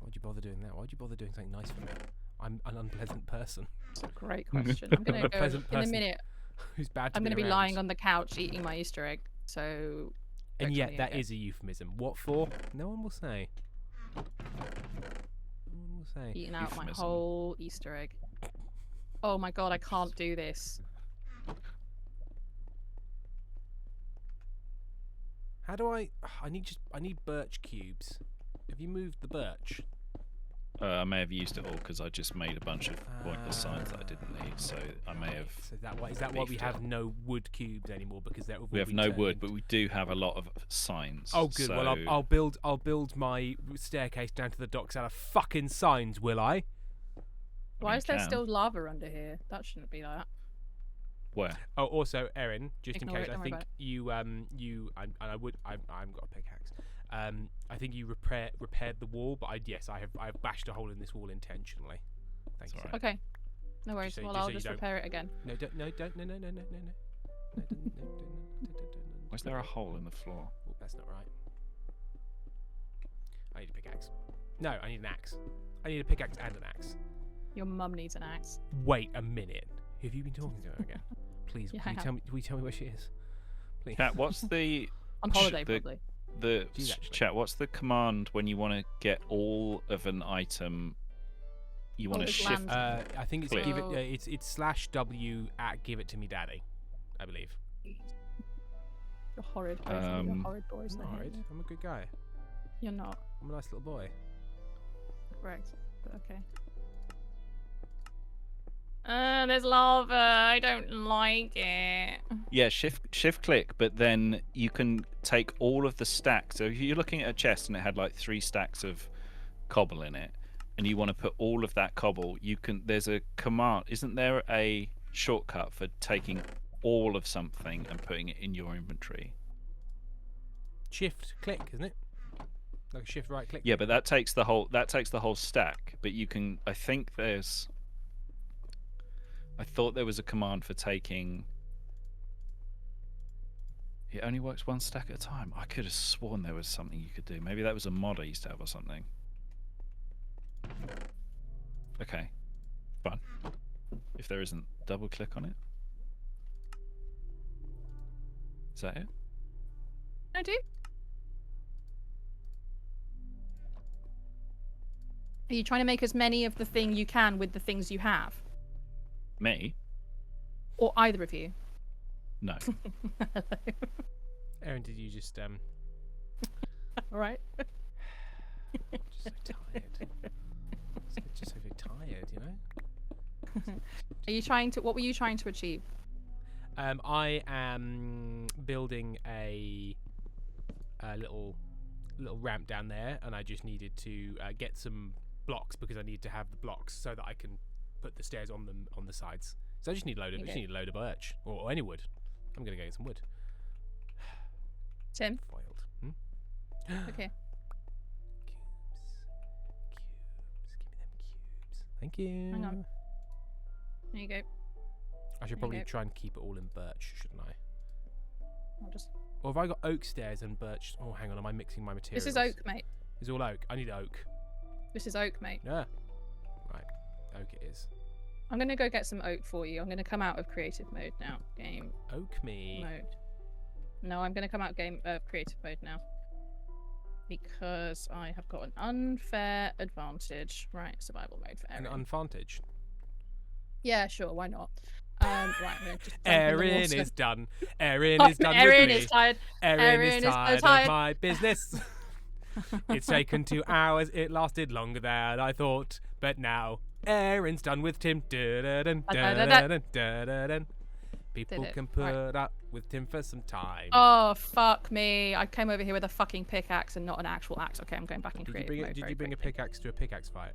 Why'd you bother doing that? Why'd you bother doing something nice for me? I'm an unpleasant person. That's a great question. I'm gonna go in a minute. Who's bad? I'm gonna be lying on the couch eating my Easter egg. So. And yet, that is a euphemism. What for? No one will say. No one will say. Eating out my whole Easter egg. Oh my god, I can't do this. How do I need birch cubes. Have you moved the birch? I may have used it all because I just made a bunch of pointless signs that I didn't need. So I may have. So is that why we have no wood cubes anymore? Because we have no wood, but we do have a lot of signs. Oh, good. So... Well, I'll build my staircase down to the docks out of fucking signs. Will I? Why is there still lava under here? That shouldn't be like that. Where? Oh, also, Erin, just in case, I think I haven't got a pickaxe. I think you repaired the wall, but I've bashed a hole in this wall intentionally. Thanks. Okay. No worries. Well, I'll just repair it again. No. Why is there a hole in the floor? Oh, that's not right. I need a pickaxe. No, I need an axe. I need a pickaxe and an axe. Your mum needs an axe. Wait a minute. Have you been talking to her again? Please, will you tell me where she is? Please. Cat, what's the... On holiday, probably. Chat, what's the command when you want to get all of an item? You want to shift. I think it's give it. It's /W at give it to me, daddy. I believe. You're horrid. You're horrid boys. I'm not horrid. I'm a good guy. You're not. I'm a nice little boy. Correct. But okay. There's lava. I don't like it. Yeah, shift click, but then you can take all of the stacks. So if you're looking at a chest and it had like 3 stacks of cobble in it, and you want to put all of that cobble, you can. There's a command. Isn't there a shortcut for taking all of something and putting it in your inventory? Shift click, isn't it? Like a shift right click. Yeah, but that takes the whole stack. But you can. I think there's. I thought there was a command for taking. It only works 1 stack at a time. I could have sworn there was something you could do. Maybe that was a mod I used to have or something. Okay, fine. If there isn't, double click on it. Is that it? I do. Are you trying to make as many of the thing you can with the things you have? Me? Or either of you? No. Erin, did you just All right. just so tired. Just so very tired. you know. Are you trying to? What were you trying to achieve? I am building a little ramp down there, and I just needed to get some blocks because I need to have the blocks so that I can put the stairs on them on the sides. So I just need a load of birch or any wood. I'm gonna go get some wood. Tim. Foiled. Okay. Cubes. Give me them cubes. Thank you. Hang on. There you go. I should probably try and keep it all in birch, shouldn't I? I'll just. Or have I got oak stairs and birch? Oh, hang on. Am I mixing my materials? This is oak, mate. It's all oak. I need oak. This is oak, mate. Yeah. Right. Oak it is. I'm gonna go get some oak for you. I'm gonna come out of creative mode now. Game. Oak me. Mode. No, I'm gonna come out of creative mode now. Because I have got an unfair advantage. Right, survival mode for Erin. An advantage? Yeah, sure, why not? Right, I'm gonna just Erin is done. Erin is done Erin with me. is tired. Erin is tired of my business. It's taken 2 hours. It lasted longer than I thought. But now Erin's done with Tim. Dun-dun-dun, dun-dun-dun, dun-dun-dun. People can put up with Tim for some time. Oh, fuck me. I came over here with a fucking pickaxe and not an actual axe. Okay, I'm going back in creative mode. Did you bring a pickaxe to a pickaxe fight?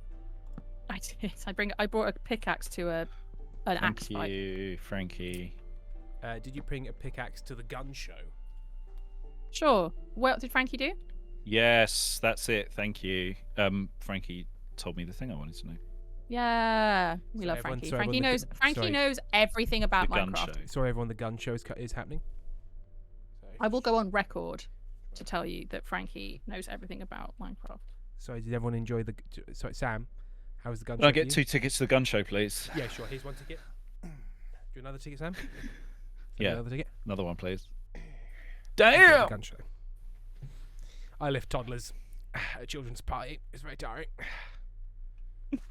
I did. I brought a pickaxe to an axe fight. Thank you, Frankie. Did you bring a pickaxe to the gun show? Sure. What did Frankie do? Yes, that's it. Thank you. Frankie told me the thing I wanted to know. Yeah, we love Frankie. Frankie knows everything about Minecraft. Sorry, everyone. The gun show is happening. Sorry. I will go on record to tell you that Frankie knows everything about Minecraft. Sorry, did everyone enjoy the? Sorry, Sam. How was the gun show? Can I get 2 tickets to the gun show, please? Yeah, sure. Here's 1 ticket. Do you another ticket, Sam? Yeah. Another ticket. Another one, please. Damn. Gun show. I lift toddlers at a children's party. It's very tiring.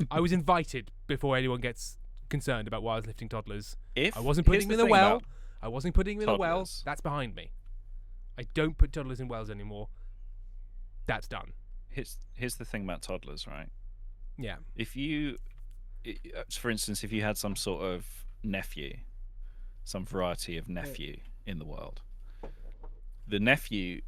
I was invited before anyone gets concerned about why I was lifting toddlers. I wasn't putting them in the well. I wasn't putting them in the well. That's behind me. I don't put toddlers in wells anymore. That's done. Here's the thing about toddlers, right? Yeah. If you, for instance, if you had some sort of nephew, some variety of nephew in the world, the nephew,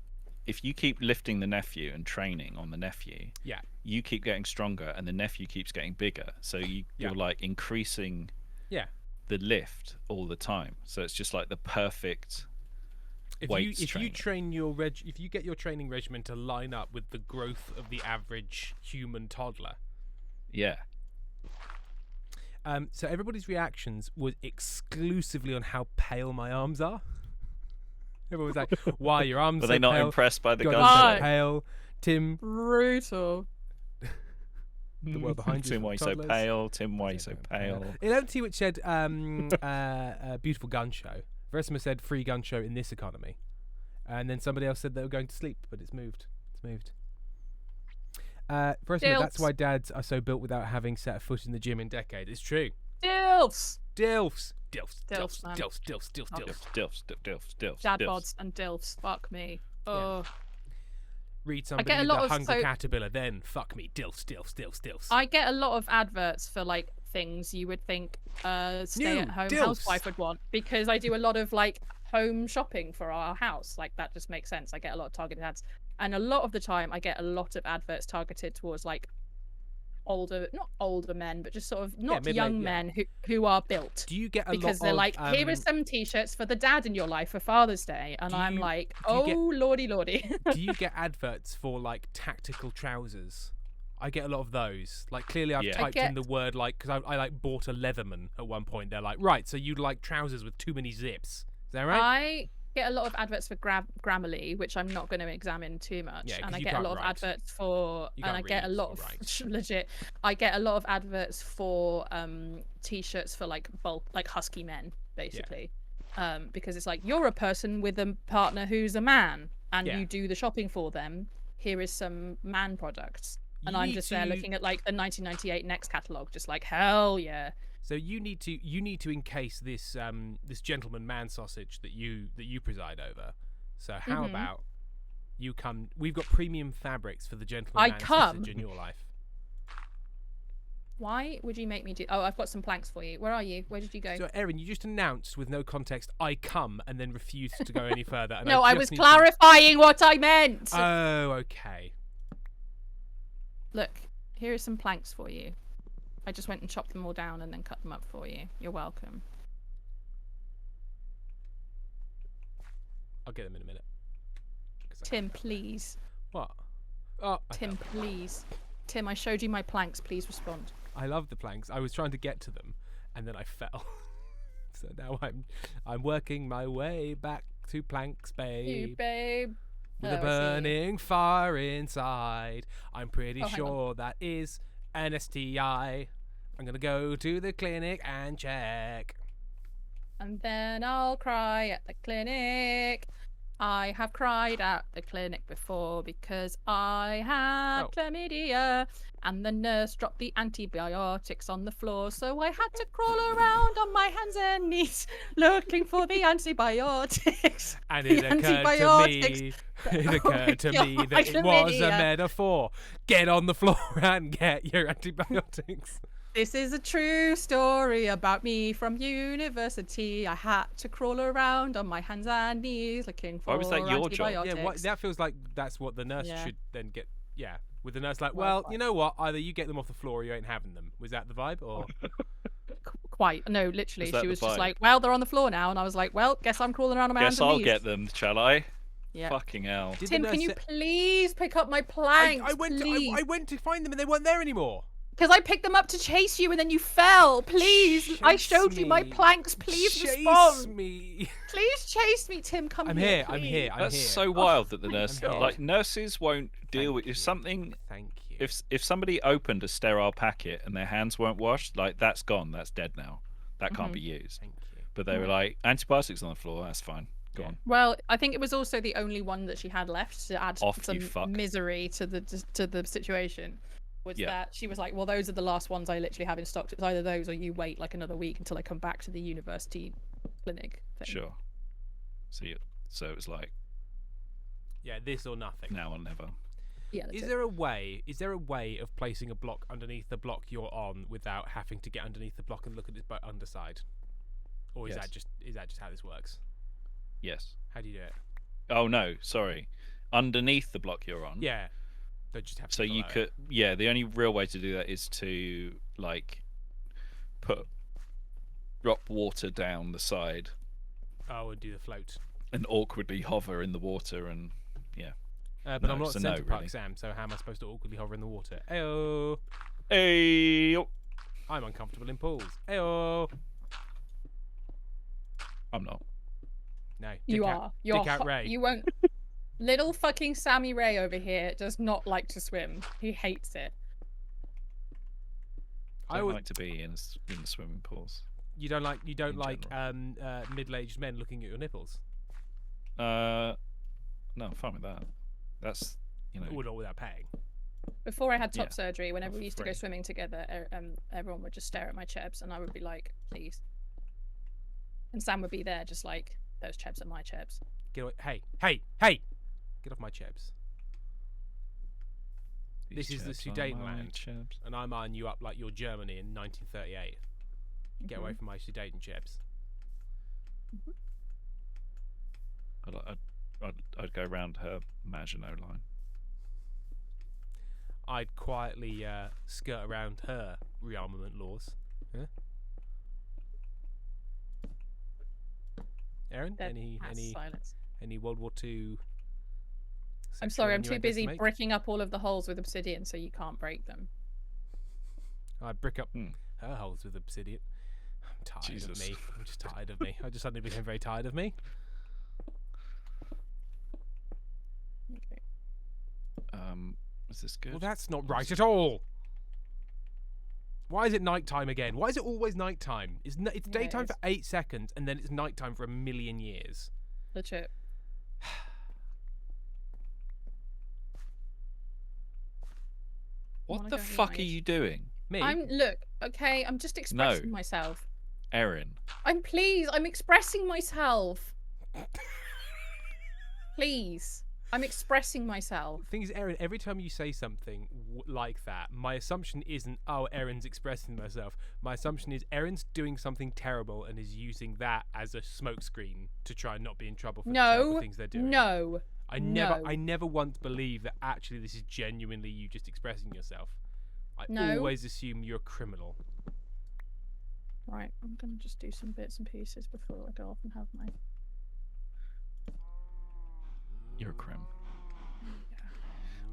if you keep lifting the nephew and training on the nephew, yeah, you keep getting stronger and the nephew keeps getting bigger. So you're like increasing the lift all the time. So it's just like the perfect weights training. If you get your training regimen to line up with the growth of the average human toddler. Yeah. So everybody's reactions was exclusively on how pale my arms are. Everyone was like, "Why your arms?" Were they not pale? impressed by the God, gun? So pale, Tim. Brutal. The world behind you. Tim, why you so pale? Tim, why you so pale? Elopty, which said, "Beautiful gun show." Verisima said, "Free gun show in this economy," and then somebody else said they were going to sleep, but it's moved. It's moved. Verisima, that's why dads are so built without having set a foot in the gym in decades. It's true. Dilfs. Dilfs. Dilfs, man. Dilfs. Dad bods and dilfs. Fuck me. Oh. Yeah. Read somebody with a hungry caterpillar, then fuck me. Dilfs. I get a lot of adverts for like things you would think stay-at-home housewife would want, because I do a lot of like home shopping for our house. Like that just makes sense. I get a lot of targeted ads, and a lot of the time I get a lot of adverts targeted towards like not older men, but just sort of not young men who are built. Do you get because they're like, here are some t-shirts for the dad in your life for Father's Day, and I'm like, lordy. Do you get adverts for like tactical trousers? I get a lot of those. Like clearly I've typed in the word like, because I like bought a Leatherman at one point. They're like, right, so you like trousers with too many zips. Is that right? I get a lot of adverts for Grammarly, which I'm not going to examine too much, and I get a lot of adverts for, and I get a lot of legit. I get a lot of adverts for t-shirts for like bulk, like husky men, basically, because it's like, you're a person with a partner who's a man, and you do the shopping for them. Here is some man products, and I'm just there looking at like the 1998 Next catalog, just like hell yeah. So you need to encase this this gentleman man sausage that you preside over. So how about you come? We've got premium fabrics for the gentleman man sausage in your life. Why would you make me do? Oh, I've got some planks for you. Where are you? Where did you go? So, Erin, you just announced with no context, "I come," and then refused to go any further. And No, I was just need clarifying what I meant. Oh, okay. Look, here are some planks for you. I just went and chopped them all down and then cut them up for you. You're welcome. I'll get them in a minute. Tim, please. What? Oh, Tim, please. Tim, I showed you my planks. Please respond. I love the planks. I was trying to get to them, and then I fell. So now I'm working my way back to planks, babe. You, babe. With a burning fire inside. I'm pretty hang sure that is an STI. I'm gonna go to the clinic and check. And then I'll cry at the clinic. I have cried at the clinic before because I had chlamydia and the nurse dropped the antibiotics on the floor, so I had to crawl around on my hands and knees looking for the antibiotics. And it occurred to me that it was a metaphor. Get on the floor and get your antibiotics. This is a true story about me from university. I had to crawl around on my hands and knees looking for antibiotics. Why was that your job? Yeah, that feels like that's what the nurse should then get. Yeah, with the nurse like, well, you know what? Either you get them off the floor or you ain't having them. Was that the vibe? Or quite? No, literally. She was just like, well, they're on the floor now. And I was like, well, guess I'm crawling around on my hands and knees. Guess I'll get them, shall I? Yeah. Fucking hell. Tim, can you please pick up my planks? I went to find them and they weren't there anymore. Because I picked them up to chase you and then you fell. Please, I showed you my planks. Please respond. Chase me. Please chase me, Tim. Come here. I'm here. That's so wild that the nurse, like nurses, won't deal with if something. Thank you. If somebody opened a sterile packet and their hands weren't washed, like that's gone. That's dead now. That can't be used. Thank you. But they were like antibiotics on the floor. That's fine. Go on. Well, I think it was also the only one that she had left to add some fuck. misery to the situation. Was that she was like, well, those are the last ones I literally have in stock. It's either those or you wait like another week until I come back to the university clinic thing. Sure. So it was like, yeah, this or nothing. Now or never. Yeah. Is there a way of placing a block underneath the block you're on without having to get underneath the block and look at its underside? Or is that just how this works? Yes. How do you do it? Oh no, sorry. Underneath the block you're on. Yeah. Just have to so you could the only real way to do that is to like drop water down the side and do the float and awkwardly hover in the water and but I'm not Centre Park really. Sam, so how am I supposed to awkwardly hover in the water? Ayo. Ayo. I'm uncomfortable in pools. Ayo. I'm not. No, you are. You're Dick out Ray. You won't. Little fucking Sammy Ray over here does not like to swim. He hates it. I would like to be in the swimming pools. You don't like middle-aged men looking at your nipples? No, I'm fine with that. That's not without paying. Before I had top surgery, whenever we used to go swimming together, everyone would just stare at my chebs, and I would be like, "Please." And Sam would be there, just like, "Those chebs are my chebs." Get away! Hey! Get off my chebs. This is the Sudetenland, and I'm eyeing you up like you're Germany in 1938. Get away from my Sudeten chebs. I'd go round her Maginot line. I'd quietly skirt around her rearmament laws. Huh? Erin, any World War II? I'm sorry, I'm too busy bricking up all of the holes with obsidian, so you can't break them. I brick up her holes with obsidian. I'm tired of me. I'm just tired of me. I just suddenly became very tired of me. Okay. Is this good? Well, that's not right at all. Why is it nighttime again? Why is it always nighttime? It's daytime for 8 seconds, and then it's nighttime for 1,000,000 years. Legit. What the fuck are you doing? Me? Look, okay, I'm just expressing myself. Erin. I'm expressing myself. Please. I'm expressing myself. The thing is, Erin, every time you say something like that, my assumption isn't, oh, Erin's expressing herself. My assumption is Erin's doing something terrible and is using that as a smokescreen to try and not be in trouble for the terrible things they're doing. No. I never once believe that actually this is genuinely you just expressing yourself. I always assume you're a criminal. Right, I'm going to just do some bits and pieces before I go off and have my... You're a crim.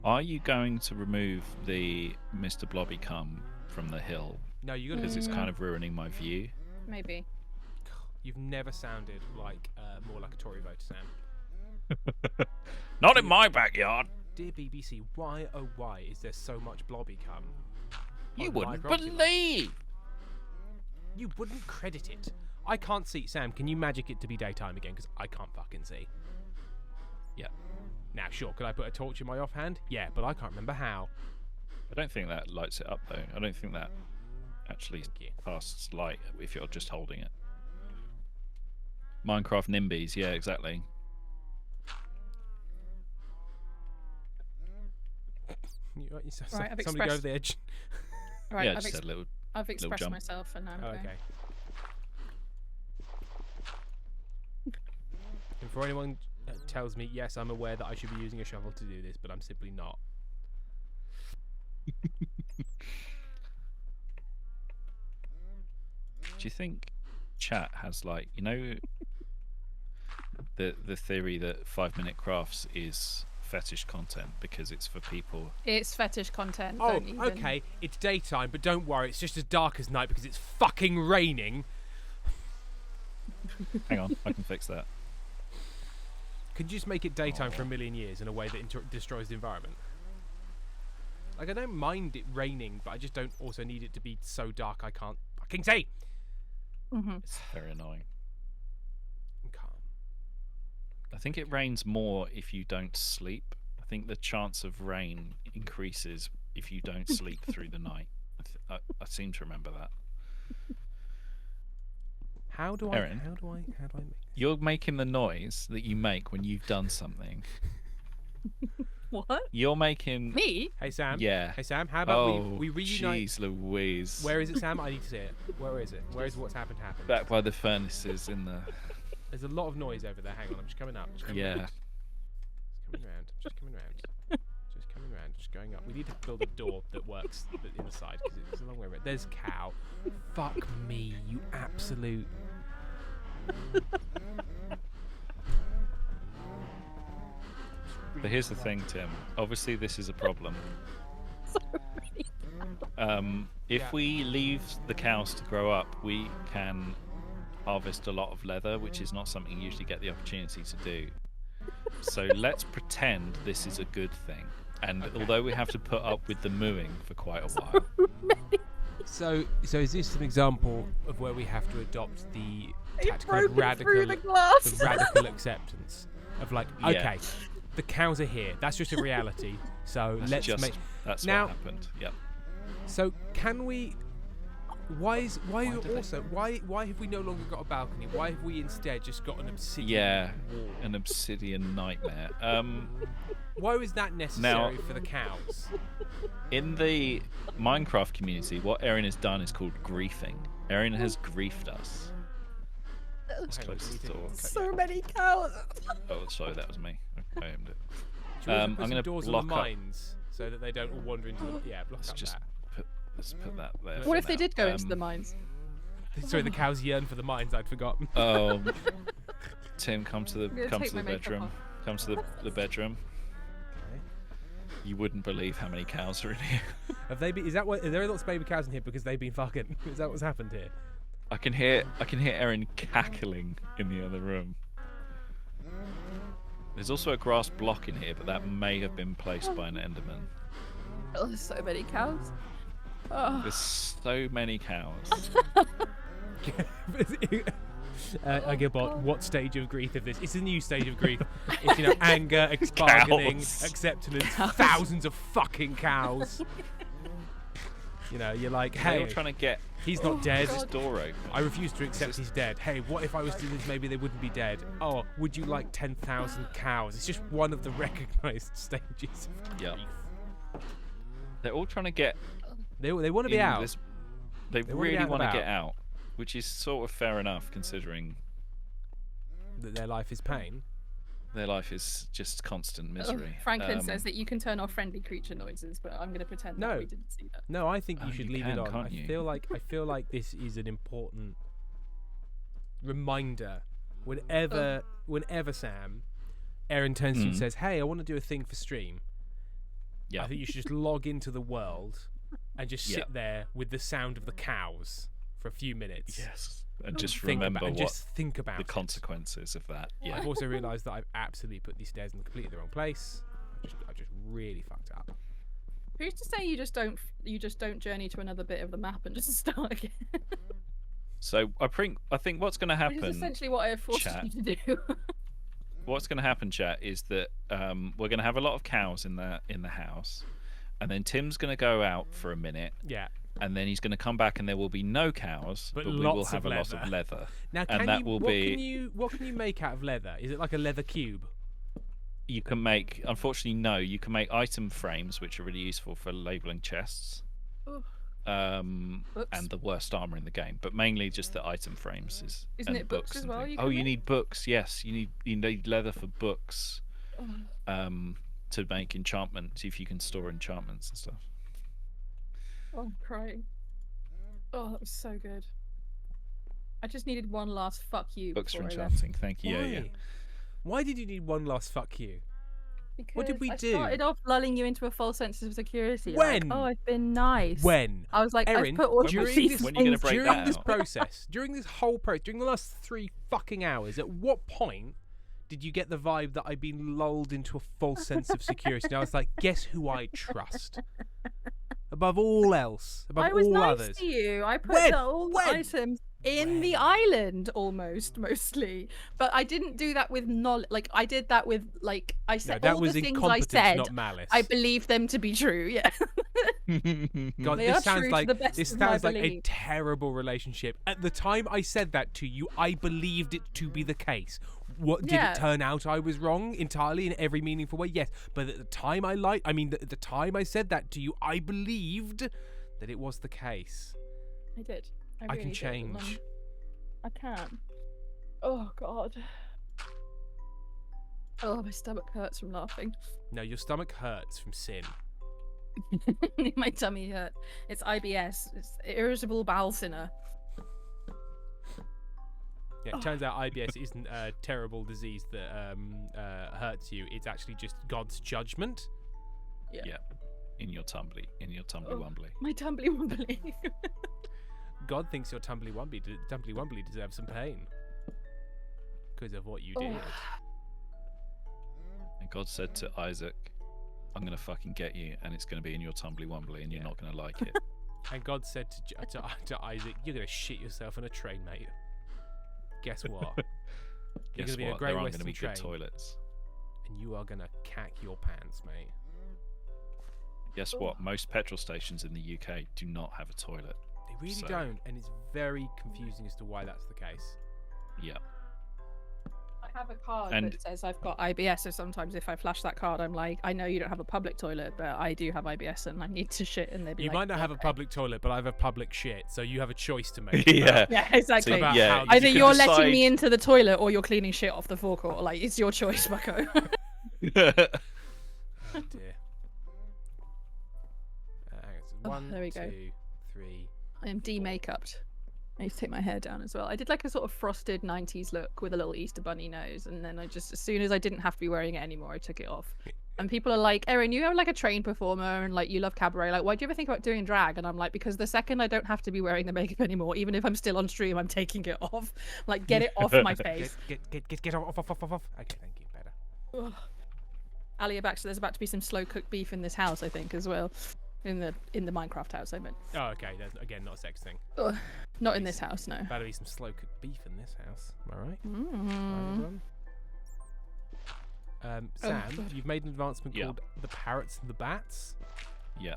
Are you going to remove the Mr. Blobby Cum from the hill? No, you got to... Because it's kind of ruining my view. Maybe. You've never sounded like more like a Tory voter, Sam. Not in my backyard. Dear BBC, why oh why is there so much blobby cum? You wouldn't believe. You wouldn't credit it. I can't see. Sam, can you magic it to be daytime again? Because I can't fucking see. Yeah. Now, sure, could I put a torch in my offhand? Yeah, but I can't remember how. I don't think that lights it up, though. I don't think that actually casts light if you're just holding it. Minecraft NIMBYs, yeah, exactly. Right, I've somebody go over the edge. Right, yeah, just a little. I've expressed jump. myself, and now I'm going. Okay. And for anyone that tells me, yes, I'm aware that I should be using a shovel to do this, but I'm simply not. Do you think chat has, like, you know, the theory that 5-minute crafts is fetish content because it's for people? It's fetish content. Oh, okay. It's daytime, but don't worry. It's just as dark as night because it's fucking raining. Hang on, I can fix that. Could you just make it daytime for a million years in a way that destroys the environment? Like, I don't mind it raining, but I just don't also need it to be so dark I can't fucking see. It's very annoying. I'm calm. I think it rains more if you don't sleep. I think the chance of rain increases if you don't sleep through the night. I seem to remember that. How do I Erin, make this? You're making the noise that you make when you've done something. What? You're making me? Hey Sam. Yeah. Hey Sam. How about we reunite? Jeez Louise. Where is it, Sam? I need to see it. Where is it? Where is what's happened? Back by the furnaces in the. There's a lot of noise over there. Hang on, I'm just coming up. Just coming Yeah. Around. Just coming round. Just coming round. Just going up. We need to build a door that works in the side because it's a long way around. There's cow. Fuck me, you absolute. But here's the thing, Tim. Obviously, this is a problem. If we leave the cows to grow up, we can harvest a lot of leather, which is not something you usually get the opportunity to do. So let's pretend this is a good thing. And although we have to put up with the mooing for quite a while. So is this an example of where we have to adopt the tactical radical acceptance of like, okay, the cows are here. That's just a reality. So That's what happened. Yep. So can we? Why have we no longer got a balcony? Why have we instead just got an obsidian wall? An obsidian nightmare. Why was that necessary for the cows? In the Minecraft community, what Erin has done is called griefing. Erin has griefed us. Let's close the door. So many cows. Oh, sorry, that was me. I aimed it. I'm going to doors on the mines so that they don't all wander into the block let's up just that. Let's put that there. What if they did go into the mines? Sorry, the cows yearn for the mines. I'd forgotten. Oh, Tim, come to the bedroom. Come to the bedroom. Okay. You wouldn't believe how many cows are in here. Have they been? Is that what? Are there lots of baby cows in here because they've been fucking? Is that what's happened here? I can hear Erin cackling in the other room. There's also a grass block in here, but that may have been placed by an Enderman. Oh, there's so many cows. Oh. There's so many cows. Agilbot, what stage of grief is this? It's a new stage of grief. It's, anger, bargaining, acceptance, thousands of fucking cows. You know, you're like, They're hey, all trying to get he's not dead. this door open. I refuse to accept he's dead. Hey, what if I was to do this? Maybe they wouldn't be dead. Oh, would you like 10,000 cows? It's just one of the recognised stages of grief. They're all trying to get. They want to be out. They really want to get out, which is sort of fair enough considering that their life is pain. Their life is just constant misery. Franklin says that you can turn off friendly creature noises, but I'm going to pretend that we didn't see that. No, I think you should leave it on. Can't you? I feel like this is an important reminder. Whenever Sam, Erin turns to you and says, "Hey, I want to do a thing for stream." I think you should just log into the world and just sit there with the sound of the cows for a few minutes. Yes. And just remember think about the consequences of that. Yeah. I've also realised that I've absolutely put these stairs in completely the wrong place. I just really fucked up. Who's to say you just don't journey to another bit of the map and just start again? So I think what's going to happen. Which is essentially what I have forced you to do. What's going to happen, chat, is that we're going to have a lot of cows in the house, and then Tim's going to go out for a minute. Yeah. And then he's going to come back, and there will be no cows, but we will have a lot of leather. Now, what can you make out of leather? Is it like a leather cube? You can make, unfortunately, no. You can make item frames, which are really useful for labeling chests, and the worst armor in the game. But mainly just the item frames Isn't it books as well? You need books. Yes, you need leather for books. To make enchantments, if you can store enchantments and stuff. Oh, I'm crying. Oh, that was so good. I just needed one last fuck you. Books for enchanting. Thank you. Why? Yeah. Why did you need one last fuck you? Because what did we do? I started off lulling you into a false sense of security. When? Like, oh, I've been nice. When? I was like, Erin, I've put all during these when are you going to break during that this out? process, during this whole process, during the last 3 fucking hours, at what point did you get the vibe that I'd been lulled into a false sense of security? And I was like, guess who I trust? Above all else, above I was all nice others. to you. I put all the items in the island mostly. But I didn't do that with knowledge. Like, I did that with, like, I said all the things I said. Not malice. I believe them to be true. Yeah. God, They this are sounds true like to the best this of my sounds like a belief. terrible relationship. At the time I said that to you, I believed it to be the case. What did Yeah. it turn out? I was wrong entirely in every meaningful way. Yes, but at the time at the time I said that to you, I believed that it was the case. I did. I really can did, and change. I can. Oh, God. Oh, my stomach hurts from laughing. No, your stomach hurts from sin. My tummy hurt. It's IBS. It's irritable bowel sinner. Yeah, it turns out IBS isn't a terrible disease that hurts you. It's actually just God's judgment. Yeah. In your tumbly wumbly. My tumbly wumbly. God thinks your tumbly wumbly deserves some pain because of what you did. And God said to Isaac, I'm going to fucking get you, and it's going to be in your tumbly wumbly, and you're not going to like it. And God said to Isaac, you're going to shit yourself on a train, mate. Guess what? You're Guess going to be in a what? Great There aren't Western going to be train, good toilets. and you are going to cack your pants, mate. Guess what? Most petrol stations in the UK do not have a toilet. They really don't, and it's very confusing as to why that's the case. Yeah. I have a card that says I've got IBS, so sometimes if I flash that card, I'm like, I know you don't have a public toilet, but I do have IBS and I need to shit, and they'd be You like, might not have a public toilet, but I have a public shit, so you have a choice to make. Yeah. Yeah, exactly. about yeah. how Either you you're can letting me decide- into the toilet or you're cleaning shit off the forecourt. Like, it's your choice, bucko. Oh dear. One, there we go. 2, 3. I am de-makeuped. I need to take my hair down as well. I did like a sort of frosted 90s look with a little Easter bunny nose, and then I just, as soon as I didn't have to be wearing it anymore, I took it off. And people are like, Erin, you are like a trained performer and like you love cabaret. Like, why do you ever think about doing drag? And I'm like, because the second I don't have to be wearing the makeup anymore, even if I'm still on stream, I'm taking it off. Like, get it off my face. Get off. Okay, thank you. Better. Ugh. Ali, there's about to be some slow cooked beef in this house, I think, as well. In the Minecraft house, I meant. Oh, okay. That's again not a sex thing. Ugh. Not in this house, no. Better be some slow cooked beef in this house. Am I right? Mm. Sam, God. you've made an advancement called the Parrots and the Bats. Yeah.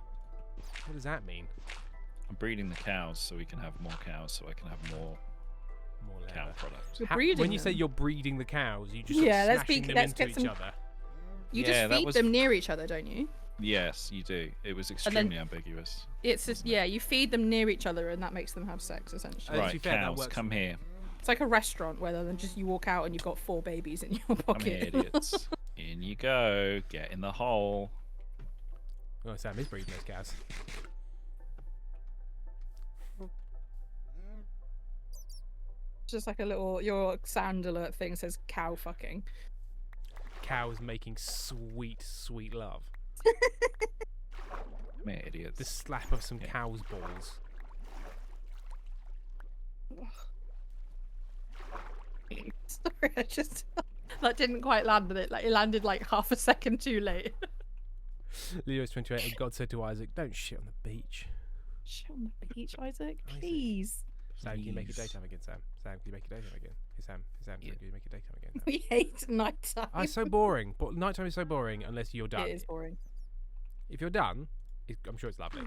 What does that mean? I'm breeding the cows so we can have more cows, so I can have more cow products. You're breeding when you them. say you're breeding the cows, you just let's smashing them into each other. You just feed them near each other, don't you? Yes, you do. It was extremely ambiguous. It's just you feed them near each other, and that makes them have sex essentially. Right, cows, come here. It's like a restaurant where then just you walk out and you've got 4 babies in your pocket. Come here, idiots. In you go. Get in the hole. Oh, Sam is breeding those cows. Just like a little, your sound alert thing says cow fucking. Cows making sweet, sweet love. Come here, idiots. The slap of some cow's balls. Sorry, I just that didn't quite land with it. Like it landed like half a second too late. Leo's 28 and God said to Isaac, "Don't shit on the beach." Shit on the beach, Isaac, please. Sam, can you make it daytime again, Sam? Sam, can you make it daytime again? Hey, Sam, can you make it daytime again? We hate nighttime. It's so boring. But nighttime is so boring unless you're done. It is boring. If you're done, I'm sure it's lovely.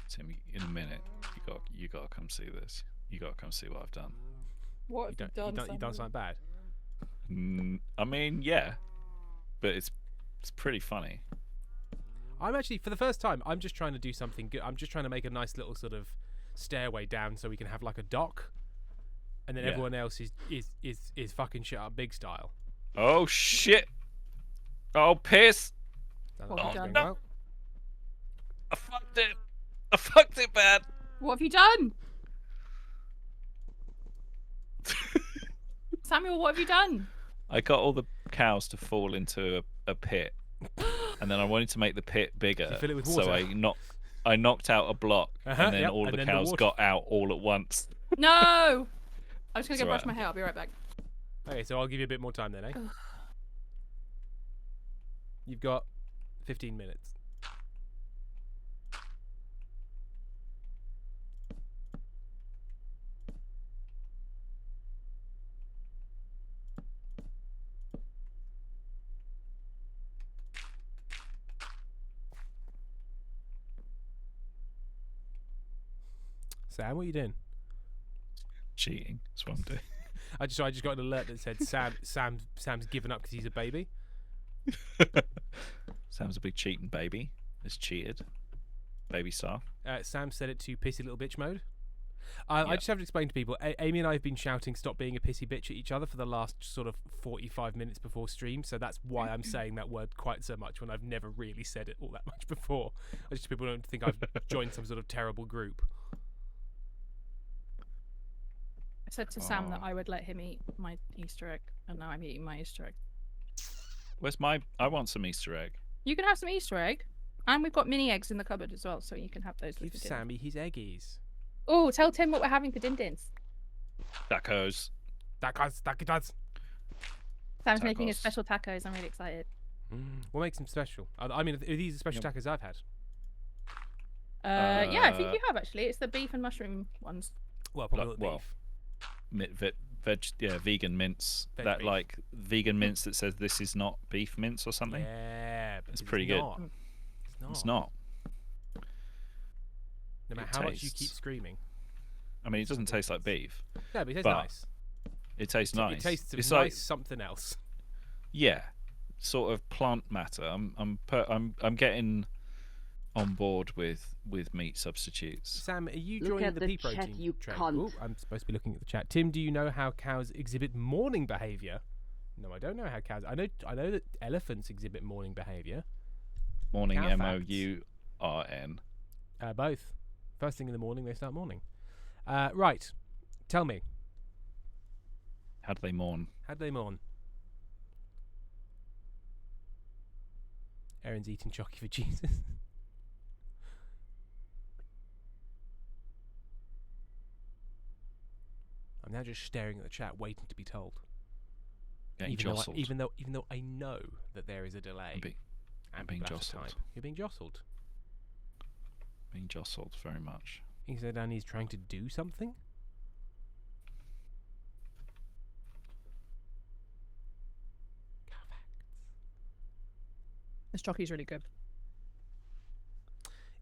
Tim, in a minute, you got to come see this. You got to come see what I've done. What have you done? You done something bad? I mean, yeah, but it's pretty funny. I'm actually, for the first time, I'm just trying to do something good. I'm just trying to make a nice little sort of stairway down so we can have like a dock, and then everyone else is fucking shit up big style. Oh shit! Oh piss! What have you done? No. I fucked it. I fucked it bad. What have you done? Samuel, what have you done? I got all the cows to fall into a pit, and then I wanted to make the pit bigger. Fill it with water. So I knocked out a block, and then all the cows got out all at once. No! I'm just gonna go brush my hair. I'll be right back. Okay, so I'll give you a bit more time then, eh? You've got 15 minutes. Sam, what are you doing? Cheating. That's what I'm doing. I just got an alert that said Sam's given up because he's a baby. Sam's a big cheating baby. Has cheated. Baby star. Sam set it to pissy little bitch mode. I just have to explain to people. Amy and I have been shouting "stop being a pissy bitch" at each other for the last sort of 45 minutes before stream. So that's why I'm saying that word quite so much when I've never really said it all that much before. I just people don't think I've joined some sort of terrible group. I said to Sam that I would let him eat my Easter egg, and now I'm eating my Easter egg. Where's my... I want some Easter egg. You can have some Easter egg. And we've got mini eggs in the cupboard as well, so you can have those. Give Sammy his eggies. Oh, tell Tim what we're having for din-dins. Tacos. Tacos. Sam's making his special tacos. I'm really excited. What makes them special? I mean, these are special tacos I've had. Yeah, I think you have actually. It's the beef and mushroom ones. Well, probably not beef. Vegan mince. Veg beef. Like vegan mince that says this is not beef mince or something. Yeah, but it's pretty good. It's not. No matter how much you keep screaming. I mean, it doesn't taste like beef. No, but it tastes nice. It tastes nice. It tastes it's nice like something else. Yeah, sort of plant matter. I'm getting on board with meat substitutes. Sam, are you joining the pea protein trade? Oh, I'm supposed to be looking at the chat. Tim, do you know how cows exhibit morning behaviour? No, I don't know how cows. I know that elephants exhibit morning behaviour. Morning, Cow MOURN. Both. First thing in the morning, they start mourning. Right. Tell me. How do they mourn? How do they mourn? Erin's eating chocky for Jesus. I'm now just staring at the chat, waiting to be told. Even though I know that there is a delay. I'm being jostled. You're being jostled. Being jostled very much. He said Danny's trying to do something? This chocolate's really good.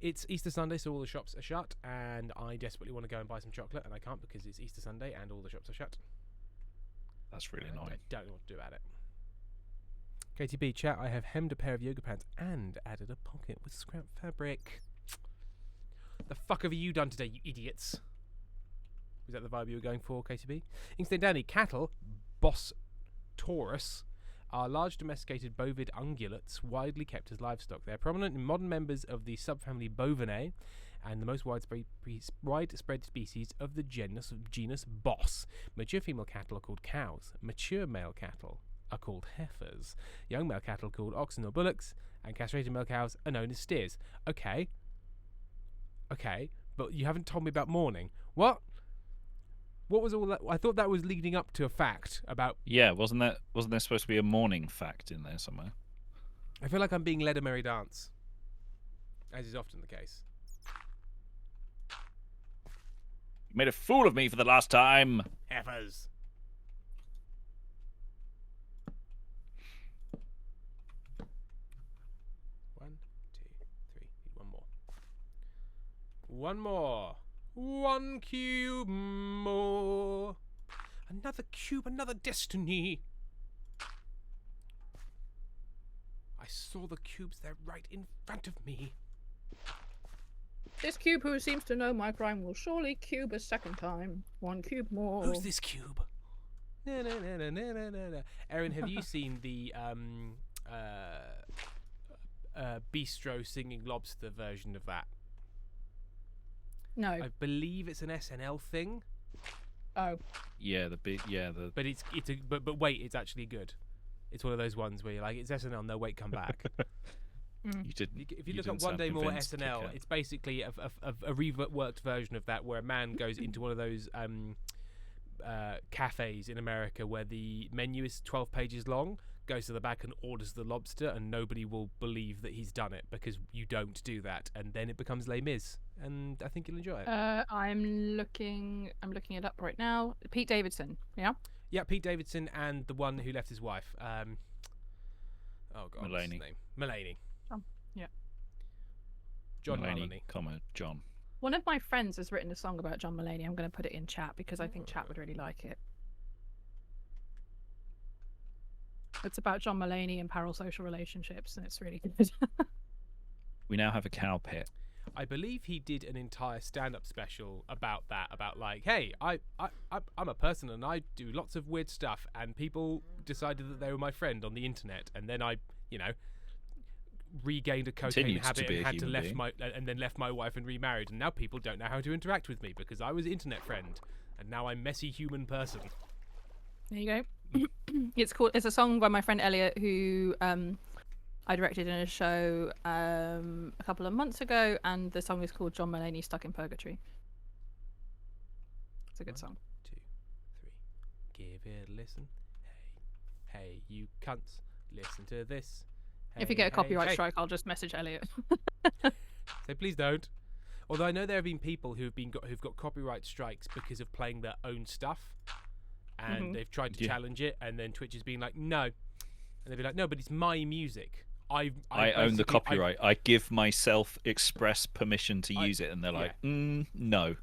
It's Easter Sunday, so all the shops are shut, and I desperately want to go and buy some chocolate, and I can't because it's Easter Sunday and all the shops are shut. That's really And annoying. I don't know what to do about it. KTB chat, I have hemmed a pair of yoga pants and added a pocket with scrap fabric. The fuck have you done today, you idiots? Was that the vibe you were going for, KTB? Inkstein Danny, cattle, Bos Taurus, are large domesticated bovid ungulates widely kept as livestock. They are prominent in modern members of the subfamily Bovinae and the most widespread species of the genus Bos. Mature female cattle are called cows. Mature male cattle are called heifers. Young male cattle are called oxen or bullocks, and castrated male cows are known as steers. Okay, but you haven't told me about mourning. What? What was all that? I thought that was leading up to a fact about... Yeah, wasn't there supposed to be a morning fact in there somewhere? I feel like I'm being led a merry dance, as is often the case. You made a fool of me for the last time. Heifers. One, two, three. Need one more. One more. One cube more. Another cube, another destiny. I saw the cubes there right in front of me. This cube who seems to know my crime will surely cube a second time. One cube more. Who's this cube? Na, na, na, na, na, na, na. Erin, have you seen the bistro singing lobster version of that? No. I believe it's an SNL thing. Oh. Yeah, but wait, it's actually good. It's one of those ones where you're like, it's SNL, no wait, come back. If you look at One Day More SNL, it's basically a reworked version of that, where a man goes into one of those cafes in America where the menu is 12 pages long, goes to the back and orders the lobster, and nobody will believe that he's done it because you don't do that, and then it becomes Les Mis, and I think you'll enjoy it. I'm looking it up right now. Pete Davidson, yeah? Yeah, Pete Davidson and the one who left his wife. Oh god, what's his name? Mulaney. Yeah. John Mulaney, John. One of my friends has written a song about John Mulaney. I'm going to put it in chat because I think chat would really like it. It's about John Mulaney and parasocial relationships, and it's really good. We now have a cow pit. I believe he did an entire stand-up special about that, about like, hey, I'm a person and I do lots of weird stuff, and people decided that they were my friend on the internet, and then I, regained a cocaine habit and had to left my wife and remarried, and now people don't know how to interact with me because I was internet friend, and now I'm messy human person. There you go. It's a song by my friend Elliot, who I directed in a show a couple of months ago, and the song is called John Mulaney Stuck in Purgatory. It's a good song. 1, 2, 3. Give it a listen. Hey, you cunts, listen to this. Hey, if you get a copyright strike, I'll just message Elliot. Say please don't. Although I know there have been people who've got copyright strikes because of playing their own stuff, and they've tried to challenge it, and then Twitch has been like, no, and they'd be like, no, but it's my music. I own the copyright. I give myself express permission to use it, and they're like, no. No.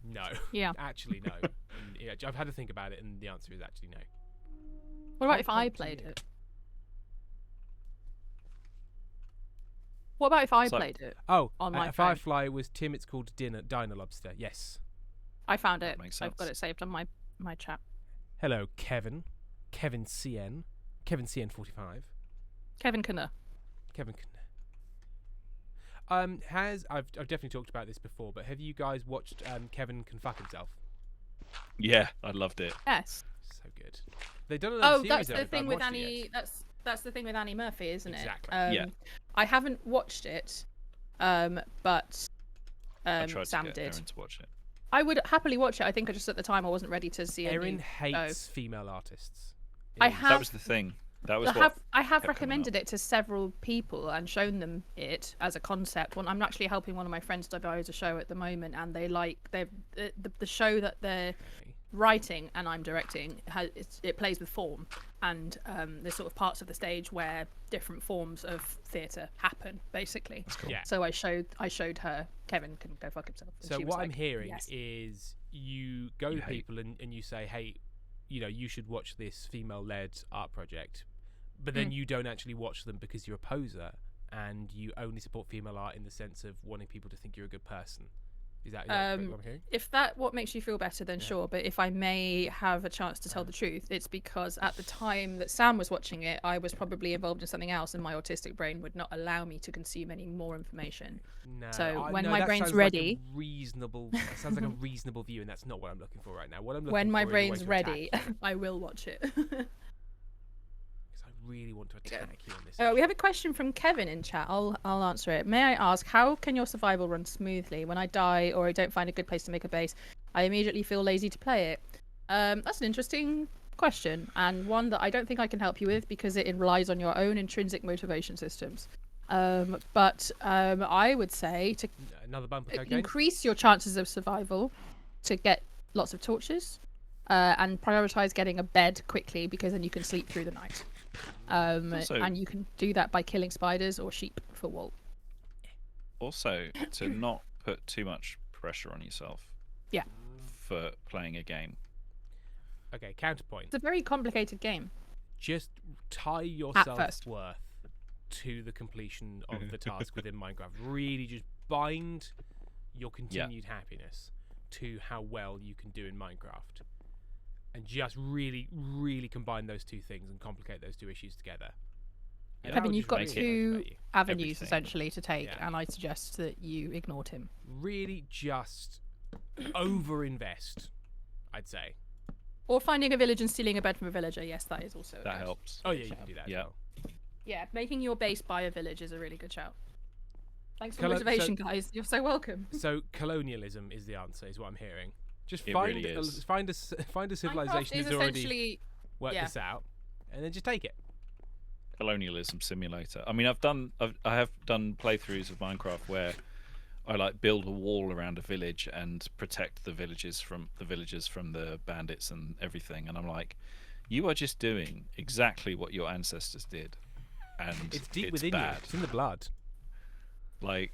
Yeah. Actually, no. And, I've had to think about it, and the answer is actually no. What about if I played it? What about if I played it? Oh, on my Firefly was Tim. It's called Diner Lobster. Yes. I found it. I've got it saved on my chat. Hello, Kevin. Kevin CN. Kevin CN45. Kevin Kinner. Kevin Kinner. I've definitely talked about this before, but have you guys watched Kevin Can Fuck Himself? Yeah, I loved it. Yes. So good. They've done another series. That's the thing with Annie. That's the thing with Annie Murphy, isn't it? Exactly. Yeah. I haven't watched it, but I tried Sam to get did. Erin to watch it. I would happily watch it. I think just at the time I wasn't ready to see it. Erin hates female artists. That was the thing. That was I have recommended it to several people and shown them it as a concept. I'm actually helping one of my friends devise a show at the moment, and they like the show that they're writing and I'm directing. It plays with form. and there's sort of parts of the stage where different forms of theatre happen, basically. That's cool. Yeah. So I showed her. Kevin can go fuck himself. And So she was what I'm like, hearing yes. is you go to people and you say, hey, you should watch this female-led art project, but then you don't actually watch them because you're a poser and you only support female art in the sense of wanting people to think you're a good person. Is that what I'm hearing? If that what makes you feel better, then sure. But if I may have a chance to tell the truth, it's because at the time that Sam was watching it, I was probably involved in something else, and my autistic brain would not allow me to consume any more information. No, so when my brain's ready, that sounds like a reasonable view, and that's not what I'm looking for right now. What I'm looking when for my is a way brain's to ready, attack you. I will watch it. I really want to attack you on this. We have a question from Kevin in chat. I'll answer it. May I ask, how can your survival run smoothly? When I die or I don't find a good place to make a base, I immediately feel lazy to play it. That's an interesting question, and one that I don't think I can help you with because it relies on your own intrinsic motivation systems. But I would say to another bump of cocaine? Increase your chances of survival, to get lots of torches, and prioritize getting a bed quickly because then you can sleep through the night. And you can do that by killing spiders or sheep for wool. Also, to not put too much pressure on yourself. Yeah. For playing a game. Okay, counterpoint. It's a very complicated game. Just tie your self-worth to the completion of the task within Minecraft. Really just bind your continued happiness to how well you can do in Minecraft. And just really, really combine those two things and complicate those two issues together. Kevin, you've got two avenues essentially to take, and I suggest that you ignored him. Really just overinvest, I'd say. Or finding a village and stealing a bed from a villager. Yes, that is also that helps. Oh yeah, you can do that as well. Yeah, making your base by a village is a really good shout. Thanks for the motivation, guys. You're so welcome. So colonialism is the answer, is what I'm hearing. Just find a civilization who's already worked this out, and then just take it. Colonialism simulator. I mean, I have done playthroughs of Minecraft where I build a wall around a village and protect the villagers from the bandits and everything. And I'm like, you are just doing exactly what your ancestors did, and it's deep within you. It's in the blood. Like,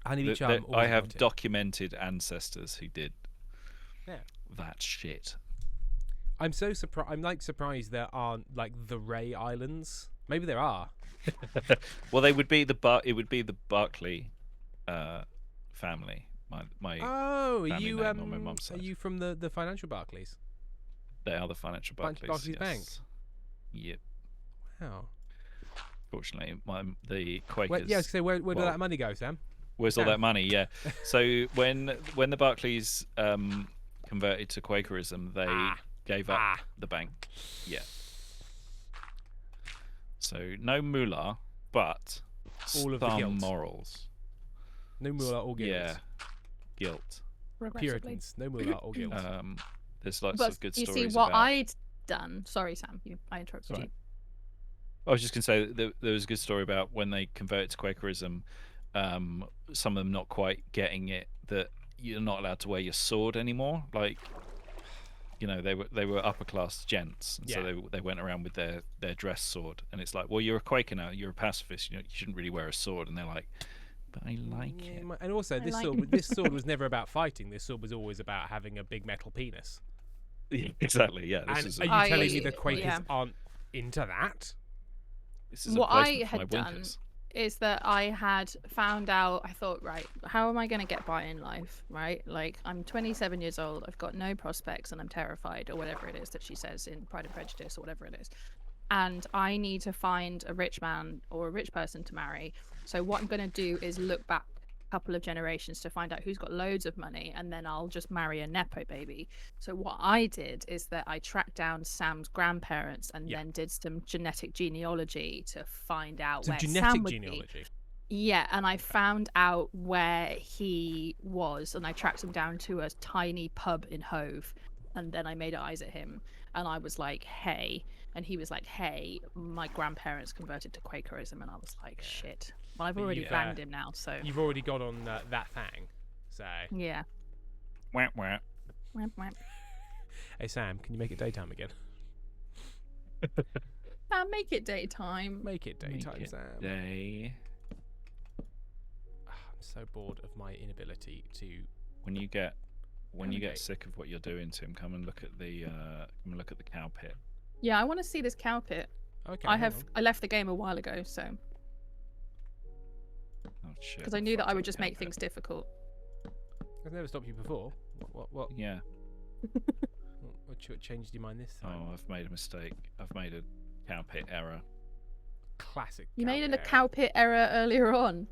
I have documented ancestors who did. Yeah. That shit. I'm so surprised. I'm surprised there aren't the Ray Islands. Maybe there are. Well, it would be the Barclay family. My are family you name on my mum's side. Are you from the financial Barclays? They are the financial Barclays. Barclays Bank. Yep. Wow. Fortunately, the Quakers. Where did that money go, Sam? Where's all that money? Yeah. So when the Barclays converted to Quakerism, they gave up the bank. Yeah. So no moolah, but all of the guilt. Morals. No moolah or guilt. Yeah. Guilt. Puritans. No moolah or guilt. There's lots of good stories. You see what I'd done. Sorry, Sam. I interrupted you. I was just going to say that there was a good story about when they converted to Quakerism. Some of them not quite getting it that you're not allowed to wear your sword anymore. They were upper class gents, and so they went around with their dress sword. And it's like, well, you're a Quaker now, you're a pacifist. You shouldn't really wear a sword. And they're like, but I like it. And also, this sword was never about fighting. This sword was always about having a big metal penis. Exactly. Yeah. Are you telling me the Quakers aren't into that? This is what I had done is that I had found out, I thought, right, how am I going to get by in life, right? I'm 27 years old, I've got no prospects, and I'm terrified, or whatever it is that she says in Pride and Prejudice, or whatever it is. And I need to find a rich man or a rich person to marry. So what I'm going to do is look back a couple of generations to find out who's got loads of money, and then I'll just marry a Nepo baby. So what I did is that I tracked down Sam's grandparents and then did some genetic genealogy to find out where Sam would be. Yeah, and I found out where he was, and I tracked him down to a tiny pub in Hove, and then I made eyes at him, and I was like, hey, and he was like, hey, my grandparents converted to Quakerism, and I was like, shit. Well, I've already banged him now, so... You've already got on that thing, so... Yeah. Wah, wah. Wah, wah. Hey, Sam, can you make it daytime again? Sam, make it daytime. Make it daytime, Sam. Day. I'm so bored of my inability to. When you get sick of what you're doing, Tim, come and look at the cow pit. Yeah, I want to see this cow pit. Okay. I left the game a while ago, so Oh shit. because I knew that I would just make things difficult. I've never stopped you before. What? Yeah. What changed your mind this time? Oh, I've made a mistake. I've made a cow pit error. Classic. You made a cow pit error earlier on.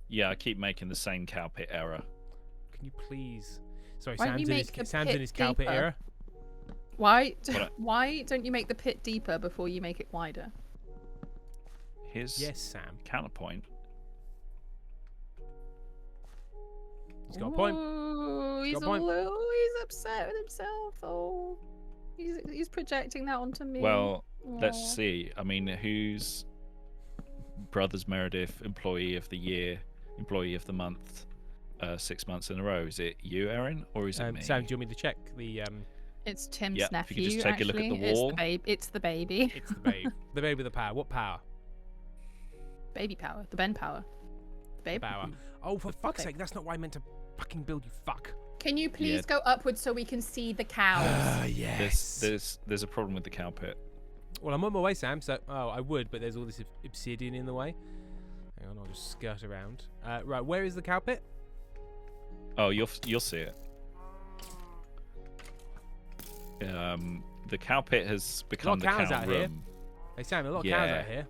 Yeah, I keep making the same cow pit error. Can you please? Sorry, Why don't you make the Sam's in pit his cow pit deeper? era. Why don't you make the pit deeper before you make it wider? Here's Yes, Sam. counterpoint. He's got a point. Ooh, he's got a point. he's upset with himself. Oh, he's projecting that onto me. Well, Aw. let's see. I mean, who's Brothers Meredith Employee of the Year, Employee of the Month, 6 months in a row? Is it you, Erin, or is it me? Sam, do you want me to check the? It's Tim's Yeah, if nephew. you could just take a look at the actually. wall. It's the baby. It's the babe. The babe with the power. What power? Baby power. The Ben power. The babe. Power. Oh, for fuck's Okay. sake! That's not why I meant to fucking build. You fuck. Can you please Yeah. go upwards so we can see the cows? Yes. There's a problem with the cow pit. Well, I'm on my way, Sam. So, I would, but there's all this obsidian in the way. Hang on, I'll just skirt around. Right, where is the cow pit? Oh, you'll see it. The cow pit has become the cows cow out room. here. Hey, Sam, a lot of cows Yeah. out here.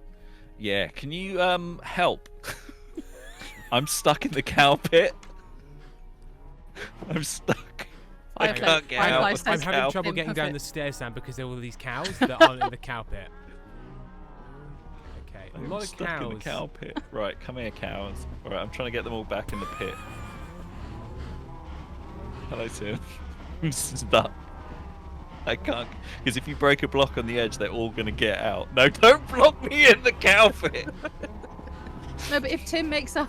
Yeah, can you help? I'm stuck in the cow pit. I'm stuck. I Firefly- can't get Firefly out. says I'm having cow. trouble getting down the Perfect. stairs, Sam, because there are all these cows that aren't in the cow pit. Okay, a I'm lot of stuck cows. in the cow pit. Right, come here, cows. All right, I'm trying to get them all back in the pit. Hello, Tim. I'm stuck. I can't, because if you break a block on the edge, they're all gonna get out. No, don't block me in the cow pit. No, but if Tim makes a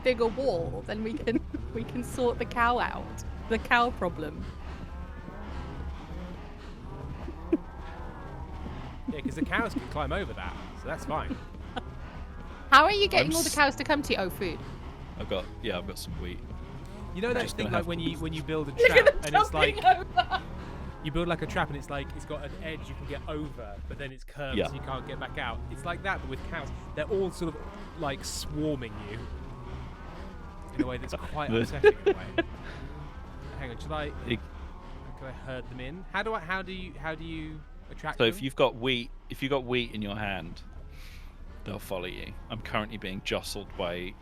bigger wall, then we can sort the cow out. The cow problem. Yeah, because the cows can climb over that, so that's fine. How are you getting I'm all the cows to come to you? Oh, food. I've got some wheat. You know that just thing gonna like have when to- you build a Look trap at and them it's like jumping over. you build like a trap and it's like it's got an edge you can get over, but then it's curved Yeah. so you can't get back out. It's like that, but with cows. They're all sort of like swarming you in a way that's quite upsetting. In a way. Hang on, should I? It- Can I herd them in? How do you attract So them? if you've got wheat in your hand, they'll follow you. I'm currently being jostled by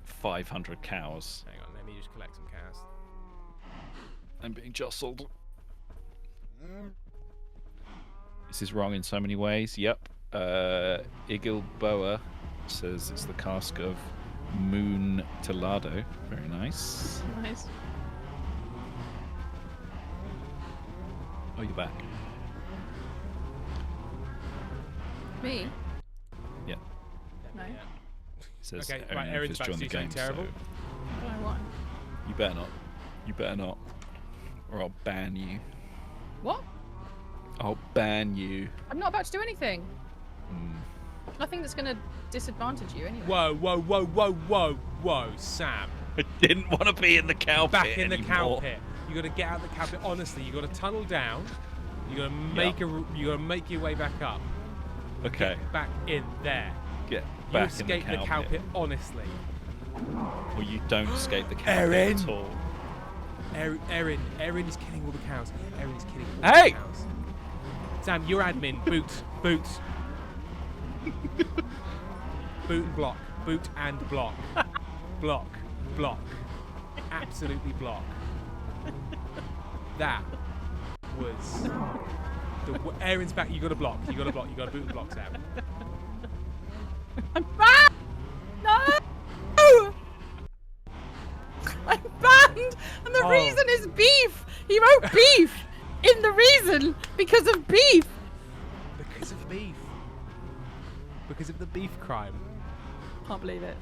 500 cows. Hang on, let me just collect some cows. I'm being jostled. This is wrong in so many ways. Yep. Igilboa says it's the cask of Moon Telado. Very nice. Nice. Oh, you're back. Me? Yeah. No. Yeah. It says Okay, Erin right, Erin's has about to joined the do something game. terrible. So What do I want? you better not. You better not. Or I'll ban you. What? I'll ban you. I'm not about to do anything. Mm. Nothing that's gonna disadvantage you anyway. Whoa, Sam. I didn't want to be in the cow pit Back in the cow anymore. pit. You got to get out of the cow pit. Honestly, you got to tunnel down. You got to make your way back up. Okay. Get back in there. Get You back escape in the cow pit. Honestly. Or you don't escape the cow Erin! pit at all. Erin is killing all the cows. Erin is killing all Hey! the cows. Sam, you're admin. Boot. Boot and block. Boot and block. Block. Absolutely block. That was Erin's back. You got to block. You got to block. You got to boot and block, Sam. I'm banned! No! I'm banned! And the reason is beef! He wrote beef in the reason because of beef! Because of beef. Because of the beef crime. Can't believe it.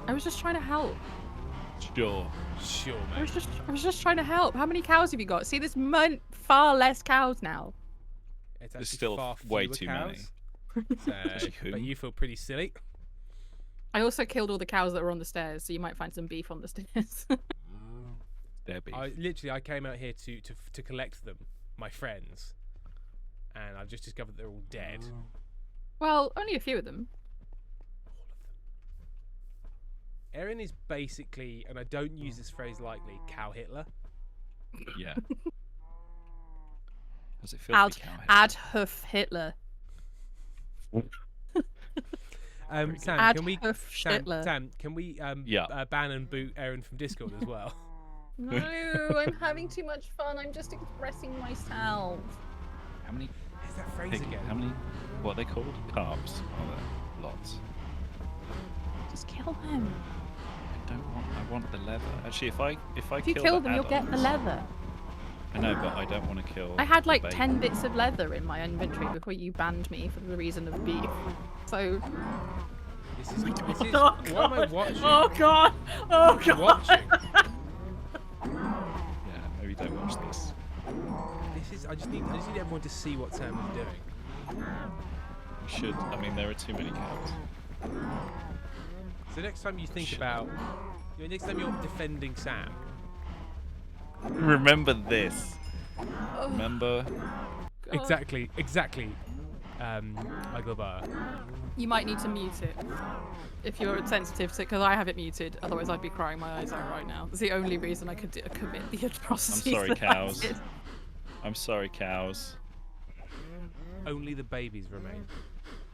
I was just trying to help. Sure. Sure, I mate. was just trying to help. How many cows have you got? See, there's far less cows now. It's There's actually still far way fewer too cows. many. So, Who? but you feel pretty silly. I also killed all the cows that were on the stairs, so you might find some beef on the stairs. Their beef. I came out here to collect them, my friends, and I've just discovered they're all dead. Well, only a few of them. Erin is basically, and I don't use this phrase lightly, cow Hitler. Yeah. Does it feel to be cow Adolf Hitler. Sam, can we Adolf Hitler. Sam, can we ban and boot Erin from Discord as well? No, I'm having too much fun. I'm just expressing myself. How many? Is that phrase again? How many? What are they called? Carbs? Are there? Lots. Just kill them. I want the leather. Actually, if you kill them, you'll get the leather. I know, but I don't want to kill. I had like 10 bits of leather in my inventory before you banned me for the reason of beef. So. This is what God. am I watching? Oh god! Oh god! Watching. Yeah, maybe don't watch this. I just need everyone to see what Sam is doing. You should. I mean, there are too many cows. So next time you think about, next time you're defending Sam, remember this. Remember. Exactly. I go by. You might need to mute it if you're sensitive to it, because I have it muted. Otherwise, I'd be crying my eyes out right now. It's the only reason I could commit the atrocities. I'm sorry, cows. I'm sorry, cows. Only the babies remain.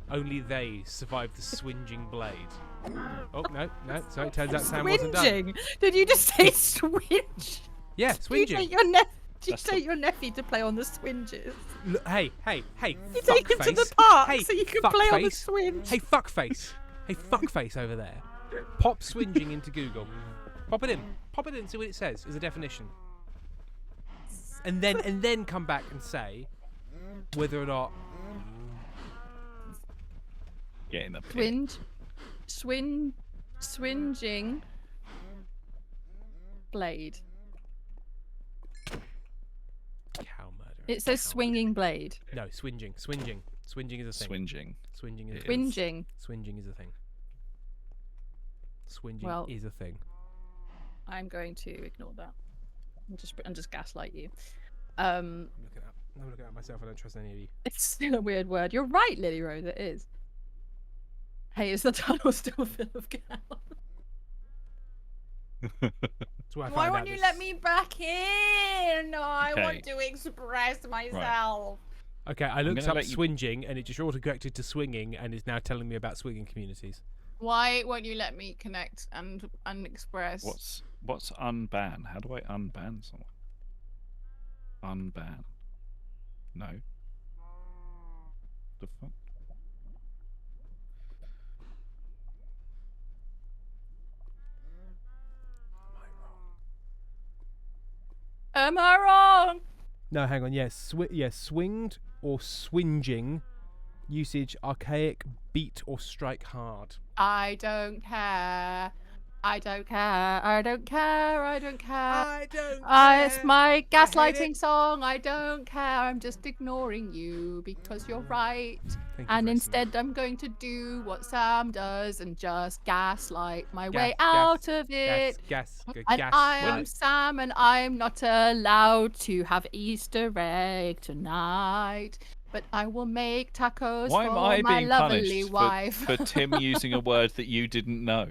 Only they survived the swinging blade. Oh no! So it turns out Sam wasn't done. Did you just say swinge? Yeah, swinging. Did you take your nephew to play on the swinges? Look, hey! You take him to the park so you can play on the swinge. Hey, fuckface over there. Pop swinging into Google. Pop it in. See what it says as a definition. And then come back and say whether or not. Get in the pit. Swinging blade. Cow murder. It says swinging blade. No, swinging. Swinging is a thing. Swinging. Swinging is a thing. Swinging. Swinging is a thing. Swinging is a thing. I'm going to ignore that. And just gaslight you. I'm looking at myself. I don't trust any of you. It's still a weird word. You're right, Lily Rose. It is. Hey, is the tunnel still full of cows? Why won't you let me back in? No, I want to express myself. Right. Okay, I looked up swinging and it just autocorrected to swinging and is now telling me about swinging communities. Why won't you let me connect and express? What's unban? How do I unban someone? Unban. No. The fuck? Am I wrong? No, hang on. Yes, swinged or swinging. Usage: archaic, beat or strike hard. I don't care. It's my gaslighting song. I don't care. I'm just ignoring you because you're right. And instead I'm going to do what Sam does and just gaslight my way out of it. I am Sam and I'm not allowed to have Easter egg tonight. But I will make tacos for my lovely wife. For Tim using a word that you didn't know?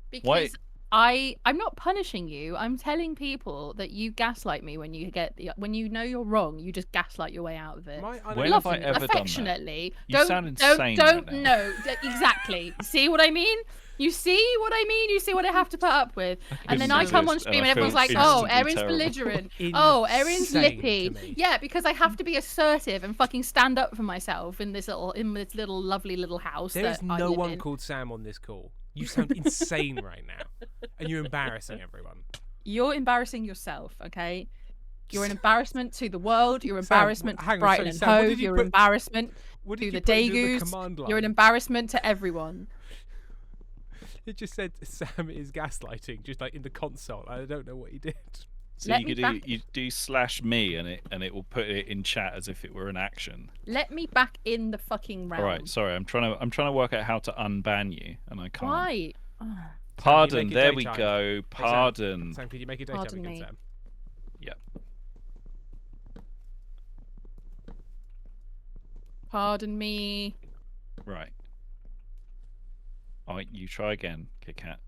Because I'm not punishing you. I'm telling people that you gaslight me when you know you're wrong. You just gaslight your way out of it. When have I ever done that? You sound insane. Don't right now. know exactly. See what I mean? You see what I mean? You see what I have to put up with? And then I come on stream and everyone's like, "Oh, Erin's belligerent. Oh, Erin's lippy." Yeah, because I have to be assertive and fucking stand up for myself in this little lovely little house. There is no one called Sam on this call. You sound insane right now, and you're embarrassing everyone. You're embarrassing yourself, okay? You're an embarrassment to the world. You're an embarrassment to Brighton and Hove. You're an embarrassment to the Dagoos. You're an embarrassment to everyone. It just said Sam is gaslighting, just like in the console. I don't know what he did. So you do /me and it will put it in chat as if it were an action. Let me back in the fucking realm. All right, sorry, I'm trying to work out how to unban you, and I can't. Why? Pardon. Sam, There we daytime? go. Pardon. Sam, could you make it daytime Pardon again, me. Sam? Yep. Pardon me. Right. All right, you try again, Kit Kat.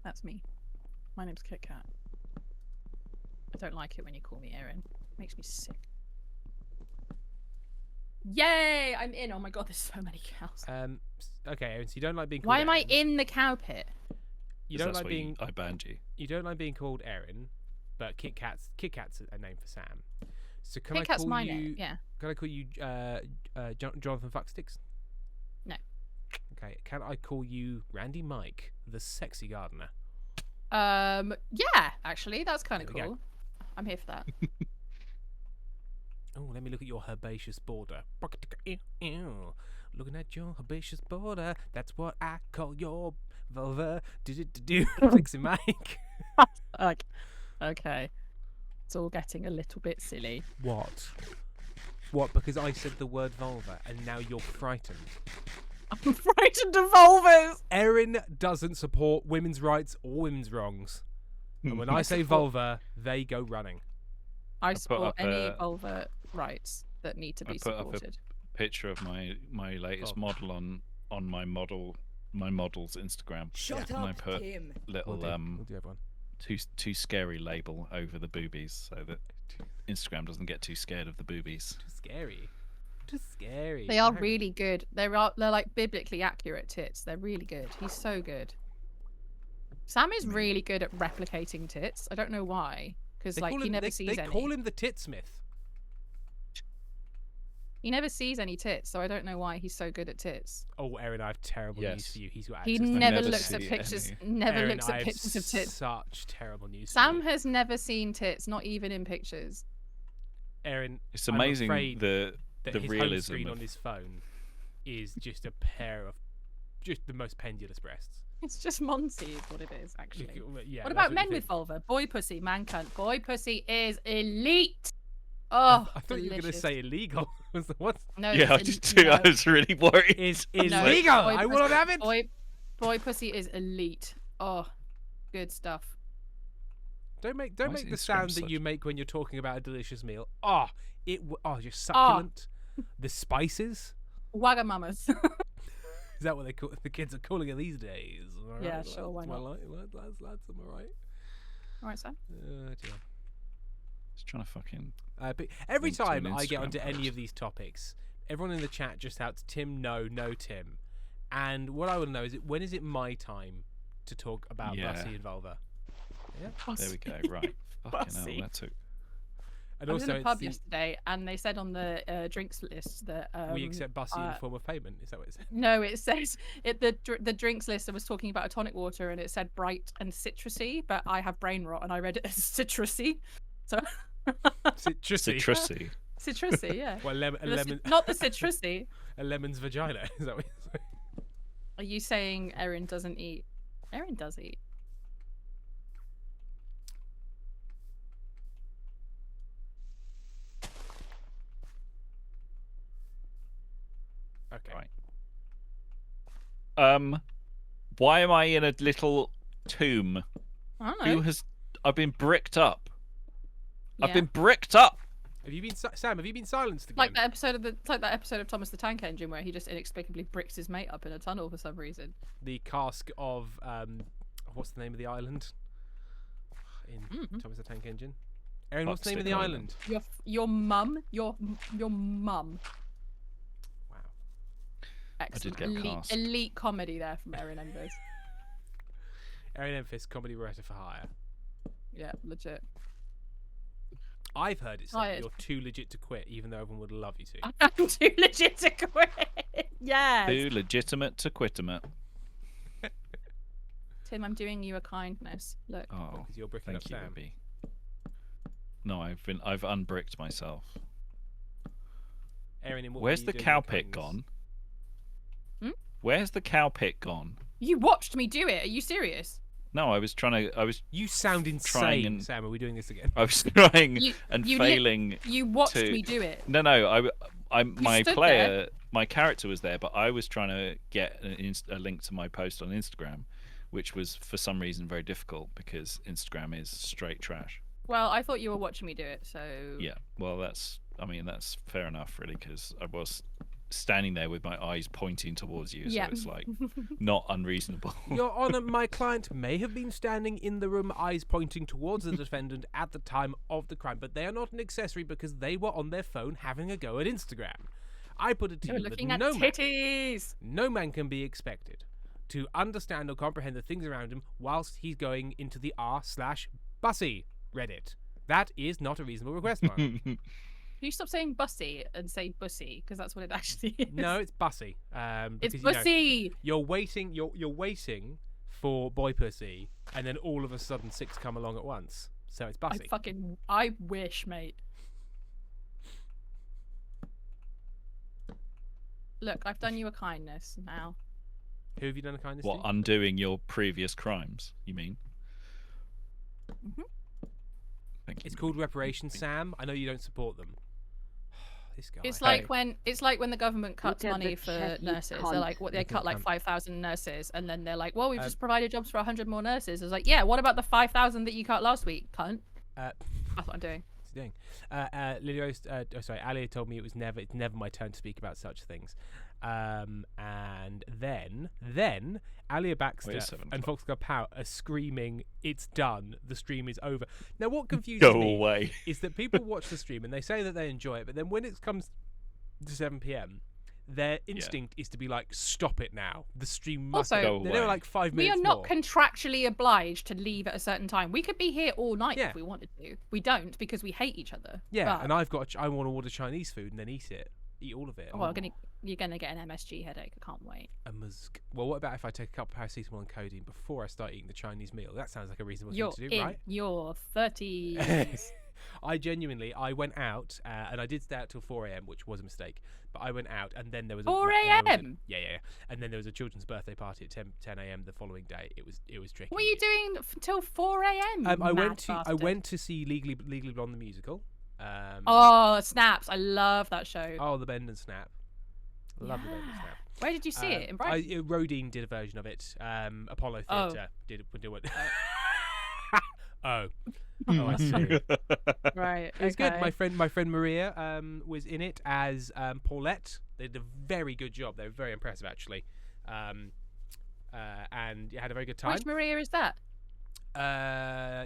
That's me. My name's Kit Kat. I don't like it when you call me Erin. It makes me sick. Yay! I'm in. Oh my god, there's so many cows. Okay, Erin, so you don't like being called Why am I Erin. in the cow pit? You don't like why being. I banned you. You don't like being called Erin, but Kit Kat's a name for Sam. So can Kit I Kat's call my you? name, yeah. Can I call you Jonathan Fucksticks? No. Okay. Can I call you Randy Mike, the sexy gardener? Yeah, actually, that's kind of There we go. cool. I'm here for that. Oh, let me look at your herbaceous border. Looking at your herbaceous border, that's what I call your vulva. Flexi Mike. Okay. It's all getting a little bit silly. What? What? Because I said the word vulva, and now you're frightened. I'm frightened of vulvas! Erin doesn't support women's rights or women's wrongs. And when I say vulva, they go running. I support up any a- vulva rights that need to be put up a supported. Picture of my latest model on my model's Instagram. Shut and I up, put Tim. little We'll do everyone. too scary label over the boobies so that Instagram doesn't get too scared of the boobies. Too scary. Too scary. They are really good. They're like biblically accurate tits. They're really good. He's so good. Sam is really good at replicating tits. I don't know why, because like he never sees any. They call him the Titsmith. He never sees any tits, so I don't know why he's so good at tits. Oh, Erin, I have terrible news for you. He's got He access to never never looks at see pictures. any. Never Erin, looks I at have pictures of tits. Such terrible news. Sam for you. has never seen tits, not even in pictures. Erin, It's I'm amazing afraid the that his home realism screen of on his phone is just a pair of just the most pendulous breasts. It's just Monty is what it is, actually. Yeah, What that's about you men think. with vulva? Boy pussy, man cunt. Boy pussy is elite. Oh, I thought you were going to delicious. say illegal. What? No, yeah. I it's just too. no. I was really worried. Is No, illegal. boy I will pussy- not have it. Boy pussy is elite. Oh, good stuff. Don't make Why is the Instagram sound that such- you make when you're talking about a delicious meal. Just succulent. The spices. Wagamamas. Is that what the kids are calling it these days? All right, Yeah, lads, sure, why am I not? lads, am I right? All right, Sam. Dear. Just trying to fucking. But every Link to an time I get Instagram onto any post. of these topics, everyone in the chat just shouts, Tim, no Tim. And what I want to know is, when is it my time to talk about Yeah. Bussy and vulva? Yeah. There we go. Right. Fucking hell. Bussy. That took. And I was also, in a pub it's yesterday, and they said on the drinks list that we accept Bussy in the form of payment. Is that what it said? No, it says the drinks list. I was talking about a tonic water, and it said bright and citrusy, but I have brain rot, and I read it as citrusy. So Citrusy. Citrusy. citrusy, yeah. Well, lemon. Not the citrusy. A lemon's vagina. Is that what you're saying? Are you saying Erin doesn't eat? Erin does eat. Okay. Right. Why am I in a little tomb? I don't know. Who has? I've been bricked up. I've Yeah. been bricked up. Have you been Sam? Have you been silenced again? Like that episode of it's like that episode of Thomas the Tank Engine where he just inexplicably bricks his mate up in a tunnel for some reason. The cask of what's the name of the island? In Thomas the Tank Engine. Erin, what's the name of the Buckstick island? Your mum, your mum. Wow. Excellent. get cast. Elite comedy there from Erin Embers. Erin Memphis, comedy writer for hire. Yeah, legit. I've heard it said that Hired. you're too legit to quit, even though everyone would love you to. I'm too legit to quit. Yes. Too legitimate to quitimate. Tim, I'm doing you a kindness. Look. Oh, Because you're bricking thank up you, Sam. Ruby. No, I've unbricked myself. Erin, in what way Where's are you the doing cow your pit kindness? gone? Where's the cow pit gone? You watched me do it. Are you serious? No, I was trying to. You sound insane, Sam. Are we doing this again? I was trying and failing. You watched me do it. No. My character was there, but I was trying to get a link to my post on Instagram, which was for some reason very difficult because Instagram is straight trash. Well, I thought you were watching me do it, so. Yeah. Well, that's fair enough, really, because I was standing there with my eyes pointing towards you, so it's like not unreasonable. Your Honor, my client may have been standing in the room, eyes pointing towards the defendant at the time of the crime, but they are not an accessory because they were on their phone having a go at Instagram. I put it to you that no man can be expected to understand or comprehend the things around him whilst he's going into the r/bussy Reddit. That is not a reasonable request, Mark. Can you stop saying bussy and say bussy, because that's what it actually is? No, it's bussy. It's bussy. You're waiting for boy pussy, and then all of a sudden 6 come along at once. So it's bussy. I wish, mate. Look, I've done you a kindness now. Who have you done a kindness What, to? undoing your previous crimes, you mean? Mm-hmm. Thank you. It's called reparations, Sam. I know you don't support them. This guy. It's like when the government cuts money for nurses. They're like, they cut like 5,000 nurses, and then they're like, well, we've just provided jobs for 100 more nurses. It's like, yeah, what about the 5,000 that you cut last week, cunt? That's what I'm doing. Doing. Ali told me it's never my turn to speak about such things. And then Alia Baxter and Fox Club Power are screaming, "It's done! The stream is over." Now, what confuses me is that people watch the stream and they say that they enjoy it, but then when it comes to 7 p.m, their instinct is to be like, "Stop it now! The stream must go away." They're like 5 minutes. We are not contractually obliged to leave at a certain time. We could be here all night if we wanted to. We don't because we hate each other. Yeah, and I want to order Chinese food and then eat all of it. Well, you're gonna get an MSG headache. I can't wait. Well, what about if I take a couple of paracetamol and codeine before I start eating the Chinese meal? That sounds like a reasonable thing to do, right? You're 30s. I went out and I did stay out till 4 a.m, which was a mistake. But I went out and then there was 4 a.m. Yeah. And then there was a children's birthday party at 10 a.m. the following day. It was tricky. What are you doing till 4 a.m? I went to see Legally Blonde the musical. Snaps! I love that show. Oh, the Bend and Snap. Love the Bend and Snap. Where did you see it? In Brighton? Rodine did a version of it. Apollo Theatre did it. I see. Right. It was good. My friend Maria was in it as Paulette. They did a very good job. They were very impressive, actually. And you had a very good time. Which Maria is that?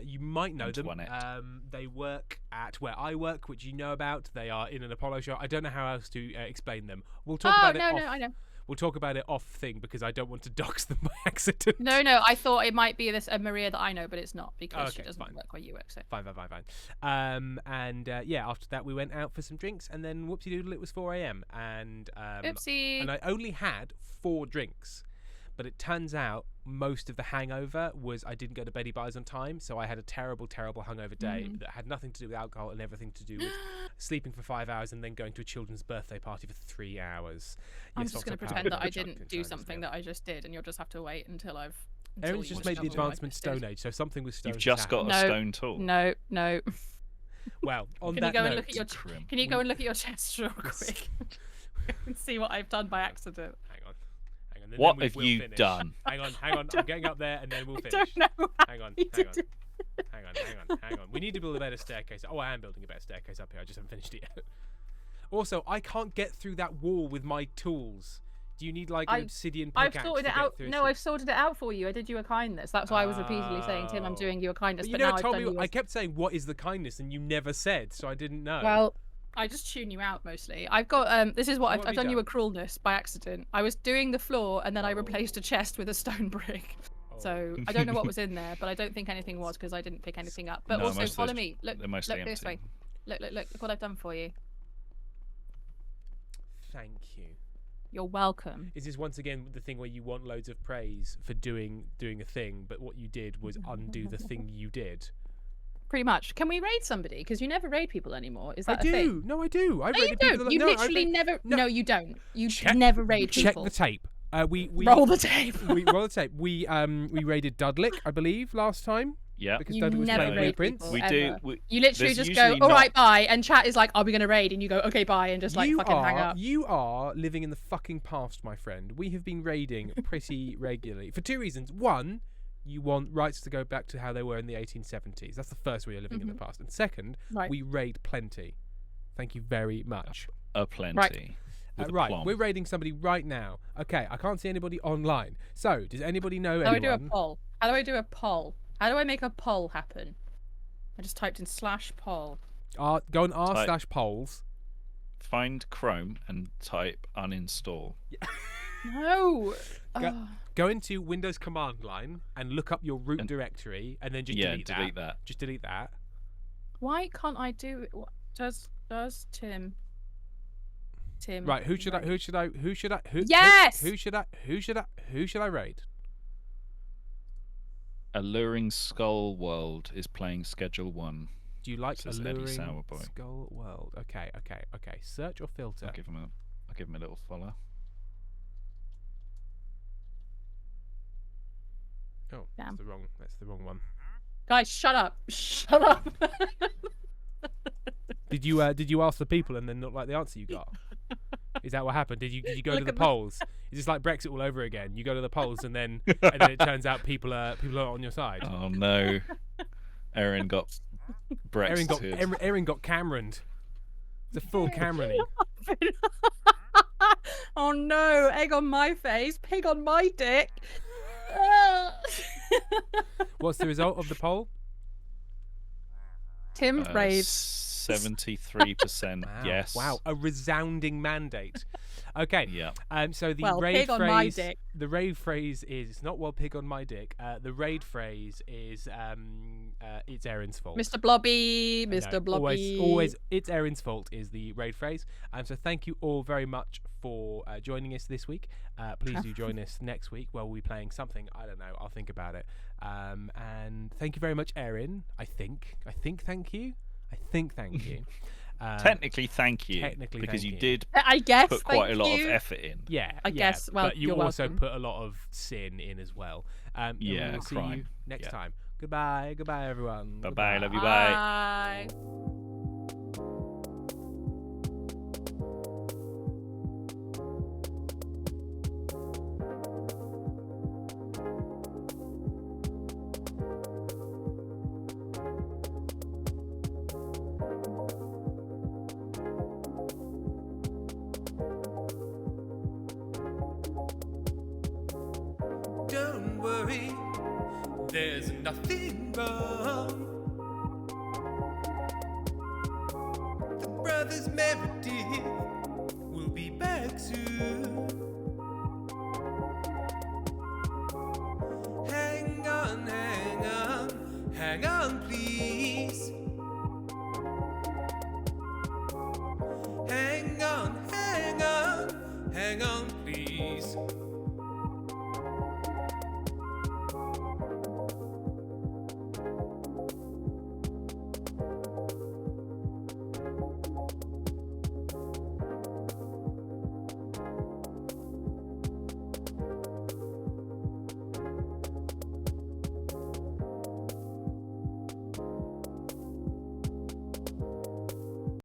You might know them. They work at where I work, which you know about. They are in an Apollo show. I don't know how else to explain them. We'll talk about it. I know. We'll talk about it off thing because I don't want to dox them by accident. No, I thought it might be a Maria that I know, but it's not because she doesn't work where you work. So fine. After that we went out for some drinks, and then whoopsie doodle, it was 4 a.m. and oopsie. And I only had 4 drinks. But it turns out most of the hangover was I didn't go to Betty Buyers on time, so I had a terrible, terrible hungover day that had nothing to do with alcohol and everything to do with sleeping for 5 hours and then going to a children's birthday party for 3 hours. I'm just going to pretend that I didn't do something that I just did, and you'll just have to wait until I've... Erin's just made the advancement Stone Age, so something with stone. You've just got a stone tool. No. Well, on Can that you go note... Can you go and look at your chest real quick and see what I've done by accident? Hang on. What have you done? Hang on. I'm getting up there and then we'll finish. I don't know. Hang on. We need to build a better staircase. Oh, I am building a better staircase up here. I just haven't finished it yet. Also, I can't get through that wall with my tools. Do you need like an obsidian pickaxe? I've sorted it out. No, I've sorted it out for you. I did you a kindness. That's why I was repeatedly saying, Tim, I'm doing you a kindness. But you never told me. I kept saying, what is the kindness? And you never said, so I didn't know. Well, I just tune you out mostly. I've got this is what I've done you a cruelness by accident. I was doing the floor and then I replaced a chest with a stone brick. So I don't know what was in there, but I don't think anything was because I didn't pick anything up. But also follow me. Look this way. Look what I've done for you. Thank you. You're welcome. Is this once again the thing where you want loads of praise for doing a thing, but what you did was undo the thing you did? Pretty much. Can we raid somebody? Because you never raid people anymore. Is that a thing? No, I do. No, you don't. You literally never. No, you don't. You never raid people. Check the tape. We roll the tape. we roll the tape. We raided Dudlick, I believe, last time. Yeah. Because You Dudlick was never playing raid Blueprints. people. We Ever. do. You literally There's just go, usually all not- right, bye, and chat is like, are we going to raid? And you go, okay, bye, and just like fucking hang up. You are living in the fucking past, my friend. We have been raiding pretty regularly for two reasons. One, you want rights to go back to how they were in the 1870s. That's the first way you're living in the past. And second, Right. we raid plenty. Thank you very much. Plenty. Right. With a Right, plum. we're raiding somebody right now. Okay, I can't see anybody online. So, does anybody know How do I anyone? do a poll? How do I do a poll? How do I make a poll happen? I just typed in /poll. Go on Type- r/polls. Find Chrome and type uninstall. No. Go into Windows command line and look up your root directory, and then just delete that. Just delete that. Why can't I do it? Does Tim? Right, who should I Yes! who should I raid? Alluring Skull World is playing Schedule 1. Do you like Says Eddie Alluring Sourboy. Skull World? Okay. Search or filter? I'll give him a little follow. Oh, Damn. that's the wrong one. Guys, shut up! Shut up! Did you ask the people and then not like the answer you got? Is that what happened? Did you go to Look the at polls? Is this like Brexit all over again? You go to the polls and then it turns out people are on your side. Oh no. Erin got Brexit. Erin got Cameroned. It's a full Cameroning. Oh no! Egg on my face, pig on my dick. What's the result of the poll? Tim raids. 73% Wow. yes. Wow, a resounding mandate. Okay. Yeah. So the Well, raid pig phrase. on my dick. The raid phrase is it's not well pig on my dick. The raid phrase is it's Erin's fault. Mr. Blobby, No, Mr. Blobby. Always, it's Erin's fault is the raid phrase. So thank you all very much for joining us this week. Please do join us next week where we'll be playing something. I don't know. I'll think about it. And thank you very much, Erin. I think thank you. Technically, thank you. Because thank you you. did I guess. put quite a thank lot you. of effort in. Yeah, I guess, well, but you you're also welcome. put a lot of sin in as well. And Yeah, we'll see you crime. next Yeah. time. Goodbye, everyone. Bye-bye, love you, bye. Bye. Don't worry, there's nothing wrong. The brothers Meredith will be back soon. Hang on, hang on, hang on, please.